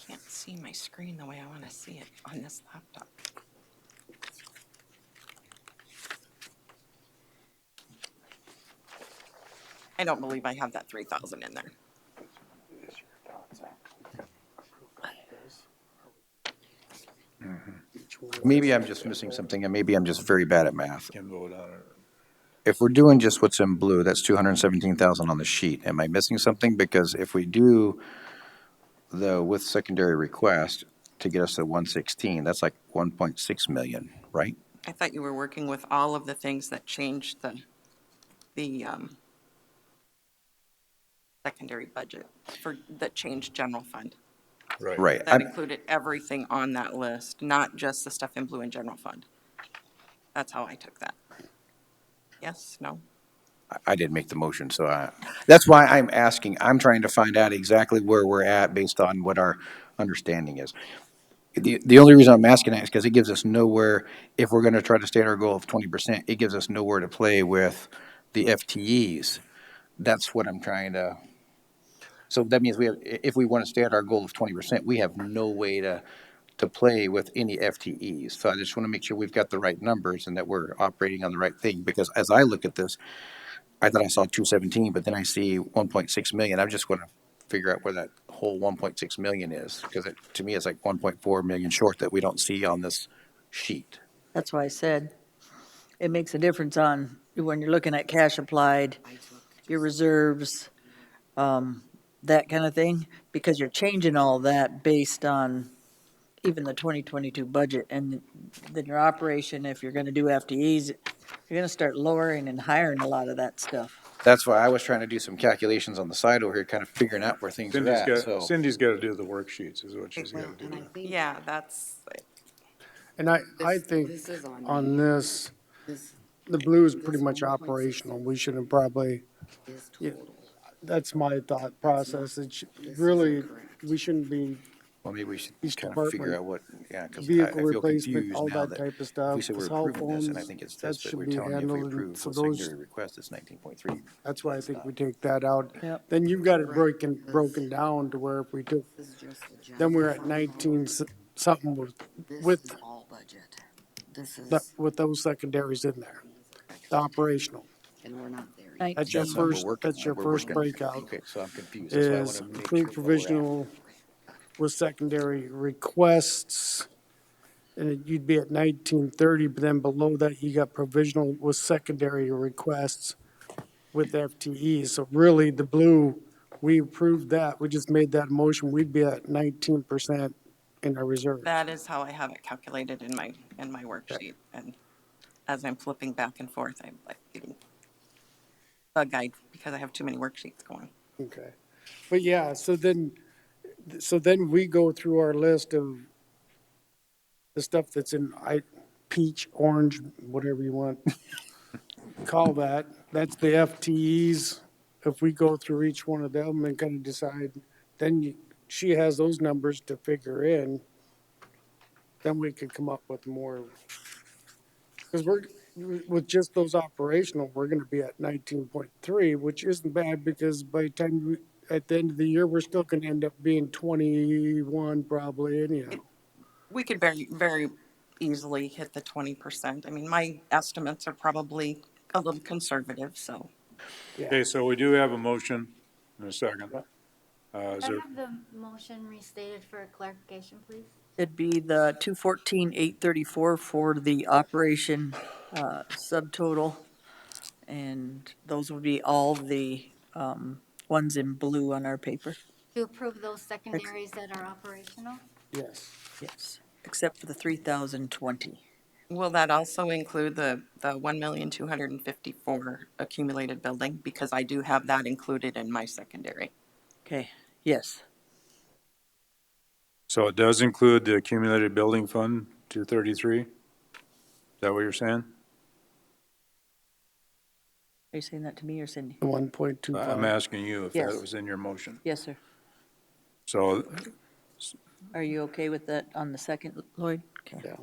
Can't see my screen the way I want to see it on this laptop. I don't believe I have that 3,000 in there. Maybe I'm just missing something, and maybe I'm just very bad at math. Can vote on it. If we're doing just what's in blue, that's 217,000 on the sheet. Am I missing something? Because if we do though, with secondary request to get us to 116, that's like 1.6 million, right? I thought you were working with all of the things that changed the secondary budget that changed general fund. Right. That included everything on that list, not just the stuff in blue and general fund. That's how I took that. Yes, no? I didn't make the motion, so that's why I'm asking. I'm trying to find out exactly where we're at based on what our understanding is. The only reason I'm asking that is because it gives us nowhere, if we're gonna try to stay at our goal of 20%, it gives us nowhere to play with the FTEs. That's what I'm trying to, so that means if we want to stay at our goal of 20%, we have no way to play with any FTEs. So I just want to make sure we've got the right numbers and that we're operating on the right thing, because as I look at this, I thought I saw 217, but then I see 1.6 million. I just want to figure out where that whole 1.6 million is, because to me, it's like 1.4 million short that we don't see on this sheet. That's why I said it makes a difference on when you're looking at cash applied, your reserves, that kind of thing, because you're changing all that based on even the 2022 budget. And then your operation, if you're going to do FTEs, you're going to start lowering and hiring a lot of that stuff. That's why I was trying to do some calculations on the side over here, kind of figuring out where things are at, so. Cindy's got to do the worksheets is what she's got to do. Yeah, that's, And I think on this, the blue is pretty much operational. We shouldn't probably, that's my thought process. Really, we shouldn't be. Well, maybe we should Each kind of figure department, out what, yeah, because I vehicle feel replacement, confused all now that that type of stuff, we said we're cell approving this, and I phones, think it's that this, but should we're be telling you if we handled, approve so the those, secondary request, it's 19.3. that's why I think we take that out. Yep. Then you've got it broken down to where if we took, then we're at 19 something with those secondaries in there, the operational. And we're not there. That's your first breakout. Okay, so I'm confused. That's why I Is want to make sure approved where we're at. provisional with secondary requests. And you'd be at 1930, but then below that, you got provisional with secondary requests with FTEs. So really, the blue, we approved that. We just made that motion. We'd be at 19% in our reserve. that is how I have it calculated in my worksheet. And as I'm flipping back and forth, I'm like getting bug-eyed because I have too many worksheets going. Okay. But yeah, so then we go through our list of the stuff that's in peach, orange, whatever you want, call that. That's the FTEs. If we go through each one of them and kind of decide, then she has those numbers to figure in. Then we could come up with more. Because with just those operational, we're going to be at 19.3, which isn't bad because by the time at the end of the year, we're still going to end up being 21 probably anyhow. We could very, very easily hit the 20%. I mean, my estimates are probably a little conservative, so. Okay, so we do have a motion in a second. Is Can I there, have the motion restated for clarification, please? It'd be the 214,834 for the operation subtotal. And those would be all the ones in blue on our paper. To approve those secondaries that are operational? Yes. Yes, except for the 3,020. Will that also include the 1,254 accumulated building? Because I do have that included in my secondary. Okay, yes. so it does include the accumulated building fund, 233? Is that what you're saying? Are you saying that to me or Cindy? 1.25. I'm asking you if Yes. that was in your motion. Yes, sir. So, Are you okay with that on the second, Lloyd? Okay. Yeah.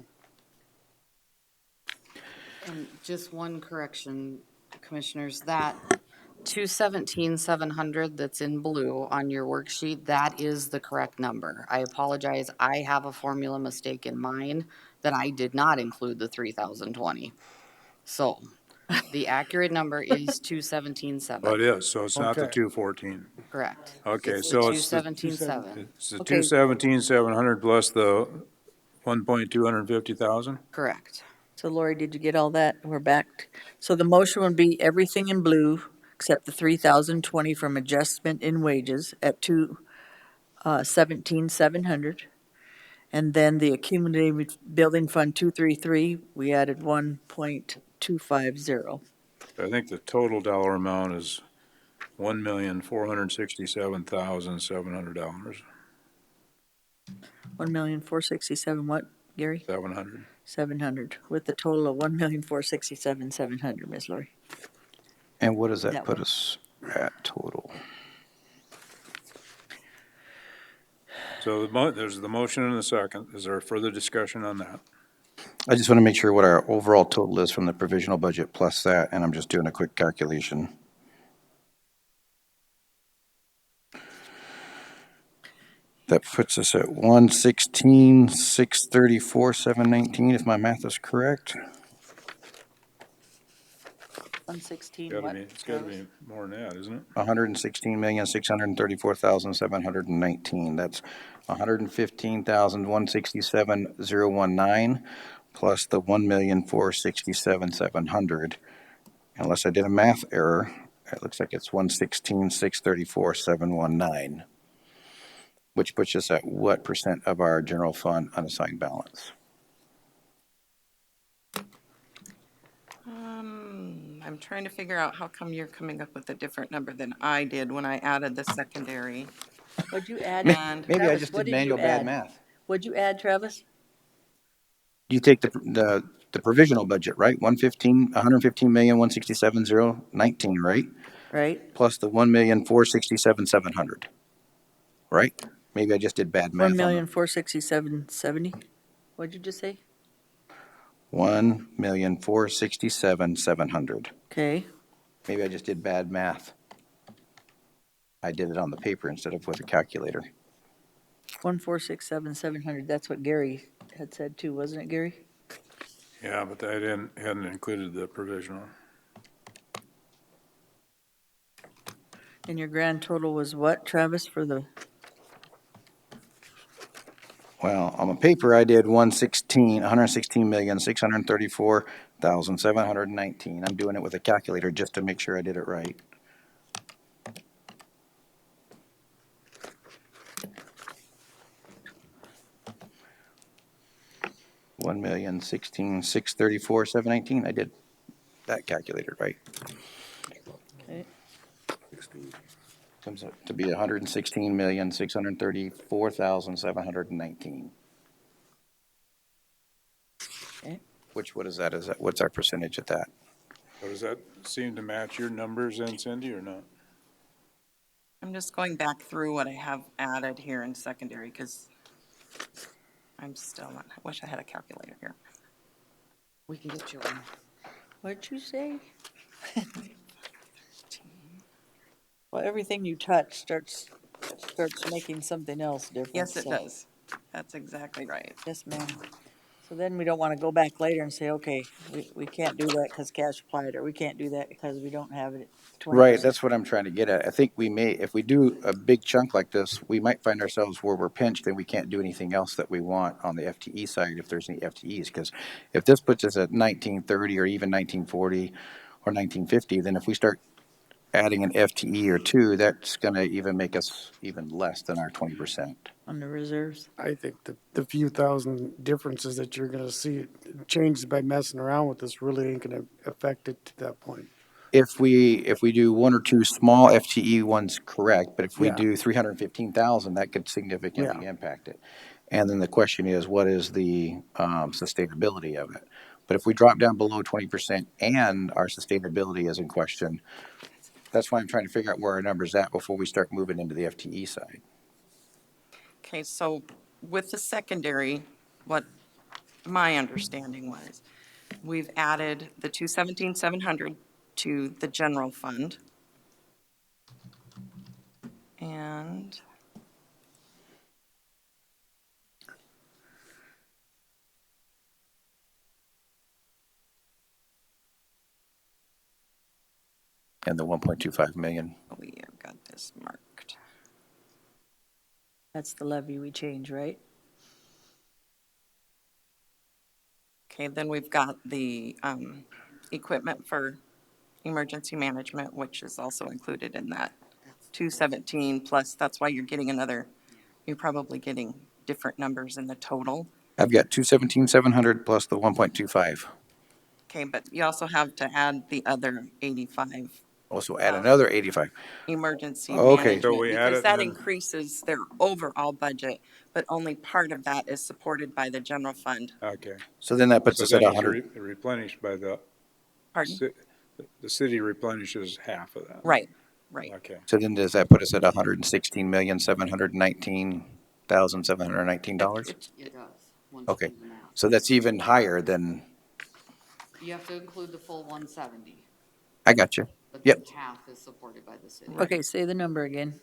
And just one correction, Commissioners, that 217,700 that's in blue on your worksheet, that is the correct number. I apologize, I have a formula mistake in mine that I did not include the 3,020. So, the accurate number is 217,700. oh, it is, so it's not the Okay. 214. Correct. Okay, It's so the it's the 217,700. It's the Okay. 217,700 plus the 1,250,000? Correct. So Lori, did you get all that? We're back. So the motion would be everything in blue except the 3,020 from adjustment in wages at 17,700. And then the accumulated building fund 233, we added 1.250. I think the total dollar amount is $1,467,700. 1,467,000 what, Gary? 700. 700, with the total of 1,467,700, Ms. Lori. And what does that That put one. us at total? So there's the motion and the second. Is there further discussion on that? I just want to make sure what our overall total is from the provisional budget plus that, and I'm just doing a quick calculation. That puts us at 116,634,719, if my math is correct. 116 what? It's gotta be more than that, isn't it? 116,634,719. That's 115,167,019 plus the 1,467,700. Unless I did a math error, it looks like it's 116,634,719. Which puts us at what percent of our general fund unassigned balance? I'm trying to figure out how come you're coming up with a different number than I did when I added the secondary. What'd you add? And Maybe I Travis, just what did did you manual bad add? math. What'd you add, Travis? You take the provisional budget, right? 115,167,019, right? Right? Plus the 1,467,700, right? Maybe I just did bad math on that. 1,467,070. What'd you just say? 1,467,700. Okay. Maybe I just did bad math. I did it on the paper instead of with a calculator. 1,467,700. That's what Gary had said too, wasn't it, Gary? Yeah, but I hadn't included the provisional. And your grand total was what, Travis, for the? Well, on the paper, I did 116,634,719. I'm doing it with a calculator just to make sure I did it right. $1,016,634,719. I did that calculated right. Okay. Comes up to be 116,634,719. Okay. What is that? What's our percentage at that? So does that seem to match your numbers then, Cindy, or not? I'm just going back through what I have added here in secondary because I'm still not, I wish I had a calculator here. We can get you one. What'd you say? Well, everything you touch starts making something else different. Yes, it so- does. That's exactly right. Yes, ma'am. So then we don't want to go back later and say, okay, we can't do that because cash applied, or we can't do that because we don't have it at 20%. Right, that's what I'm trying to get at. I think we may, if we do a big chunk like this, we might find ourselves where we're pinched and we can't do anything else that we want on the FTE side if there's any FTEs. Because if this puts us at 1930 or even 1940 or 1950, then if we start adding an FTE or two, that's going to even make us even less than our 20%. On the reserves. I think the few thousand differences that you're gonna see changed by messing around with this really ain't gonna affect it to that point. If we do one or two small FTE ones, correct, but if we Yeah. do 315,000, that could significantly impact it. And then the question is, what is the sustainability of it? But if we drop down below 20% and our sustainability is in question, that's why I'm trying to figure out where our number's at before we start moving into the FTE side. Okay, so with the secondary, what my understanding was, we've added the 217,700 to the general fund. And And the 1.25 million. we have got this marked. That's the levy we change, right? Okay, then we've got the equipment for emergency management, which is also included in that 217 plus, that's why you're getting another you're probably getting different numbers in the total. I've got 217,700 plus the 1.25. Okay, but you also have to add the other 85 Also add another 85. emergency Okay. So management, we add because it that and then- increases their overall budget, but only part of that is supported by the general fund. Okay. So then that puts So us at then it's 100. replenished by the, Pardon? the city replenishes half of that. Right, right. Okay. So then does that put us at $116,719,719? It does. once Okay. you do the math. So that's even higher than, You have to include the full 170, I got you. but Yep. then half is supported by the city. Okay, say the number again.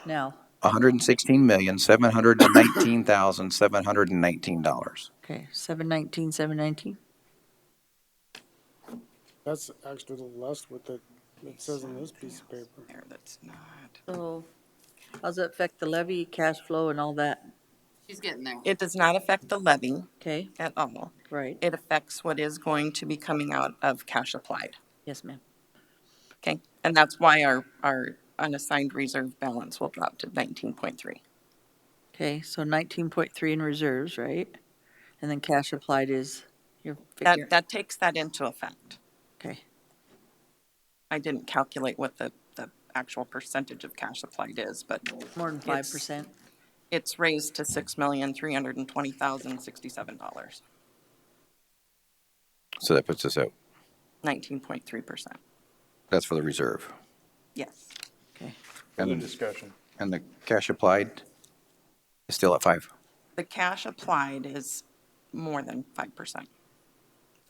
Now, $116,719,719. okay, 719, 719. That's actually a little less what it says in this piece of paper. There, that's not. So how's that affect the levy, cash flow and all that? She's getting there. It does not affect the levy Okay, at all. right. It affects what is going to be coming out of cash applied. Yes, ma'am. Okay, and that's why our unassigned reserve balance will drop to 19.3. Okay, so 19.3 in reserves, right? And then cash applied is your That, figure. that takes that into effect. Okay, I didn't calculate what the actual percentage of cash applied is, but more than 5%. it's raised to $6,320,067, So that puts us at, 19.3%. that's for the reserve. Yes. Okay. Further discussion. And the cash applied is still at 5. The cash applied is more than 5%.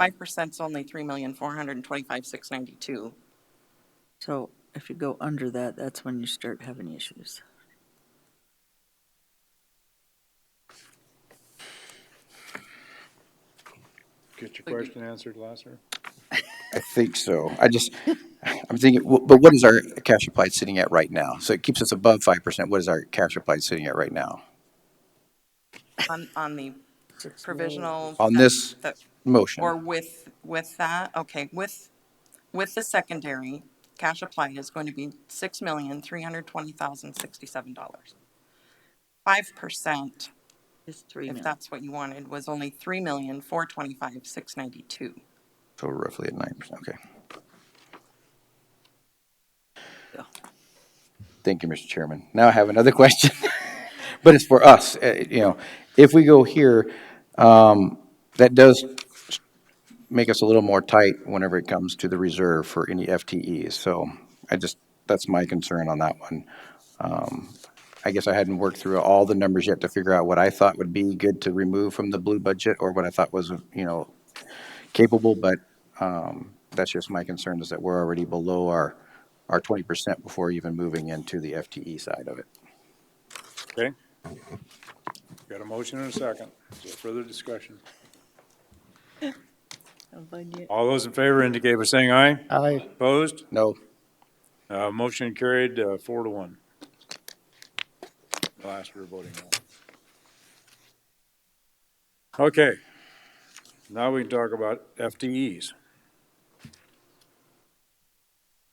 5% is only $3,425,692. So if you go under that, that's when you start having issues. Get your question answered, Lasser? I think so. I'm thinking, but what is our cash applied sitting at right now? So it keeps us above 5%. What is our cash applied sitting at right now? On the provisional. On this motion? Or with that, okay, with the secondary, cash applied is going to be $6,320,067. 5%, It's 3 if million. that's what you wanted, was only $3,425,692. So we're roughly at 9%, okay. Yeah. Thank you, Mr. Chairman. Now I have another question, but it's for us. If we go here, that does make us a little more tight whenever it comes to the reserve for any FTEs. So that's my concern on that one. I guess I hadn't worked through all the numbers yet to figure out what I thought would be good to remove from the blue budget or what I thought was, capable, but that's just my concern is that we're already below our 20% before even moving into the FTE side of it. Okay. Got a motion and a second. Is there further discussion? All those in favor indicate by saying aye. Aye. Opposed? No. Motion carried, 4-1. Last we're voting on. Okay. Now we can talk about FTEs.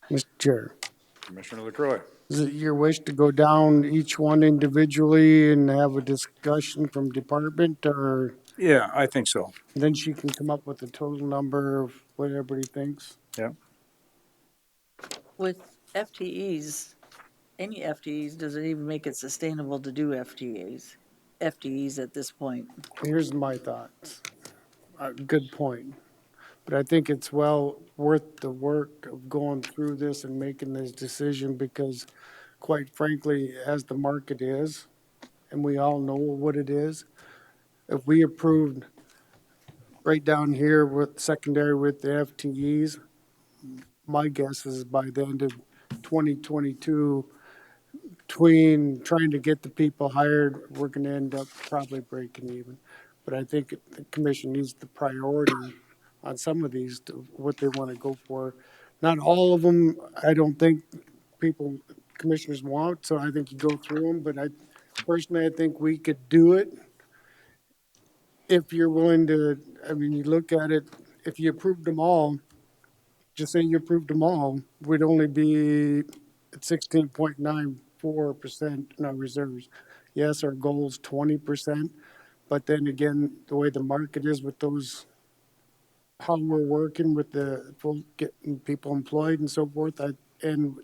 Mr. Chair, Commissioner LaCroy. is it your wish to go down each one individually and have a discussion from department, or Yeah, I think so. then she can come up with a total number of what everybody thinks? Yeah. With FTEs, any FTEs, does it even make it sustainable to do FTEs at this point? Here's my thoughts. Good point. But I think it's well worth the work of going through this and making this decision because quite frankly, as the market is, and we all know what it is, if we approved right down here with secondary with the FTEs, my guess is by the end of 2022, between trying to get the people hired, we're going to end up probably breaking even. But I think the commission needs the priority on some of these, to what they want to go for. Not all of them, I don't think commissioners want, so I think you go through them, but I think we could do it if you're willing to, you look at it, if you approved them all, just say you approved them all, we'd only be at 16.94% in our reserves. yes, our goal's 20%, but then again, the way the market is with those, how we're working with the full, getting people employed and so forth, and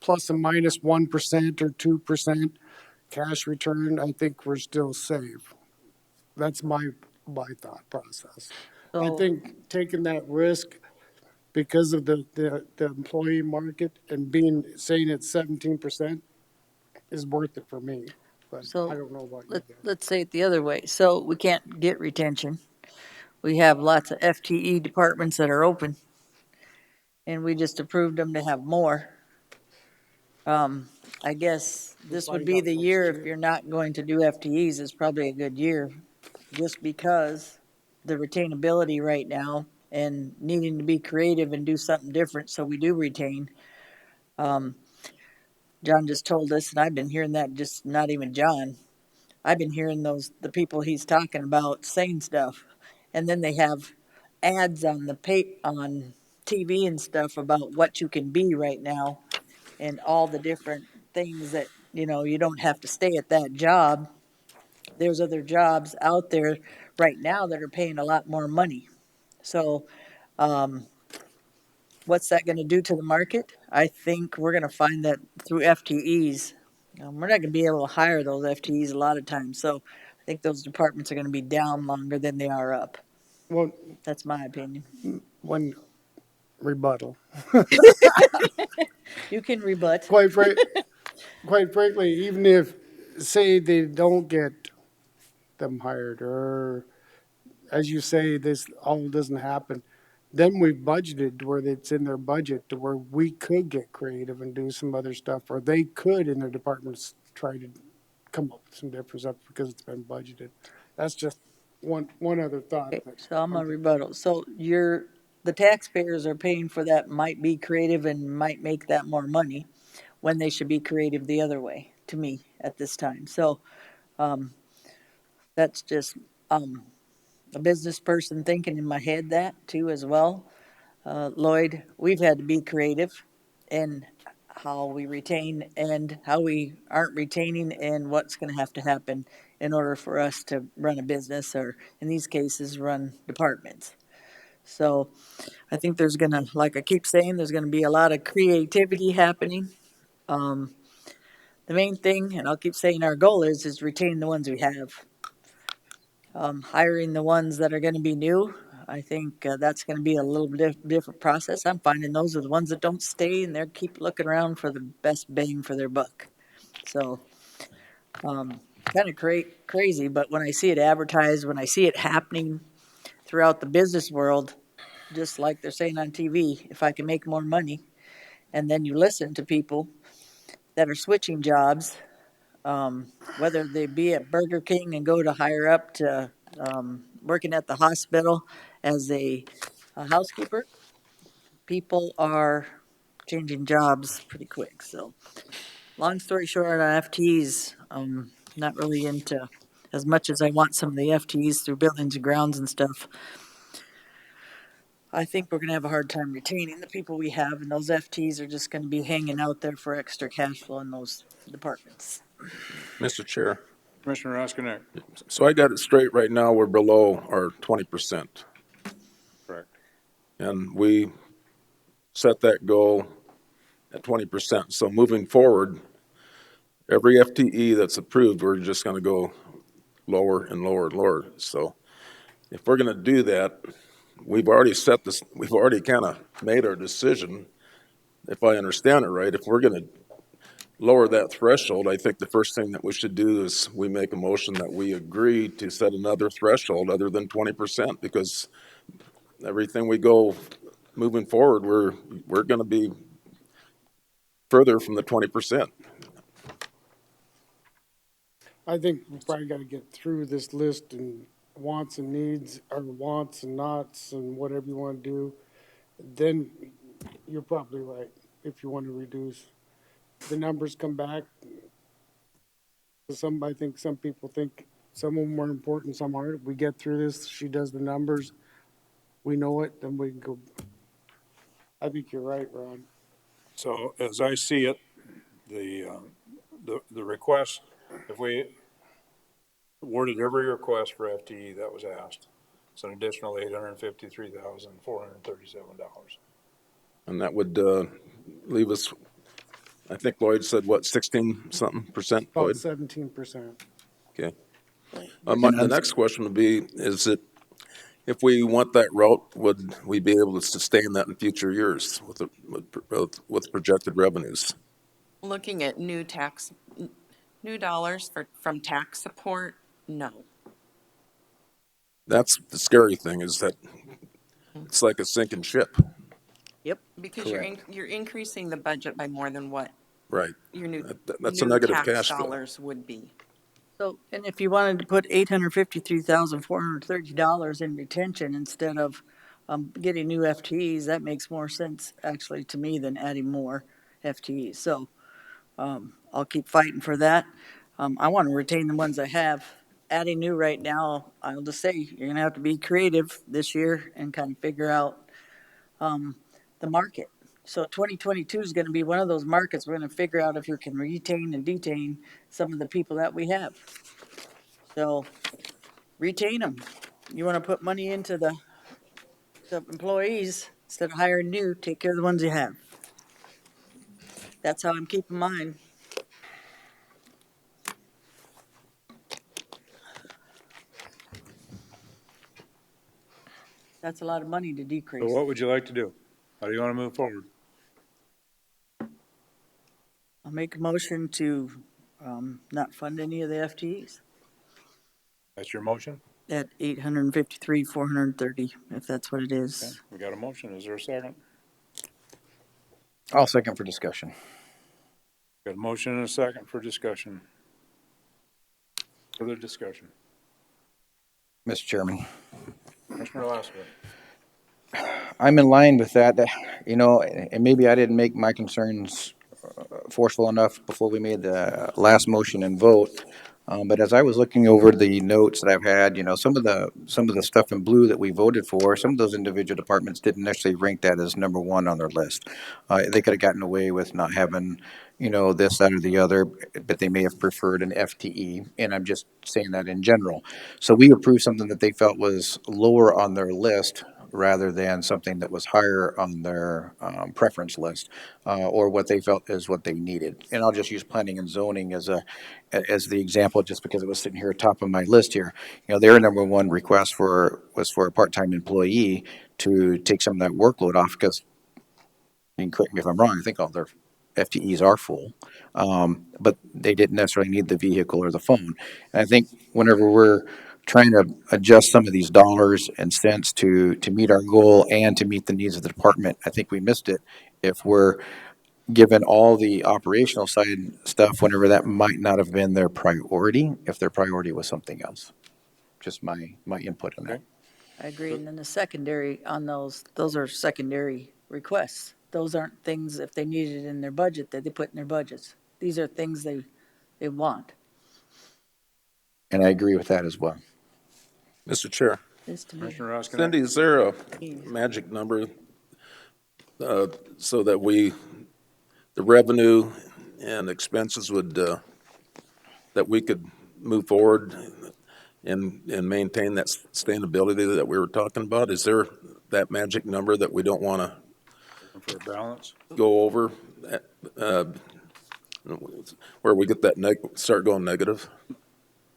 plus or minus 1% or 2% cash return, I think we're still safe. That's my thought process. I So, think taking that risk because of the employee market and saying it's 17% is worth it for me. But I don't know about you guys. let's say it the other way. So we can't get retention. We have lots of FTE departments that are open, and we just approved them to have more. I guess this would be the year, if you're not going to do FTEs, is probably a good year, just because the retainability right now and needing to be creative and do something different, so we do retain. John just told us, and I've been hearing that, just not even John. I've been hearing the people he's talking about saying stuff, and then they have ads on on TV and stuff about what you can be right now, and all the different things that you don't have to stay at that job. There's other jobs out there right now that are paying a lot more money. So, what's that going to do to the market? I think we're going to find that through FTEs. We're not going to be able to hire those FTEs a lot of times. So I think those departments are going to be down longer than they are up. Well, that's my opinion. One rebuttal. You can rebut. Quite frankly, even if, say, they don't get them hired, or as you say, this all doesn't happen, then we've budgeted to where it's in their budget to where we could get creative and do some other stuff, or they could in their departments try to come up with some different stuff because it's been budgeted. That's just one other thought. Okay, so I'm a rebuttal. So the taxpayers are paying for that, might be creative and might make that more money, when they should be creative the other way, to me, at this time. So that's just a business person thinking in my head that too as well. Lloyd, we've had to be creative in how we retain and how we aren't retaining, and what's going to have to happen in order for us to run a business, or in these cases run departments. So I think there's going to, like I keep saying, there's going to be a lot of creativity happening. The main thing, and I'll keep saying, our goal is retain the ones we have. Hiring the ones that are going to be new, I think that's going to be a little bit different process. I'm finding those are the ones that don't stay, and they keep looking around for the best bang for their buck. So, kind of crazy, but when I see it advertised, when I see it happening throughout the business world, just like they're saying on TV, if I can make more money, and then you listen to people that are switching jobs, whether they be at Burger King and go to higher up to working at the hospital as a housekeeper, people are changing jobs pretty quick. So, long story short, on FTEs, not really into as much as I want some of the FTEs through buildings and grounds and stuff. I think we're going to have a hard time retaining the people we have, and those FTEs are just going to be hanging out there for extra cash flow in those departments. Mr. Chair, Commissioner Roskinek. so I got it straight right now, we're below our 20%. Correct. And we set that goal at 20%. So moving forward, every FTE that's approved, we're just going to go lower and lower and lower. So if we're going to do that, we've already kind of made our decision, if I understand it right. If we're going to lower that threshold, I think the first thing that we should do is we make a motion that we agree to set another threshold other than 20%, because everything we go moving forward, we're going to be further from the 20%. I think we probably got to get through this list and wants and needs, or wants and nots, and whatever you want to do. Then you're probably right if you want to reduce. The numbers come back. I think some people think some of them are important, some aren't. We get through this, she does the numbers, we know it, then we can go. I think you're right, Ron. So as I see it, the request, if we awarded every request for FTE that was asked. It's an additional $853,437. And that would leave us, I think Lloyd said, what, 16-something%, About Lloyd? 17%. Okay. And The next question would be, is it, if we want that route, would we be able to sustain that in future years with projected revenues? Looking at new dollars from tax support, no. That's the scary thing, is that it's like a sinking ship. Yep. Because you're increasing the budget by more than what Right. your That's a new negative tax cash flow. dollars would be. So, and if you wanted to put $853,430 in retention instead of getting new FTEs, that makes more sense actually to me than adding more FTEs. So I'll keep fighting for that. I want to retain the ones I have. Adding new right now, I'll just say you're going to have to be creative this year and kind of figure out the market. So 2022 is going to be one of those markets. We're going to figure out if you can retain and detain some of the people that we have. So retain them. You want to put money into the employees instead of hiring new, take care of the ones you have. That's how I'm keeping mine. That's a lot of money to So decrease. what would you like to do? How do you want to move forward? I'll make a motion to not fund any of the FTEs That's your motion? at 853, 430, if that's what it is. Okay, we got a motion. Is there a second? I'll second for discussion. Got a motion and a second for discussion. Further discussion. Mr. Chairman, Commissioner Lassiter. I'm in line with that, and maybe I didn't make my concerns forceful enough before we made the last motion and vote. But as I was looking over the notes that I've had, some of the stuff in blue that we voted for, some of those individual departments didn't necessarily rank that as number one on their list. They could have gotten away with not having, this, that, or the other, but they may have preferred an FTE, and I'm just saying that in general. So we approved something that they felt was lower on their list rather than something that was higher on their preference list, or what they felt is what they needed. And I'll just use planning and zoning as the example, just because it was sitting here at top of my list here. Their number one request was for a part-time employee to take some of that workload off, because, and correct me if I'm wrong, I think all their FTEs are full, but they didn't necessarily need the vehicle or the phone. And I think whenever we're trying to adjust some of these dollars and cents to meet our goal and to meet the needs of the department, I think we missed it if we're given all the operational side stuff whenever that might not have been their priority, if their priority was something else. Just my input on that. I agree. And then the secondary on those are secondary requests. Those aren't things, if they need it in their budget, that they put in their budgets. These are things they want. And I agree with that as well. Mr. Chair. Commissioner Roskinek. Cindy, is there a magic number so that the revenue and expenses would, that we could move forward and maintain that sustainability that we were talking about? Is there that magic number that we don't want to For balance? go over, where we get that start going negative?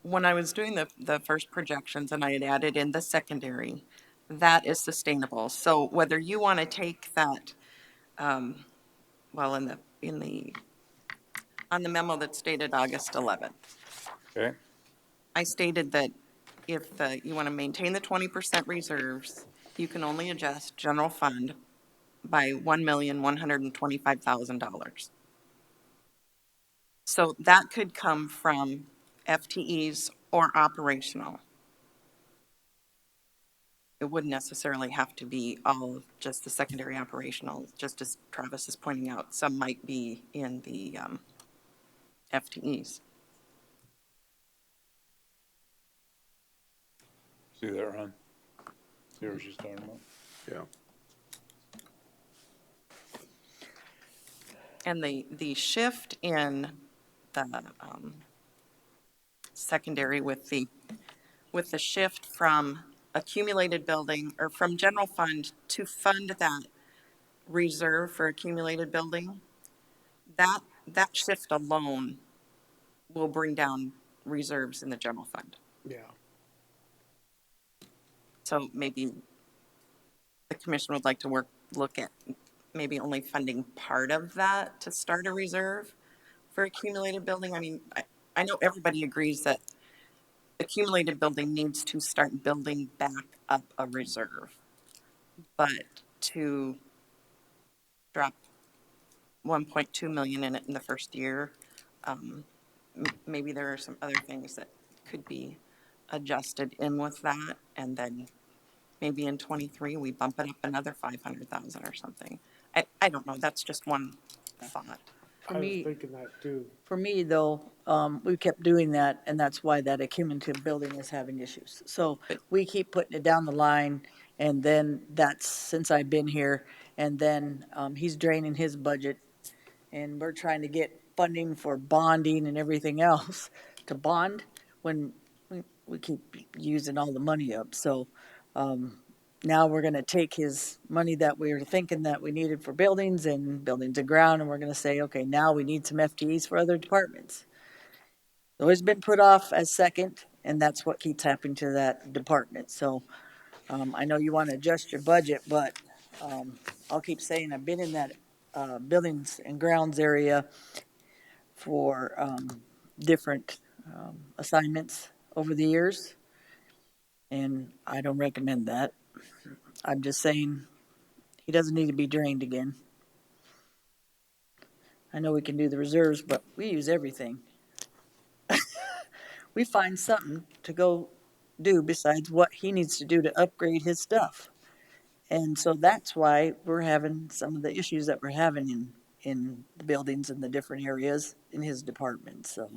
When I was doing the first projections and I had added in the secondary, that is sustainable. So whether you want to take that, on the memo that stated August 11th, Okay. I stated that if you want to maintain the 20% reserves, you can only adjust general fund by $1,125,000. So that could come from FTEs or operational. It wouldn't necessarily have to be all just the secondary operational, just as Travis is pointing out. Some might be in the FTEs. See that, Ron? See what she's talking about? Yeah. And the shift in the secondary with the shift from accumulated building or from general fund to fund that reserve for accumulated building, that shift alone will bring down reserves in the general fund. Yeah. So maybe the commission would like to look at maybe only funding part of that to start a reserve for accumulated building. I mean, I know everybody agrees that accumulated building needs to start building back up a reserve, but to drop 1.2 million in it in the first year, maybe there are some other things that could be adjusted in with that, and then maybe in 23 we bump it up another 500,000 or something. I don't know. That's just one thought. I was thinking that too. For me, though, we kept doing that, and that's why that accumulative building is having issues. So we keep putting it down the line, and then that's since I've been here, and then he's draining his budget, and we're trying to get funding for bonding and everything else to bond when we keep using all the money up. So now we're going to take his money that we were thinking that we needed for buildings and ground, and we're going to say, okay, now we need some FTEs for other departments. It's always been put off as second, and that's what keeps happening to that department. So I know you want to adjust your budget, but I'll keep saying I've been in that buildings and grounds area for different assignments over the years, and I don't recommend that. I'm just saying he doesn't need to be drained again. I know we can do the reserves, but we use everything. We find something to go do besides what he needs to do to upgrade his stuff. And so that's why we're having some of the issues that we're having in the buildings and the different areas in his department. So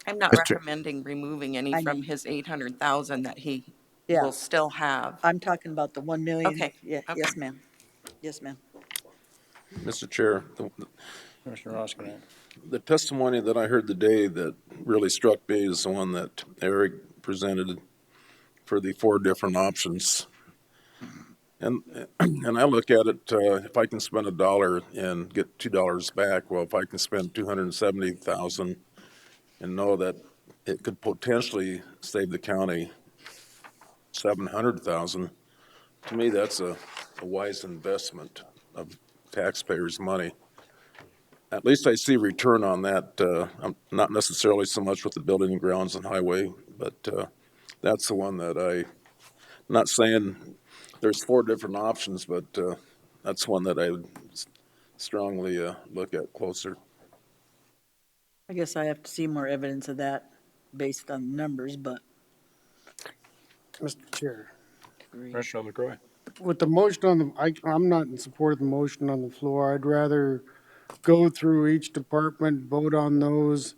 I'm not recommending removing any from his 800,000 that he will still have. I'm talking about the 1 million. Okay. Yeah. Okay. Yes, ma'am. Yes, ma'am. Mr. Chair, Commissioner Roskinek. the testimony that I heard today that really struck me is the one that Eric presented for the 4 different options. And I look at it, if I can spend $1 and get $2 back, well, if I can spend 270,000 and know that it could potentially save the county 700,000, to me, that's a wise investment of taxpayers' money. At least I see return on that. Not necessarily so much with the building and grounds and highway, but that's the one that I'm not saying there's 4 different options, but that's one that I would strongly look at closer. I guess I have to see more evidence of that based on numbers, but. Mr. Chair, Commissioner LaCroix. with the motion on the, I'm not in support of the motion on the floor. I'd rather go through each department, vote on those,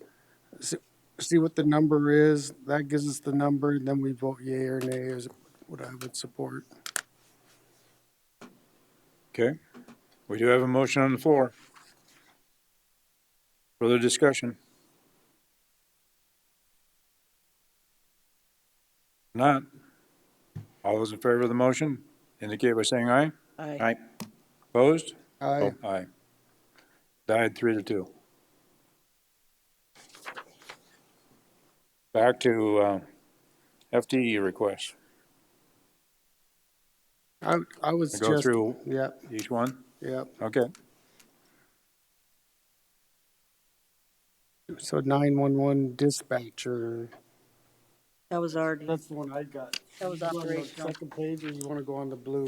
see what the number is. That gives us the number, and then we vote yea or nay is what I would support. Okay. We do have a motion on the floor. Further discussion? Not. All those in favor of the motion indicate by saying aye. Aye. Opposed? Aye. Aye. Died 3-2. Back to FTE requests. I would Go suggest. through Yep, each one? yep. Okay. So 911 dispatcher. That was already, That's the one I got. that was You want the operational. second page, or you want to go on the blue?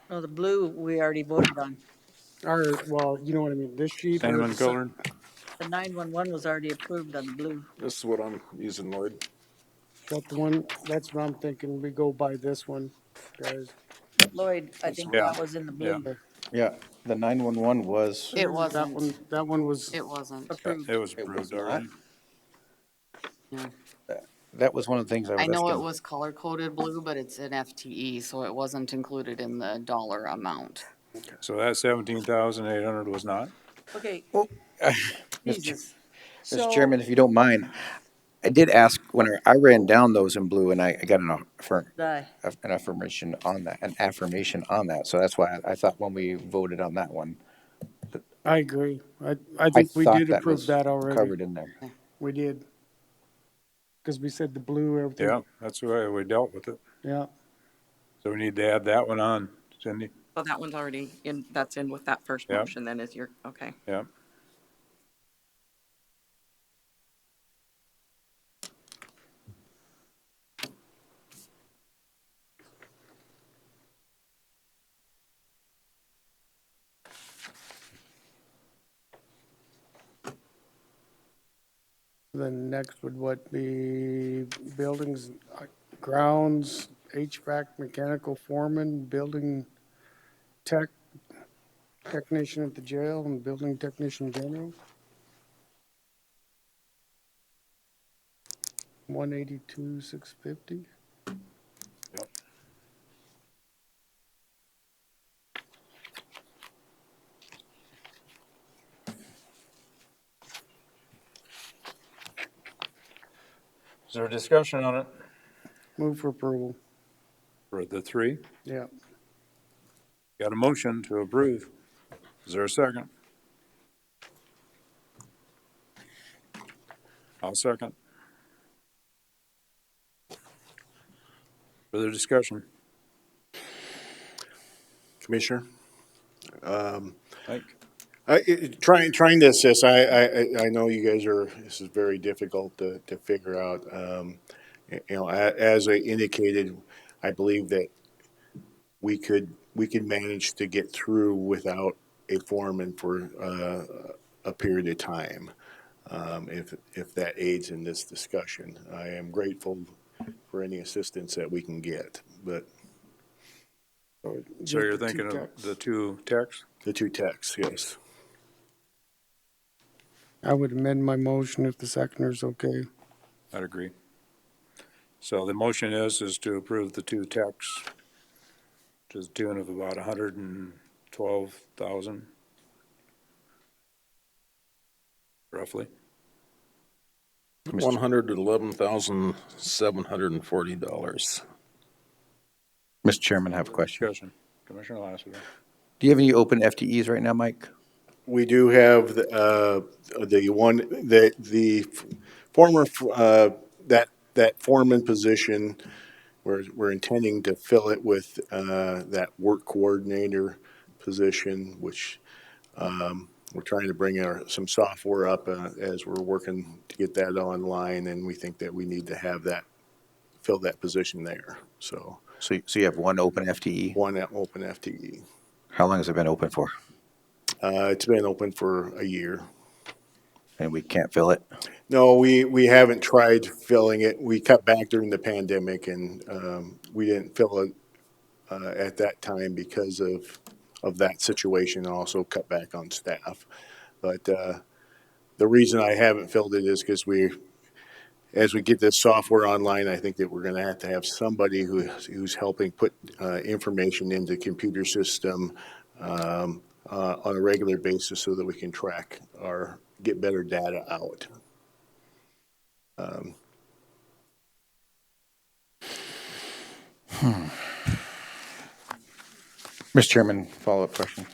No, the blue we already voted on. Or, well, you know what I mean, this sheet. or Cinnamon the colored? The 911 was already approved on the blue. This is what I'm using, Lloyd. That's the one, that's what I'm thinking, we go by this one, guys. Lloyd, I think Yeah. that was in the blue. Yeah, the 911 was, It That wasn't. one, that one was, It wasn't. Approved. It was approved already. Yeah. that was one of the things I was I know it asking. was color coded blue, but it's an FTE, so it wasn't included in the dollar amount. So that 17,800 was not? Okay, Well, Jesus. Mr. Chairman, if you don't mind, I did ask when I ran down those in blue and I got an The, affirmation on that, an affirmation on that. So that's why I thought when we voted on that one, I agree. I I think we thought did that approve was that already. covered in there. We did. Because we said the blue, everything. Yeah, that's the way we dealt with it. Yeah. So we need to add that one on, Cindy. So that one's already in, that's in with that first Yep. motion then is your, okay. Yeah. Then next would what be buildings, grounds, HVAC, mechanical foreman, building technician at the jail, and building technician general. 182,650. Is there a discussion on it Move for approval. for the three? Yeah. Got a motion to approve. Is there a second? I'll second. Further discussion? Commissioner? Mike? Trying to assess, I know you guys this is very difficult to figure out. As I indicated, I believe that we could manage to get through without a foreman for a period of time, if that aids in this discussion. I am grateful for any assistance that we can get, but. So you're thinking of the two techs? The two techs, yes. I would amend my motion if the seconder's okay. I'd agree. So the motion is to approve the two techs to the tune of about 112,000, roughly. $111,740. Mr. Chairman, I have a question. Discussion. Commissioner Lassiter. Do you have any open FTEs right now, Mike? We do have the former that foreman position. We're intending to fill it with that work coordinator position, which we're trying to bring some software up as we're working to get that online, and we think that we need to have fill that position there. So you have one open FTE? One open FTE. How long has it been open for? It's been open for a year. And we can't fill it? No, we haven't tried filling it. We cut back during the pandemic, and we didn't fill it at that time because of that situation, and also cut back on staff. But the reason I haven't filled it is because as we get this software online, I think that we're going to have somebody who's helping put information into the computer system on a regular basis so that we can track get better data out. Mr. Chairman, follow-up question.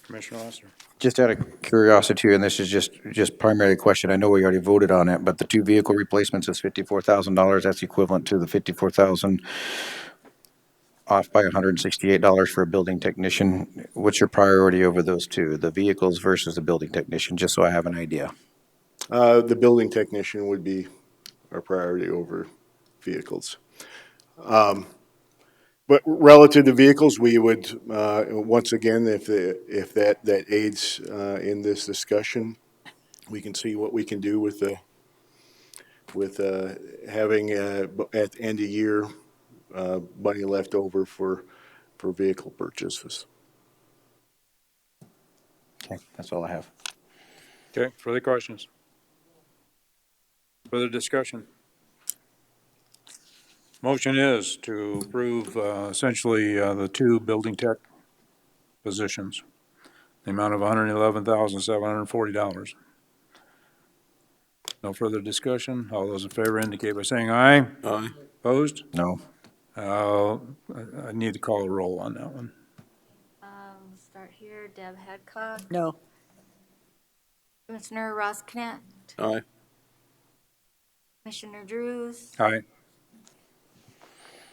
Commissioner Lassiter. Just out of curiosity, and this is just primary question, I know we already voted on it, but the two vehicle replacements is $54,000. That's equivalent to the $54,000 off by $168 for a building technician. What's your priority over those two, the vehicles versus the building technician, just so I have an idea? The building technician would be our priority over vehicles. But relative to vehicles, we would, once again, if that aids in this discussion, we can see what we can do with having at the end of year money left over for vehicle purchases. Okay, that's all I have. Okay, further questions? Further discussion? Motion is to approve essentially the two building tech positions, the amount of $111,740. Is No further discussion. All those in favor indicate by saying aye. Aye. Opposed? No. I need to call a roll on that one. Start here, Deb Hadcock, No. Commissioner Ross Connect, Aye. Commissioner Drews, Aye.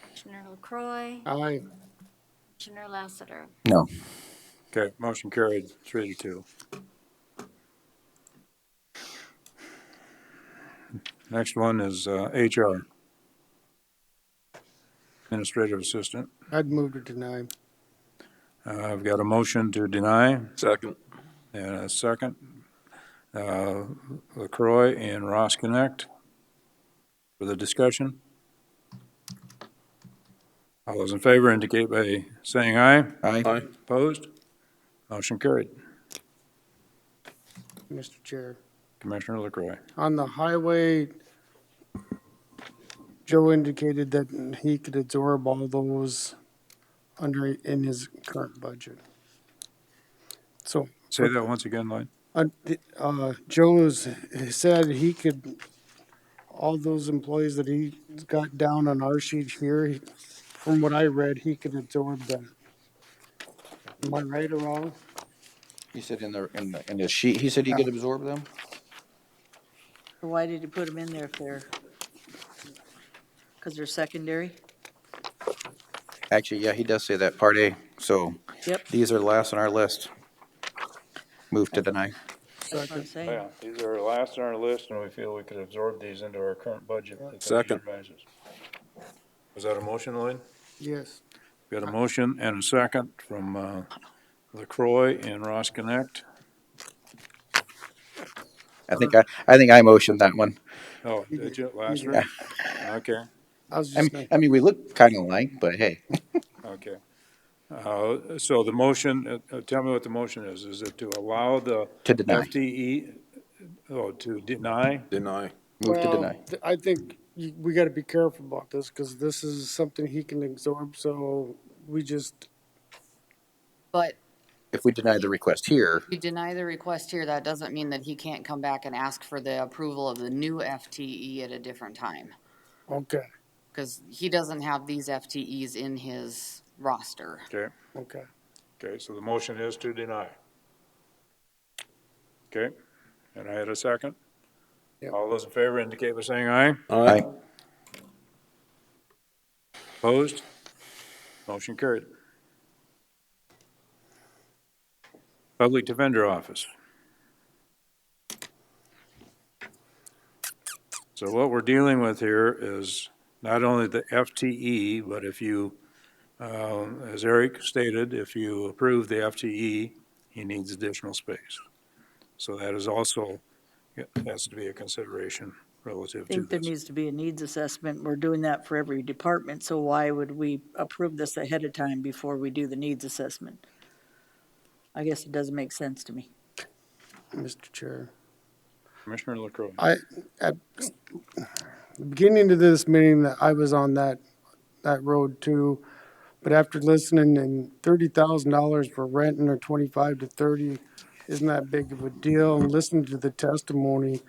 Commissioner LaCroy, Aye. Commissioner Lassiter. No. Okay, motion carried, 3-2. Next one is HR. Administrative Assistant. I'd move to deny. I've got a motion to deny Second. and a second. LaCroy and Ross Connect. For the discussion. All those in favor indicate by saying aye. Aye. Aye. Opposed? Motion carried. Mr. Chair. Commissioner LaCroy. On the highway, Joe indicated that he could absorb all those in his current budget. So. Say that once again, Lloyd. Joe's said he could, all those employees that he got down on our sheet here, from what I read, he could absorb them. Am I right or wrong? He said in his sheet, he said he could absorb them? Why did he put them in there if they're, because they're secondary? Actually, yeah, he does say that, Part A. So Yep. these are last on our list. Move to deny. That's what I'm saying. Yeah, these are last on our list, and we feel we could absorb these into our current budget. Second. Was that a motion, Lloyd? Yes. Got a motion and a second from LaCroy and Ross Connect. I think I motioned that one. Oh, did you, Lassiter? Okay, I mean, we look kind of alike, but hey. okay. So the motion, tell me what the motion is. Is it to allow the To deny. FTE, to deny? Deny. Move to deny. I think we gotta be careful about this, because this is something he can absorb, so we just, But If we deny the request here, if you deny the request here, that doesn't mean that he can't come back and ask for the approval of the new FTE at a different time. okay, Because he doesn't have these FTEs in his roster. Okay, okay. okay, so the motion is to deny. Okay, and I had a second? Yep. All those in favor indicate by saying aye. Aye. Opposed? Motion carried. Public Defender Office. So what we're dealing with here is not only the FTE, but if you, as Eric stated, if you approve the FTE, he needs additional space. So that is also, has to be a consideration relative I to think there this. needs to be a needs assessment. We're doing that for every department, so why would we approve this ahead of time before we do the needs assessment? I guess it doesn't make sense to me. Mr. Chair. Commissioner LaCroix. At the beginning of this meeting, that I was on that road too, but after listening, and $30,000 for renting or 25 to 30 isn't that big of a deal, and listening to the testimony, it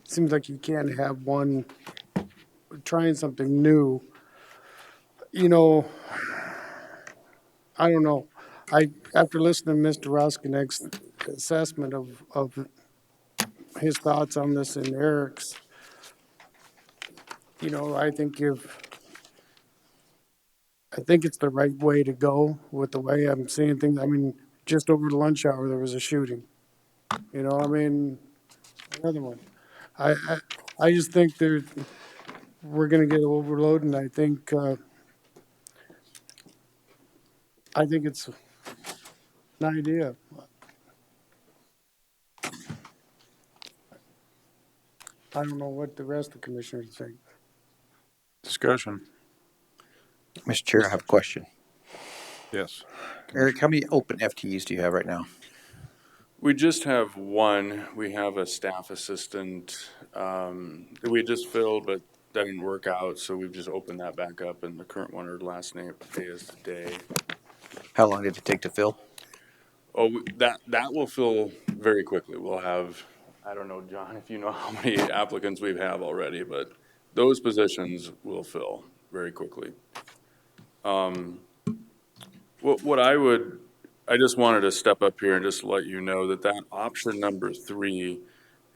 seems like you can't have one trying something new. You know, I don't know. After listening to Mr. Roskinek's assessment of his thoughts on this and Eric's, you know, I think it's the right way to go with the way I'm seeing things. I mean, just over the lunch hour, there was a shooting. You know, I mean, another one. I just think we're gonna get overloaded, and I think it's an idea. I don't know what the rest of the commissioners think. Discussion. Mr. Chair, I have a question. Yes. Eric, how many open FTEs do you have right now? We just have one. We have a staff assistant that we just filled, but that didn't work out, so we've just opened that back up, and the current one, her last day is today. How long did it take to fill? Oh, that will fill very quickly. We'll have, I don't know, John, if you know how many applicants we have already, but those positions will fill very quickly. I just wanted to step up here and just let you know that that option number 3,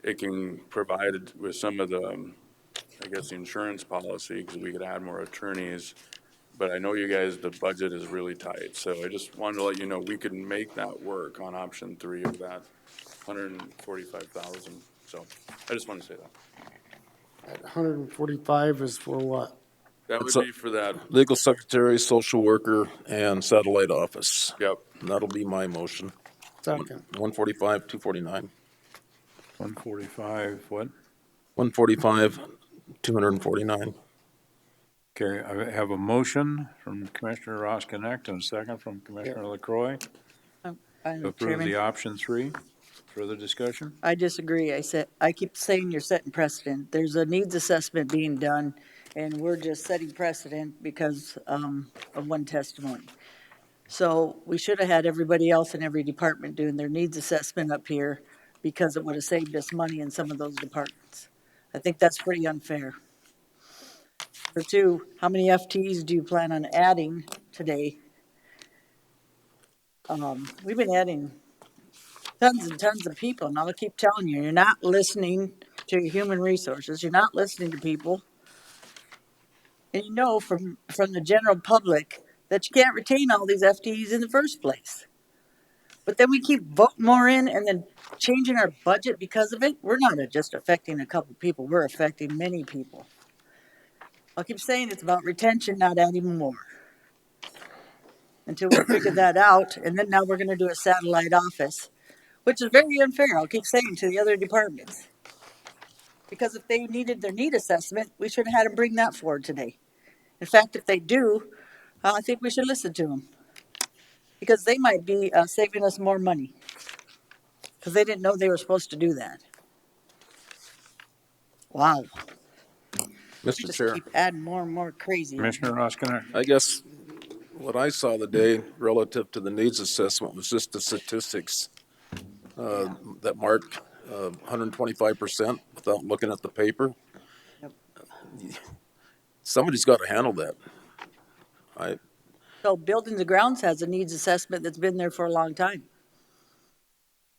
it can provide with some of the, I guess, the insurance policy, because we could add more attorneys. But I know you guys, the budget is really tight, so I just wanted to let you know we could make that work on option 3 of that 145,000. So I just wanted to say that. 145 is for what? That would It's a- be for that. Legal secretary, social worker, and satellite office. Yep. And that'll be my motion. Second. 145, 249. 145, what? 145, 249. Okay, I have a motion from Commissioner Roskinick and a second from Commissioner LaCroy to approve Chairman, the option 3. Further discussion? I disagree. I keep saying you're setting precedent. There's a needs assessment being done, and we're just setting precedent because of one testimony. So we should have had everybody else in every department doing their needs assessment up here because it would have saved us money in some of those departments. I think that's pretty unfair. For 2, how many FTEs do you plan on adding today? We've been adding tons and tons of people, and I'll keep telling you, you're not listening to your human resources. You're not listening to people. And you know from the general public that you can't retain all these FTEs in the first place. But then we keep voting more in and then changing our budget because of it. We're not just affecting a couple people. We're affecting many people. I'll keep saying it's about retention, not adding more. Until we figure that out, and then now we're going to do a satellite office, which is very unfair, I'll keep saying, to the other departments. Because if they needed their need assessment, we should have had them bring that forward today. In fact, if they do, I think we should listen to them. Because they might be saving us more money. Because they didn't know they were supposed to do that. Wow. Mr. Just Chair, keep adding more and more crazy. Commissioner Roskinick? I guess what I saw today relative to the needs assessment was just the statistics that mark 125% without looking at the paper. Yep. Somebody's got to handle that. So Buildings and Grounds has a needs assessment that's been there for a long time.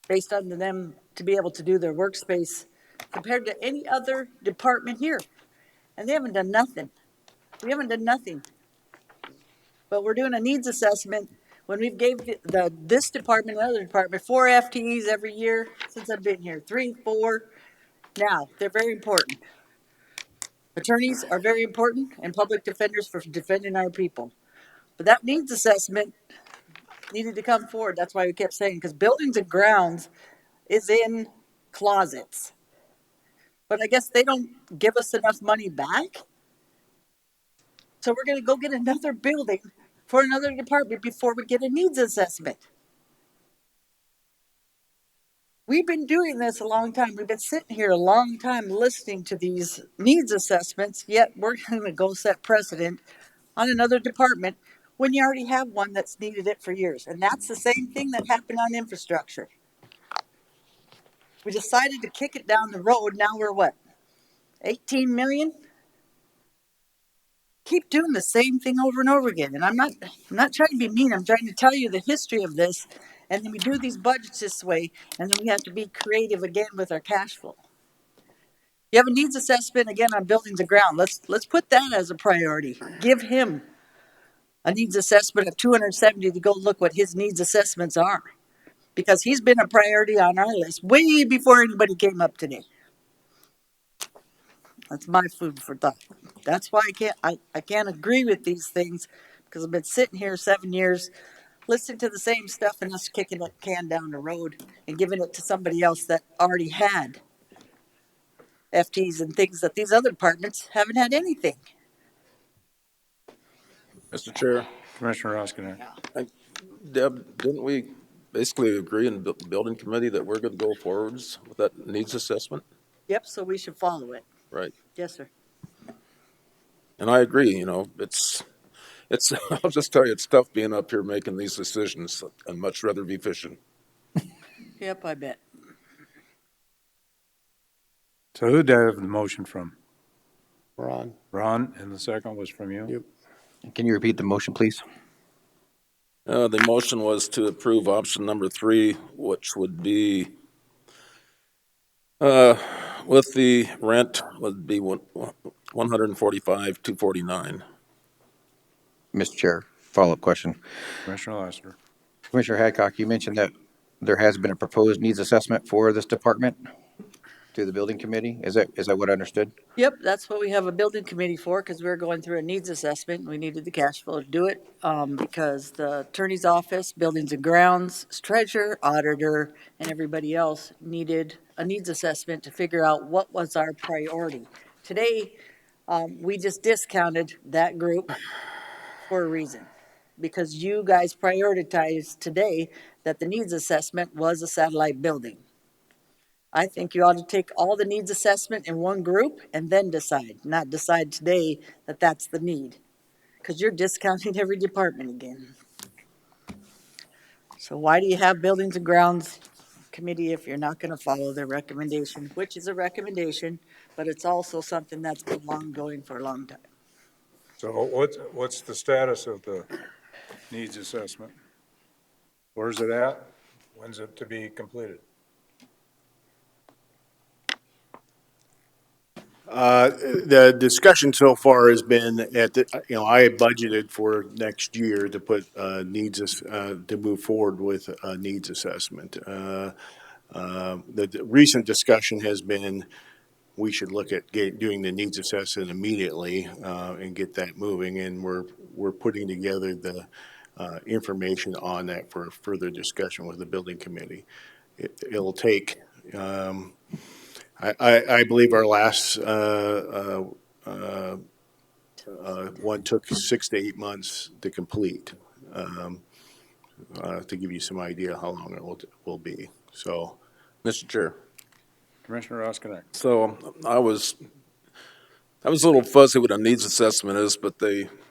Based on them to be able to do their workspace compared to any other department here. And they haven't done nothing. We haven't done nothing. But we're doing a needs assessment when we've gave this department and other department 4 FTEs every year since I've been here. 3, 4. Now, they're very important. Attorneys are very important and public defenders for defending our people. But that needs assessment needed to come forward. That's why we kept saying, because Buildings and Grounds is in closets. But I guess they don't give us enough money back. So we're going to go get another building for another department before we get a needs assessment. We've been doing this a long time. We've been sitting here a long time listening to these needs assessments, yet we're going to go set precedent on another department when you already have one that's needed it for years. And that's the same thing that happened on infrastructure. We decided to kick it down the road. Now we're what? 18 million? Keep doing the same thing over and over again. And I'm not trying to be mean. I'm trying to tell you the history of this. And then we do these budgets this way, and then we have to be creative again with our cash flow. You have a needs assessment again on Buildings and Ground. Let's put that as a priority. Give him a needs assessment of 270 to go look what his needs assessments are. Because he's been a priority on our list way before anybody came up today. That's my food for thought. That's why I can't agree with these things, because I've been sitting here 7 years listening to the same stuff and us kicking that can down the road and giving it to somebody else that already had FTs and things that these other departments haven't had anything. Mr. Chair. Commissioner Roskinick? Deb, didn't we basically agree in the building committee that we're going to go forwards with that needs assessment? Yep, so we should follow it. Right. Yes, sir. And I agree, it's I'll just tell you, it's tough being up here making these decisions. I'd much rather be fishing. Yep, I bet. So who did I have the motion from? Ron. Ron, and the second was from you? Yep. Can you repeat the motion, please? The motion was to approve option number 3, which would be, with the rent would be 145, 249. Mr. Chair, follow-up question. Commissioner Lassiter. Commissioner Hadcock, you mentioned that there has been a proposed needs assessment for this department to the building committee. Is that what I understood? Yep, that's what we have a building committee for, because we were going through a needs assessment, and we needed the cash flow to do it, because the attorney's office, buildings and grounds, treasurer, auditor, and everybody else needed a needs assessment to figure out what was our priority. Today, we just discounted that group for a reason, because you guys prioritized today that the needs assessment was a satellite building. I think you ought to take all the needs assessment in one group and then decide, not decide today that that's the need, because you're discounting every department again. So why do you have buildings and grounds committee if you're not going to follow their recommendation, which is a recommendation, but it's also something that's been ongoing for a long time. So what's the status of the needs assessment? Where's it at? When's it to be completed? The discussion so far has been I budgeted for next year to put to move forward with a needs assessment. The recent discussion has been we should look at doing the needs assessment immediately and get that moving, and we're putting together the information on that for further discussion with the building committee. It'll take. I believe our last one took 6 to 8 months to complete, to give you some idea how long it will be. So, Mr. Chair. Commissioner Roskinek. So I was a little fuzzy what a needs assessment is, but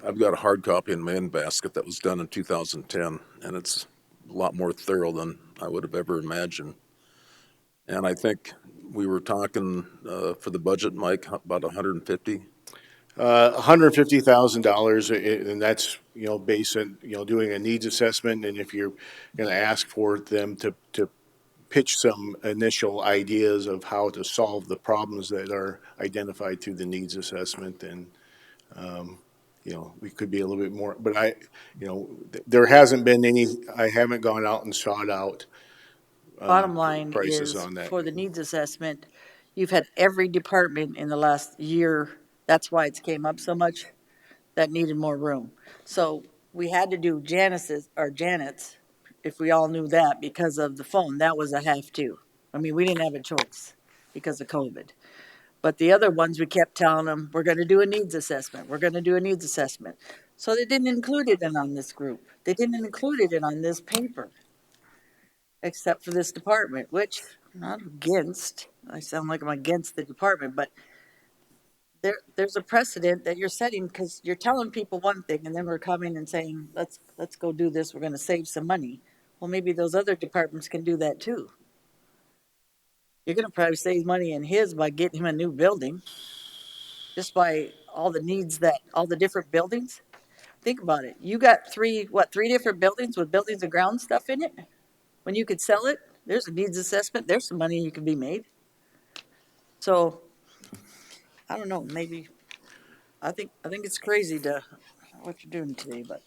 I've got a hard copy in my basket that was done in 2010, and it's a lot more thorough than I would have ever imagined. And I think we were talking for the budget, Mike, about $150. $150,000, and that's based on doing a needs assessment, and if you're going to ask for them to pitch some initial ideas of how to solve the problems that are identified through the needs assessment, and we could be a little bit more. But there hasn't been any. I haven't gone out and sought out. Bottom line prices is, on that. for the needs assessment, you've had every department in the last year, that's why it's came up so much, that needed more room. So we had to do Janet's, if we all knew that, because of the phone. That was a have to. I mean, we didn't have a choice because of COVID. But the other ones, we kept telling them, we're going to do a needs assessment. We're going to do a needs assessment. So they didn't include it in on this group. They didn't include it in on this paper, except for this department, which I'm not against. I sound like I'm against the department, but there's a precedent that you're setting, because you're telling people one thing and then we're coming and saying, let's go do this. We're going to save some money. Well, maybe those other departments can do that too. You're going to probably save money in his by getting him a new building, just by all the needs all the different buildings. Think about it. You got three different buildings with buildings and ground stuff in it? When you could sell it, there's a needs assessment. There's some money you can be made. So, I don't know. Maybe I think it's crazy what you're doing today, but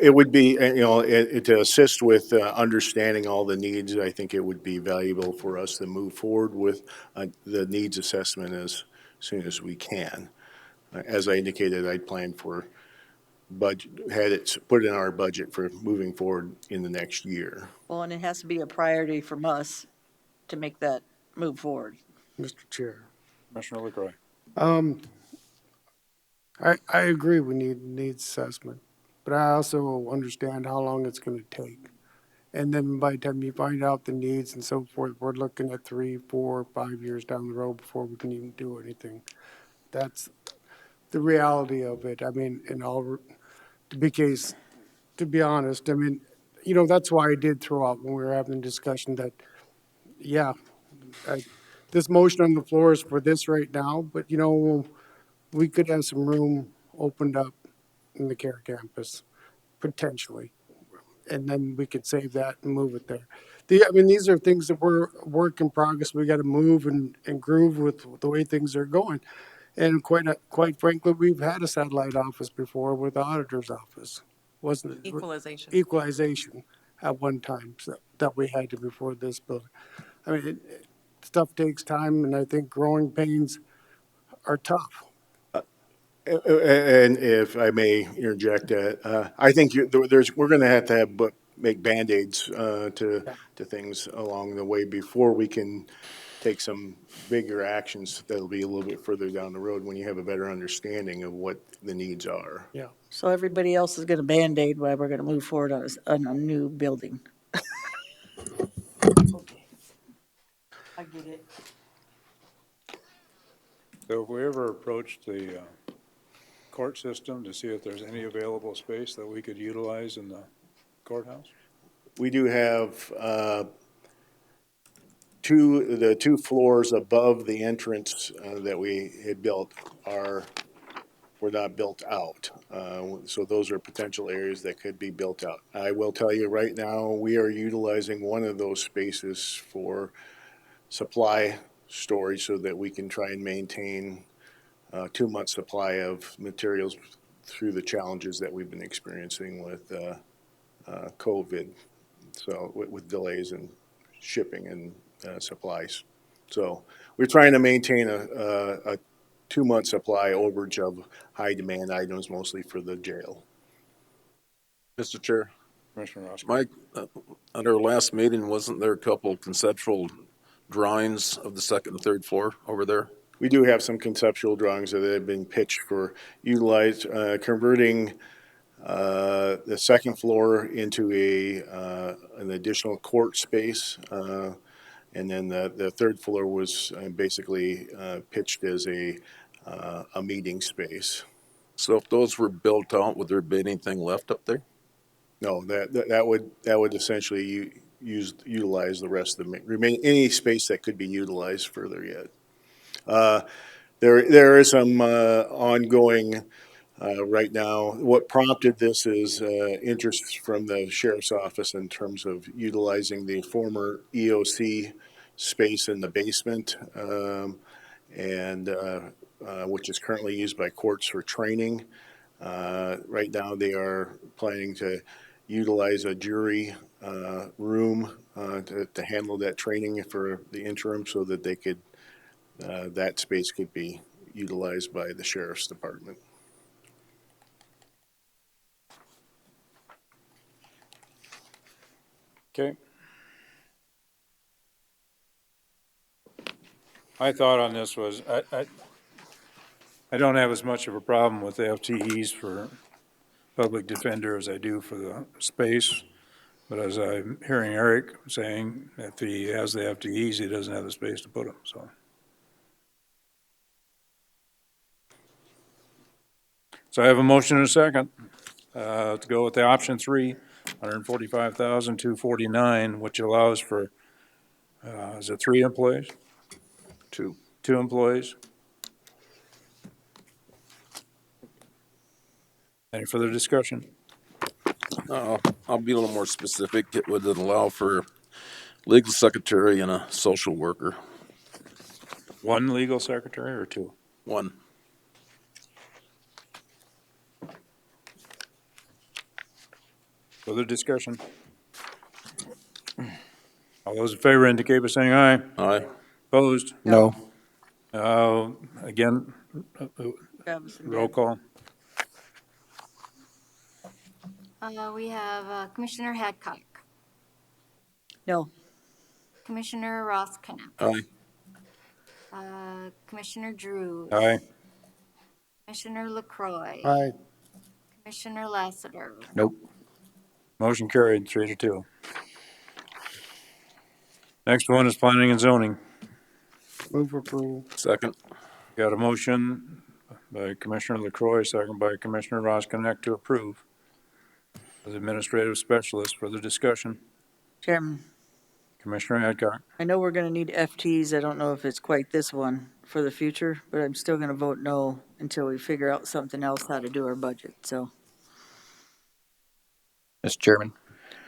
It would be, to assist with understanding all the needs. I think it would be valuable for us to move forward with the needs assessment as soon as we can. As I indicated, I planned for had it put in our budget for moving forward in the next year. Well, and it has to be a priority from us to make that move forward. Mr. Chair. Commissioner LaCroix. I agree we need needs assessment, but I also understand how long it's going to take. And then by the time you find out the needs and so forth, we're looking at 3, 4, 5 years down the road before we can even do anything. That's the reality of it. I mean, to be honest, I mean, that's why I did throw out when we were having a discussion that, this motion on the floor is for this right now, but you know, we could have some room opened up in the care campus, potentially. And then we could save that and move it there. I mean, these are things that we're work in progress. We got to move and groove with the way things are going. And quite frankly, we've had a satellite office before with the auditor's office, wasn't it? Equalization. Equalization at one time that we had to before this building. I mean, stuff takes time, and I think growing pains are tough. And if I may interject, I think we're going to have make Band-Aids to things along the way before we can take some bigger actions that'll be a little bit further down the road when you have a better understanding of what the needs are. Yeah. So everybody else is gonna Band-Aid while we're gonna move forward on a new building. Okay. I get it. So if we ever approached the court system to see if there's any available space that we could utilize in the courthouse? We do have the two floors above the entrance that we had built were not built out. So those are potential areas that could be built out. I will tell you right now, we are utilizing one of those spaces for supply storage so that we can try and maintain 2 months supply of materials through the challenges that we've been experiencing with COVID. So with delays in shipping and supplies. So we're trying to maintain a 2 month supply overage of high demand items, mostly for the jail. Mr. Chair, Commissioner Ross. Mike, at our last meeting, wasn't there a couple conceptual drawings of the second and third floor over there? We do have some conceptual drawings that have been pitched for converting the second floor into an additional court space. And then the third floor was basically pitched as a meeting space. So if those were built out, would there be anything left up there? No, that would essentially utilize the rest of any space that could be utilized further yet. There is some ongoing right now. What prompted this is interest from the sheriff's office in terms of utilizing the former EOC space in the basement, and which is currently used by courts for training. Right now, they are planning to utilize a jury room to handle that training for the interim, so that they could that space could be utilized by the sheriff's department. Okay. My thought on this was, I don't have as much of a problem with the FTEs for public defender as I do for the space. But as I'm hearing Eric saying, if he has the FTEs, he doesn't have the space to put them, so. So I have a motion and a second to go with the option 3, $145,249, which allows for, is it 3 employees? 2. 2 employees. Any further discussion? I'll be a little more specific. It would allow for legal secretary and a social worker. 1 legal secretary or 2? 1. Further discussion? All those in favor indicate by saying aye. Aye. Opposed? No. Again, roll call. We have Commissioner Hadcock, No. Commissioner Ross Knapp, Aye. Commissioner Drews. Aye. Commissioner LaCroix. Aye. Commissioner Lassiter. Nope. Motion carried, 3-2. Next one is planning and zoning. Move approval. Second. Got a motion by Commissioner LaCroix, second by Commissioner Roskinek to approve as administrative specialist. Further discussion? Chairman, Commissioner Adcock. I know we're gonna need FTs. I don't know if it's quite this one for the future, but I'm still gonna vote no until we figure out something else how to do our budget, so. Mr. Chairman,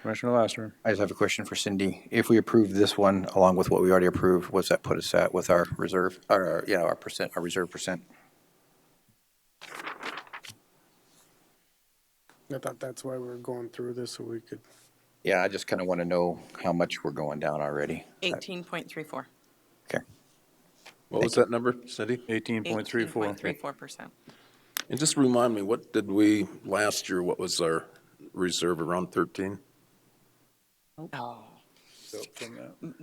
Commissioner Lassiter. I just have a question for Cindy. If we approve this one along with what we already approved, what's that put us at with our reserve, our percent, our reserve percent? I thought that's why we were going through this, so we could. Yeah, I just kind of want to know how much we're going down already. 18.34. Okay. What was that number, Cindy? 18.34. 18.34%. And just remind me, what did we, last year, what was our reserve, around 13? Oh.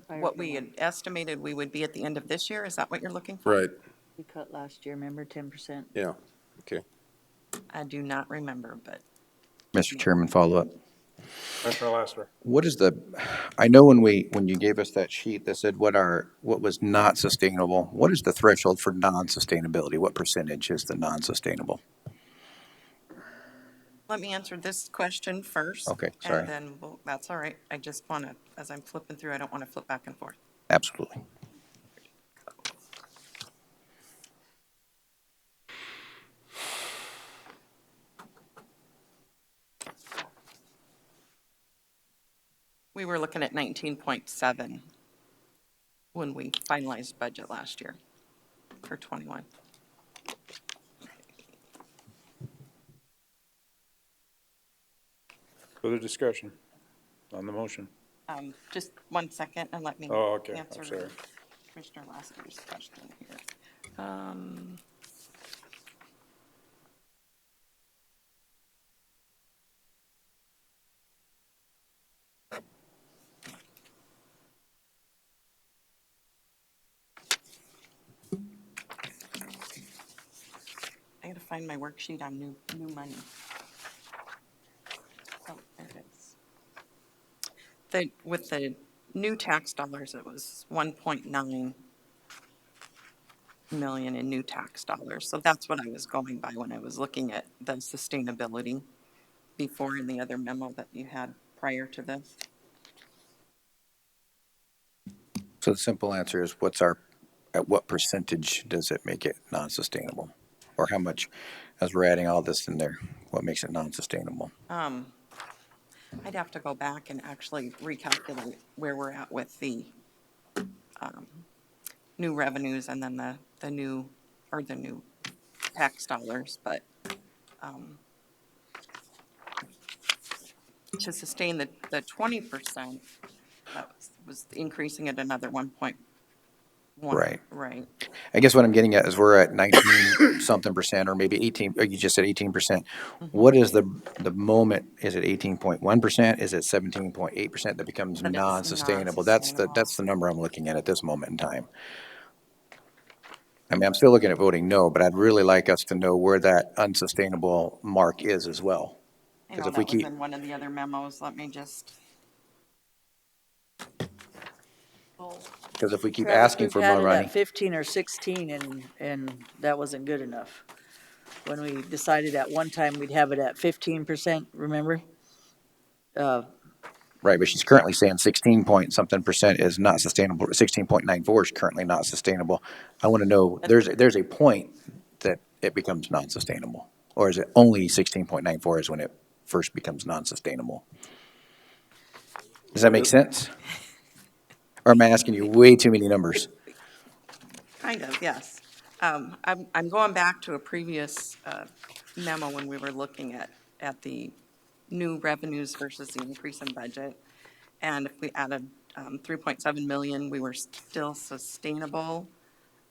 What we had estimated we would be at the end of this year, is that what you're looking for? Right, We cut last year, remember, 10%? yeah, okay. I do not remember, but Mr. Chairman, follow up. Commissioner Lassiter. What is I know when you gave us that sheet that said what was not sustainable, what is the threshold for non-sustainability? What percentage is the non-sustainable? let me answer this question first. Okay, sorry. And then, that's all right. I just want to, as I'm flipping through, I don't want to flip back and forth. Absolutely. We were looking at 19.7 when we finalized budget last year for 21. Further discussion on the motion. Just 1 second and let me Oh, okay. I'm answer sorry. Commissioner Lassiter's question here. I gotta find my worksheet on new money. Oh, there it is. With the new tax dollars, it was 1.9 million in new tax dollars. So that's what I was going by when I was looking at the sustainability before in the other memo that you had prior to this. So the simple answer is at what percentage does it make it non-sustainable? Or how much, as we're adding all this in there, what makes it non-sustainable? I'd have to go back and actually recalculate where we're at with the new revenues and then the new tax dollars, but to sustain the 20%, that was increasing at another 1.1. Right. Right. I guess what I'm getting at is we're at 19 something percent, or maybe 18, or you just said 18%. What is the moment, is it 18.1%? Is it 17.8% that becomes That it's non-sustainable? That's non-sustainable. the number I'm looking at this moment in time. I mean, I'm still looking at voting no, but I'd really like us to know where that unsustainable mark is as well. I know Because if we that was keep, in one of the other memos. Let me just. because if we keep Travis, asking we've for had more it money. at 15 or 16 and that wasn't good enough. When we decided at one time we'd have it at 15%, remember? Right, but she's currently saying 16 point something percent is not sustainable. 16.94 is currently not sustainable. I want to know, there's a point that it becomes non-sustainable, or is it only 16.94 is when it first becomes non-sustainable? Does that make sense? Or am I asking you way too many numbers? Kind of, yes. I'm going back to a previous memo when we were looking at the new revenues versus the increase in budget. And if we added 3.7 million, we were still sustainable.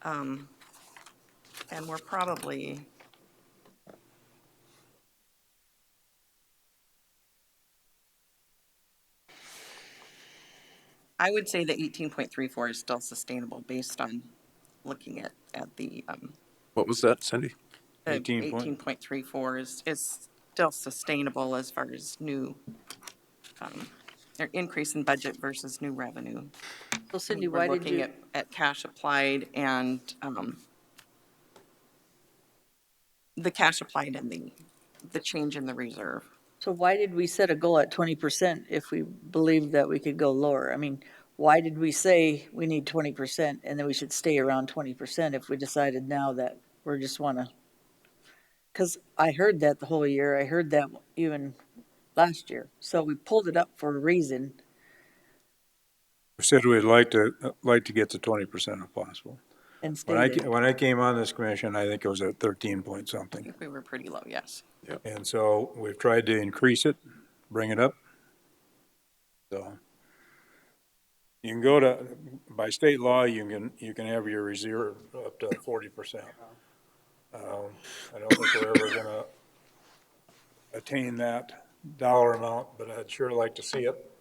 And we're probably, I would say that 18.34 is still sustainable based on looking at the What was that, Cindy? 18.34 is still sustainable as far as new, or increase in budget versus new revenue. So Cindy, We're why did looking you, at cash applied and the cash applied and the change in the reserve. so why did we set a goal at 20% if we believed that we could go lower? I mean, why did we say we need 20% and then we should stay around 20% if we decided now that we're just wanna? Cause I heard that the whole year, I heard that even last year, so we pulled it up for a reason. We said we'd like to get to 20% if possible. And When I came on this commission, I think it was at 13 point I something. think we were pretty low, yes. And so we've tried to increase it, bring it up. So you can go to, by state law, you can have your reserve up to 40%. I don't think we're ever gonna attain that dollar amount, but I'd sure like to see it,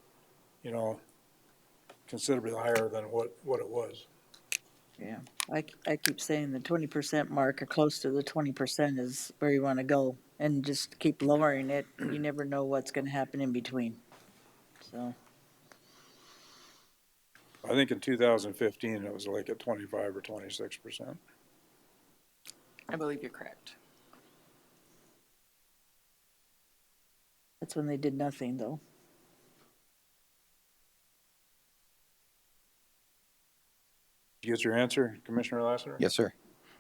you know, considerably higher than what it was. Yeah, I keep saying the 20% mark or close to the 20% is where you wanna go, and just keep lowering it. You never know what's gonna happen in between, so. I think in 2015, it was like at 25 or 26%. I believe you're correct. That's when they did nothing, though. Did you get your answer, Commissioner Lassiter? Yes, sir.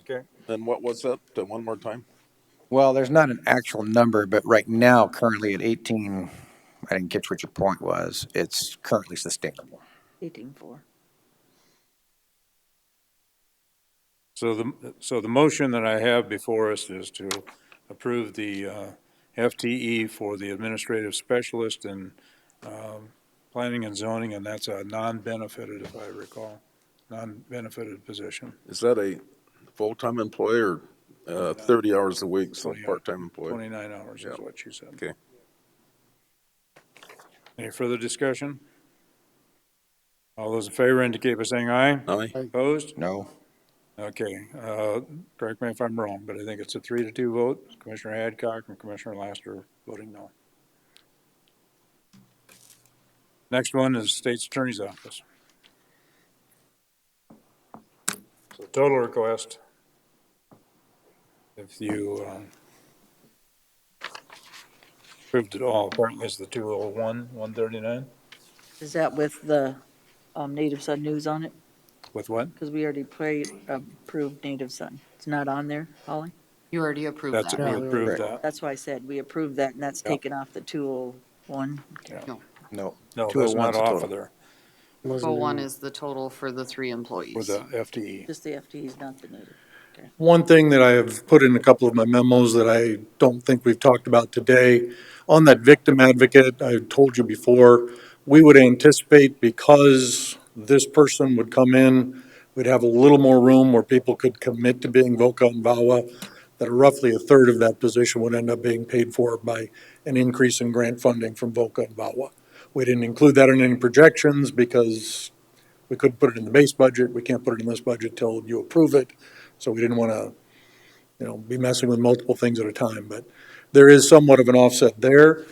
Okay. And what was that, one more time? Well, there's not an actual number, but right now, currently at 18, I didn't catch what your point was. It's currently sustainable. 18.4. So the motion that I have before us is to approve the FTE for the administrative specialist in planning and zoning, and that's a non-benefited, if I recall, non-benefited position. Is that a full-time employee or 30 hours a week, so part-time employee? 29 hours is what she said. Okay. Any further discussion? All those in favor indicate by saying aye. Aye. Opposed? No. Okay, correct me if I'm wrong, but I think it's a 3-2 vote. Commissioner Hadcock and Commissioner Lassiter voting no. Next one is State's Attorney's Office. So total request, if you approved it all, apparently it's the 201, 139. Is that with the Native Sun News on it? With what? Because we already approved Native Sun. It's not on there, Holly? You already approved That's, that. we approved that. That's why I said we approved that, and that's Yeah. taken off the 201. No. No. No, that's 201's not the off total. of there So one is the total for the 3 employees. for the FTE. Just the FTEs, not the Native. One thing that I have put in a couple of my memos that I don't think we've talked about today, on that victim advocate, I told you before, we would anticipate because this person would come in, we'd have a little more room where people could commit to being VOCA and VAWA, that roughly a third of that position would end up being paid for by an increase in grant funding from VOCA and VAWA. We didn't include that in any projections because we couldn't put it in the base budget. We can't put it in this budget till you approve it. So we didn't want to, be messing with multiple things at a time, but there is somewhat of an offset there.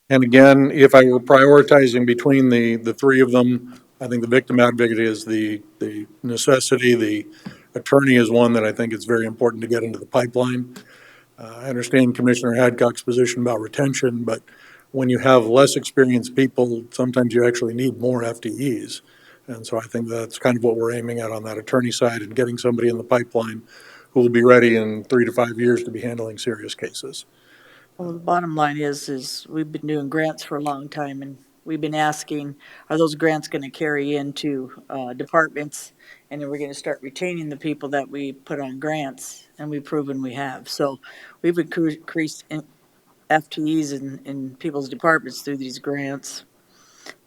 And again, if I were prioritizing between the three of them, I think the victim advocate is the necessity. The attorney is one that I think is very important to get into the pipeline. I understand Commissioner Hadcock's position about retention, but when you have less experienced people, sometimes you actually need more FTEs. And so I think that's kind of what we're aiming at on that attorney side and getting somebody in the pipeline who will be ready in 3 to 5 years to be handling serious cases. Well, the bottom line is we've been doing grants for a long time, and we've been asking, are those grants going to carry into departments? And then we're going to start retaining the people that we put on grants, and we've proven we have. So we've increased FTEs in people's departments through these grants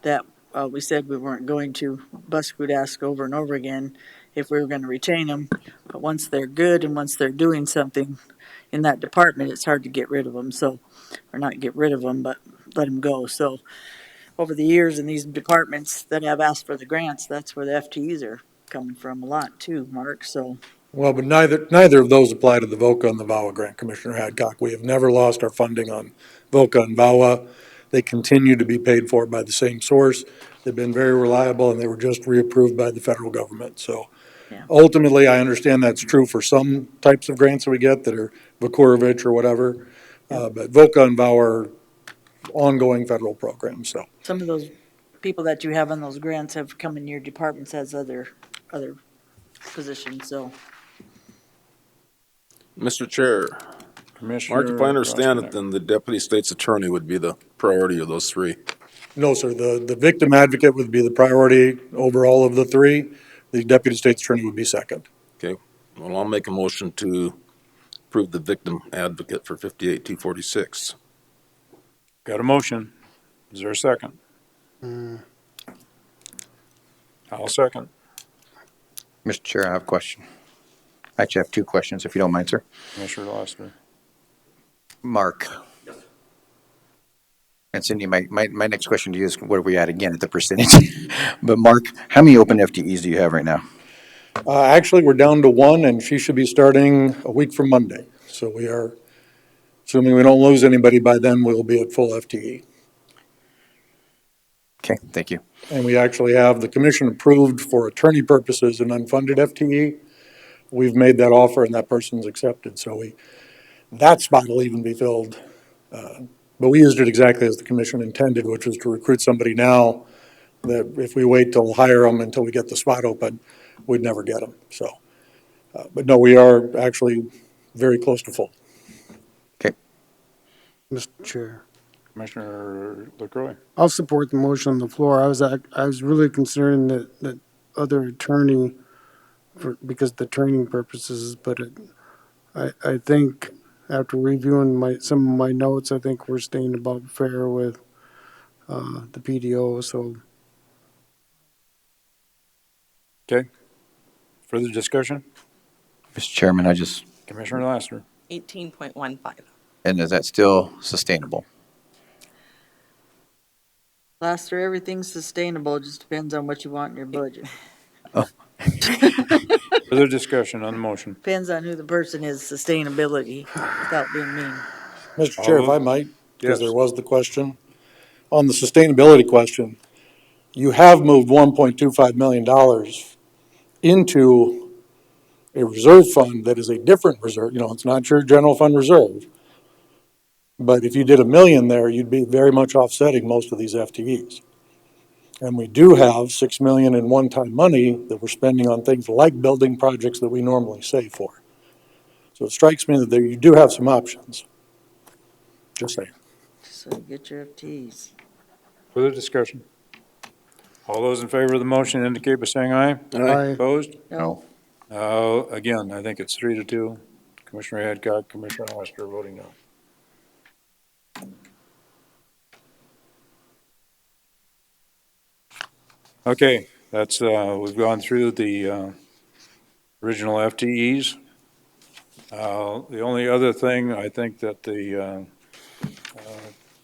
that we said we weren't going to. Busk would ask over and over again if we were going to retain them. But once they're good and once they're doing something in that department, it's hard to get rid of them. So, or not get rid of them, but let them go. So over the years in these departments that have asked for the grants, that's where the FTEs are coming from a lot too, Mark. So. Well, but neither of those apply to the VOCA and the VAWA grant, Commissioner Hadcock. We have never lost our funding on VOCA and VAWA. They continue to be paid for by the same source. They've been very reliable, and they were just reapproved by the federal government. So ultimately, I understand that's true for some types of grants that we get that are Vakurovich or whatever. But VOCA and VOW are ongoing federal programs, so. Some of those people that you have on those grants have come in your departments as other positions, so. Mr. Chair, Mark, if I understand it, then the deputy state's attorney would be the priority of those three. No, sir, the victim advocate would be the priority over all of the three. The deputy state's attorney would be second. Okay, well, I'll make a motion to approve the victim advocate for 58-246. Got a motion. Is there a second? I'll second. Mr. Chair, I have a question. I actually have two questions, if you don't mind, sir. Commissioner Lassiter. Mark. And Cindy, my next question to you is, where are we at again at the percentage? But Mark, how many open FTEs do you have right now? Actually, we're down to one, and she should be starting a week from Monday. So we are, assuming we don't lose anybody by then, we'll be at full FTE. Okay, thank you. And we actually have the commission approved for attorney purposes an unfunded FTE. We've made that offer and that person's accepted. So that spot will even be filled. But we used it exactly as the commission intended, which was to recruit somebody now that if we wait till hire them until we get the spot open, we'd never get them. So, but no, we are actually very close to full. Okay. Mr. Chair. Commissioner LaCroix. I'll support the motion on the floor. I was really concerned that other attorney because of the training purposes, but I think after reviewing some of my notes, I think we're staying about fair with the PDO. So. Okay. Further discussion? Mr. Chairman, Commissioner Lassiter. 18.15. And is that still sustainable? Laster, everything's sustainable, it just depends on what you want in your budget. Further discussion on the motion. Depends on who the person is, sustainability, without being mean. Mr. Chair, if I might, because Yes. there was the question. On the sustainability question, you have moved $1.25 million into a reserve fund that is a different reserve. You know, it's not your general fund reserve. But if you did $1 million there, you'd be very much offsetting most of these FTEs. And we do have $6 million in one-time money that we're spending on things like building projects that we normally save for. So it strikes me that you do have some options. Just saying. So get your FTEs. Further discussion? All those in favor of the motion indicate by saying aye. Aye. Opposed? No. Again, I think it's 3-2. Commissioner Hadcock, Commissioner Lassiter voting no. Okay, that's, we've gone through the original FTEs. The only other thing I think that the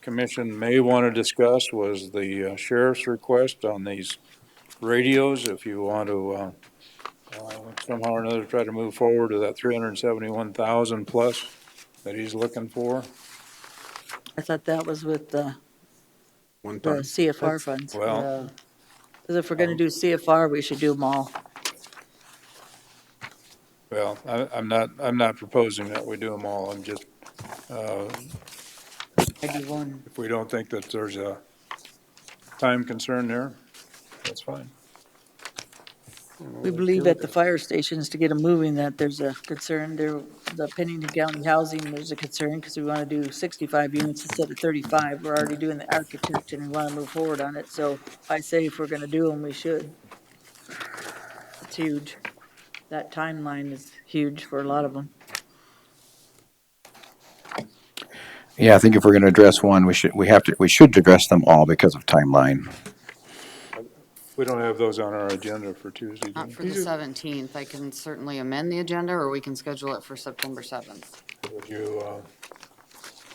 commission may want to discuss was the sheriff's request on these radios. If you want to somehow or another try to move forward to that 371,000 plus that he's looking for. I thought that was with the One time. CFR funds. Well, Because if we're gonna do CFR, we should do them all. well, I'm not proposing that we do them all. I'm just, I do one. if we don't think that there's a time concern there, that's fine. We believe at the fire stations to get them moving that there's a concern there, the Pennington County Housing, there's a concern because we want to do 65 units instead of 35. We're already doing the architect and we want to move forward on it. So I say if we're going to do them, we should. It's huge. That timeline is huge for a lot of them. Yeah, I think if we're going to address one, we should address them all because of timeline. We don't have those on our agenda for Tuesday. do Not we? for the 17th. I can certainly amend the agenda, or we can schedule it for September 7th. Would you,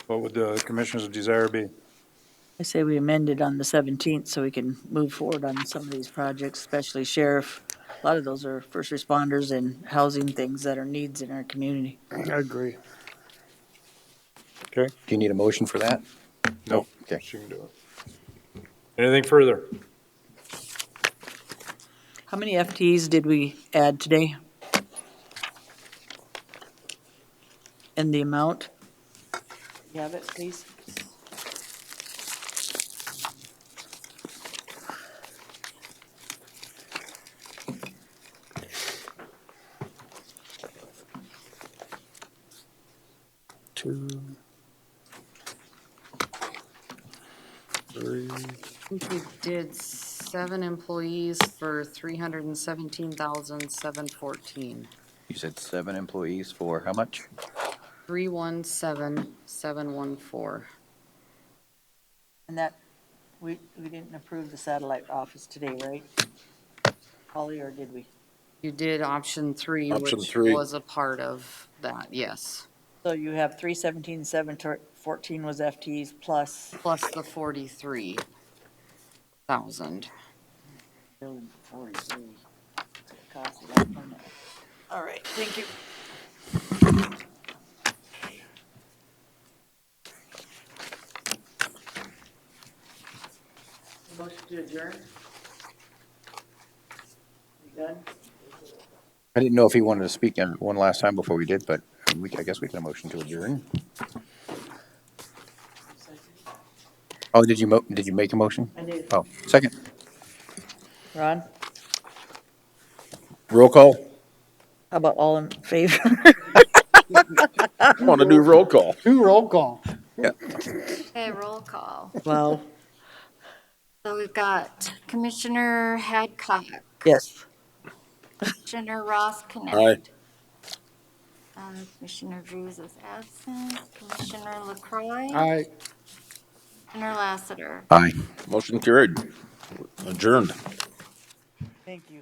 what would the commissioner's desire be? I say we amend it on the 17th so we can move forward on some of these projects, especially sheriff. A lot of those are first responders and housing things that are needs in our community. I agree. Okay. Do you need a motion for that? No. Okay. She can do it. Anything further? How many FTEs did we add today? And the amount? You have it, please? Two, three, I think we did 7 employees for 317,714. You said 7 employees for how much? 317,714. And that, we didn't approve the satellite office today, right? Holly, or did we? You did option 3, Option which 3. was a part of that, yes. So you have 317,714 was FTEs plus. Plus the 43,000. 43. Cost of that one. All right, thank you. Motion to adjourn? You done? I didn't know if he wanted to speak in one last time before we did, but I guess we can motion to adjourn. Oh, did you make a motion? I did. Oh, second. Ron, Roll call? how about all in favor? I want to do roll call. Do roll call. Yeah. Okay, roll call. Wow. So we've got Commissioner Hadcock, Yes. Commissioner Ross Aye. Connect. Commissioner Drews is absent. Commissioner LaCroy. Aye. Commissioner Lassiter. Aye. Motion carried. Adjourned. Thank you.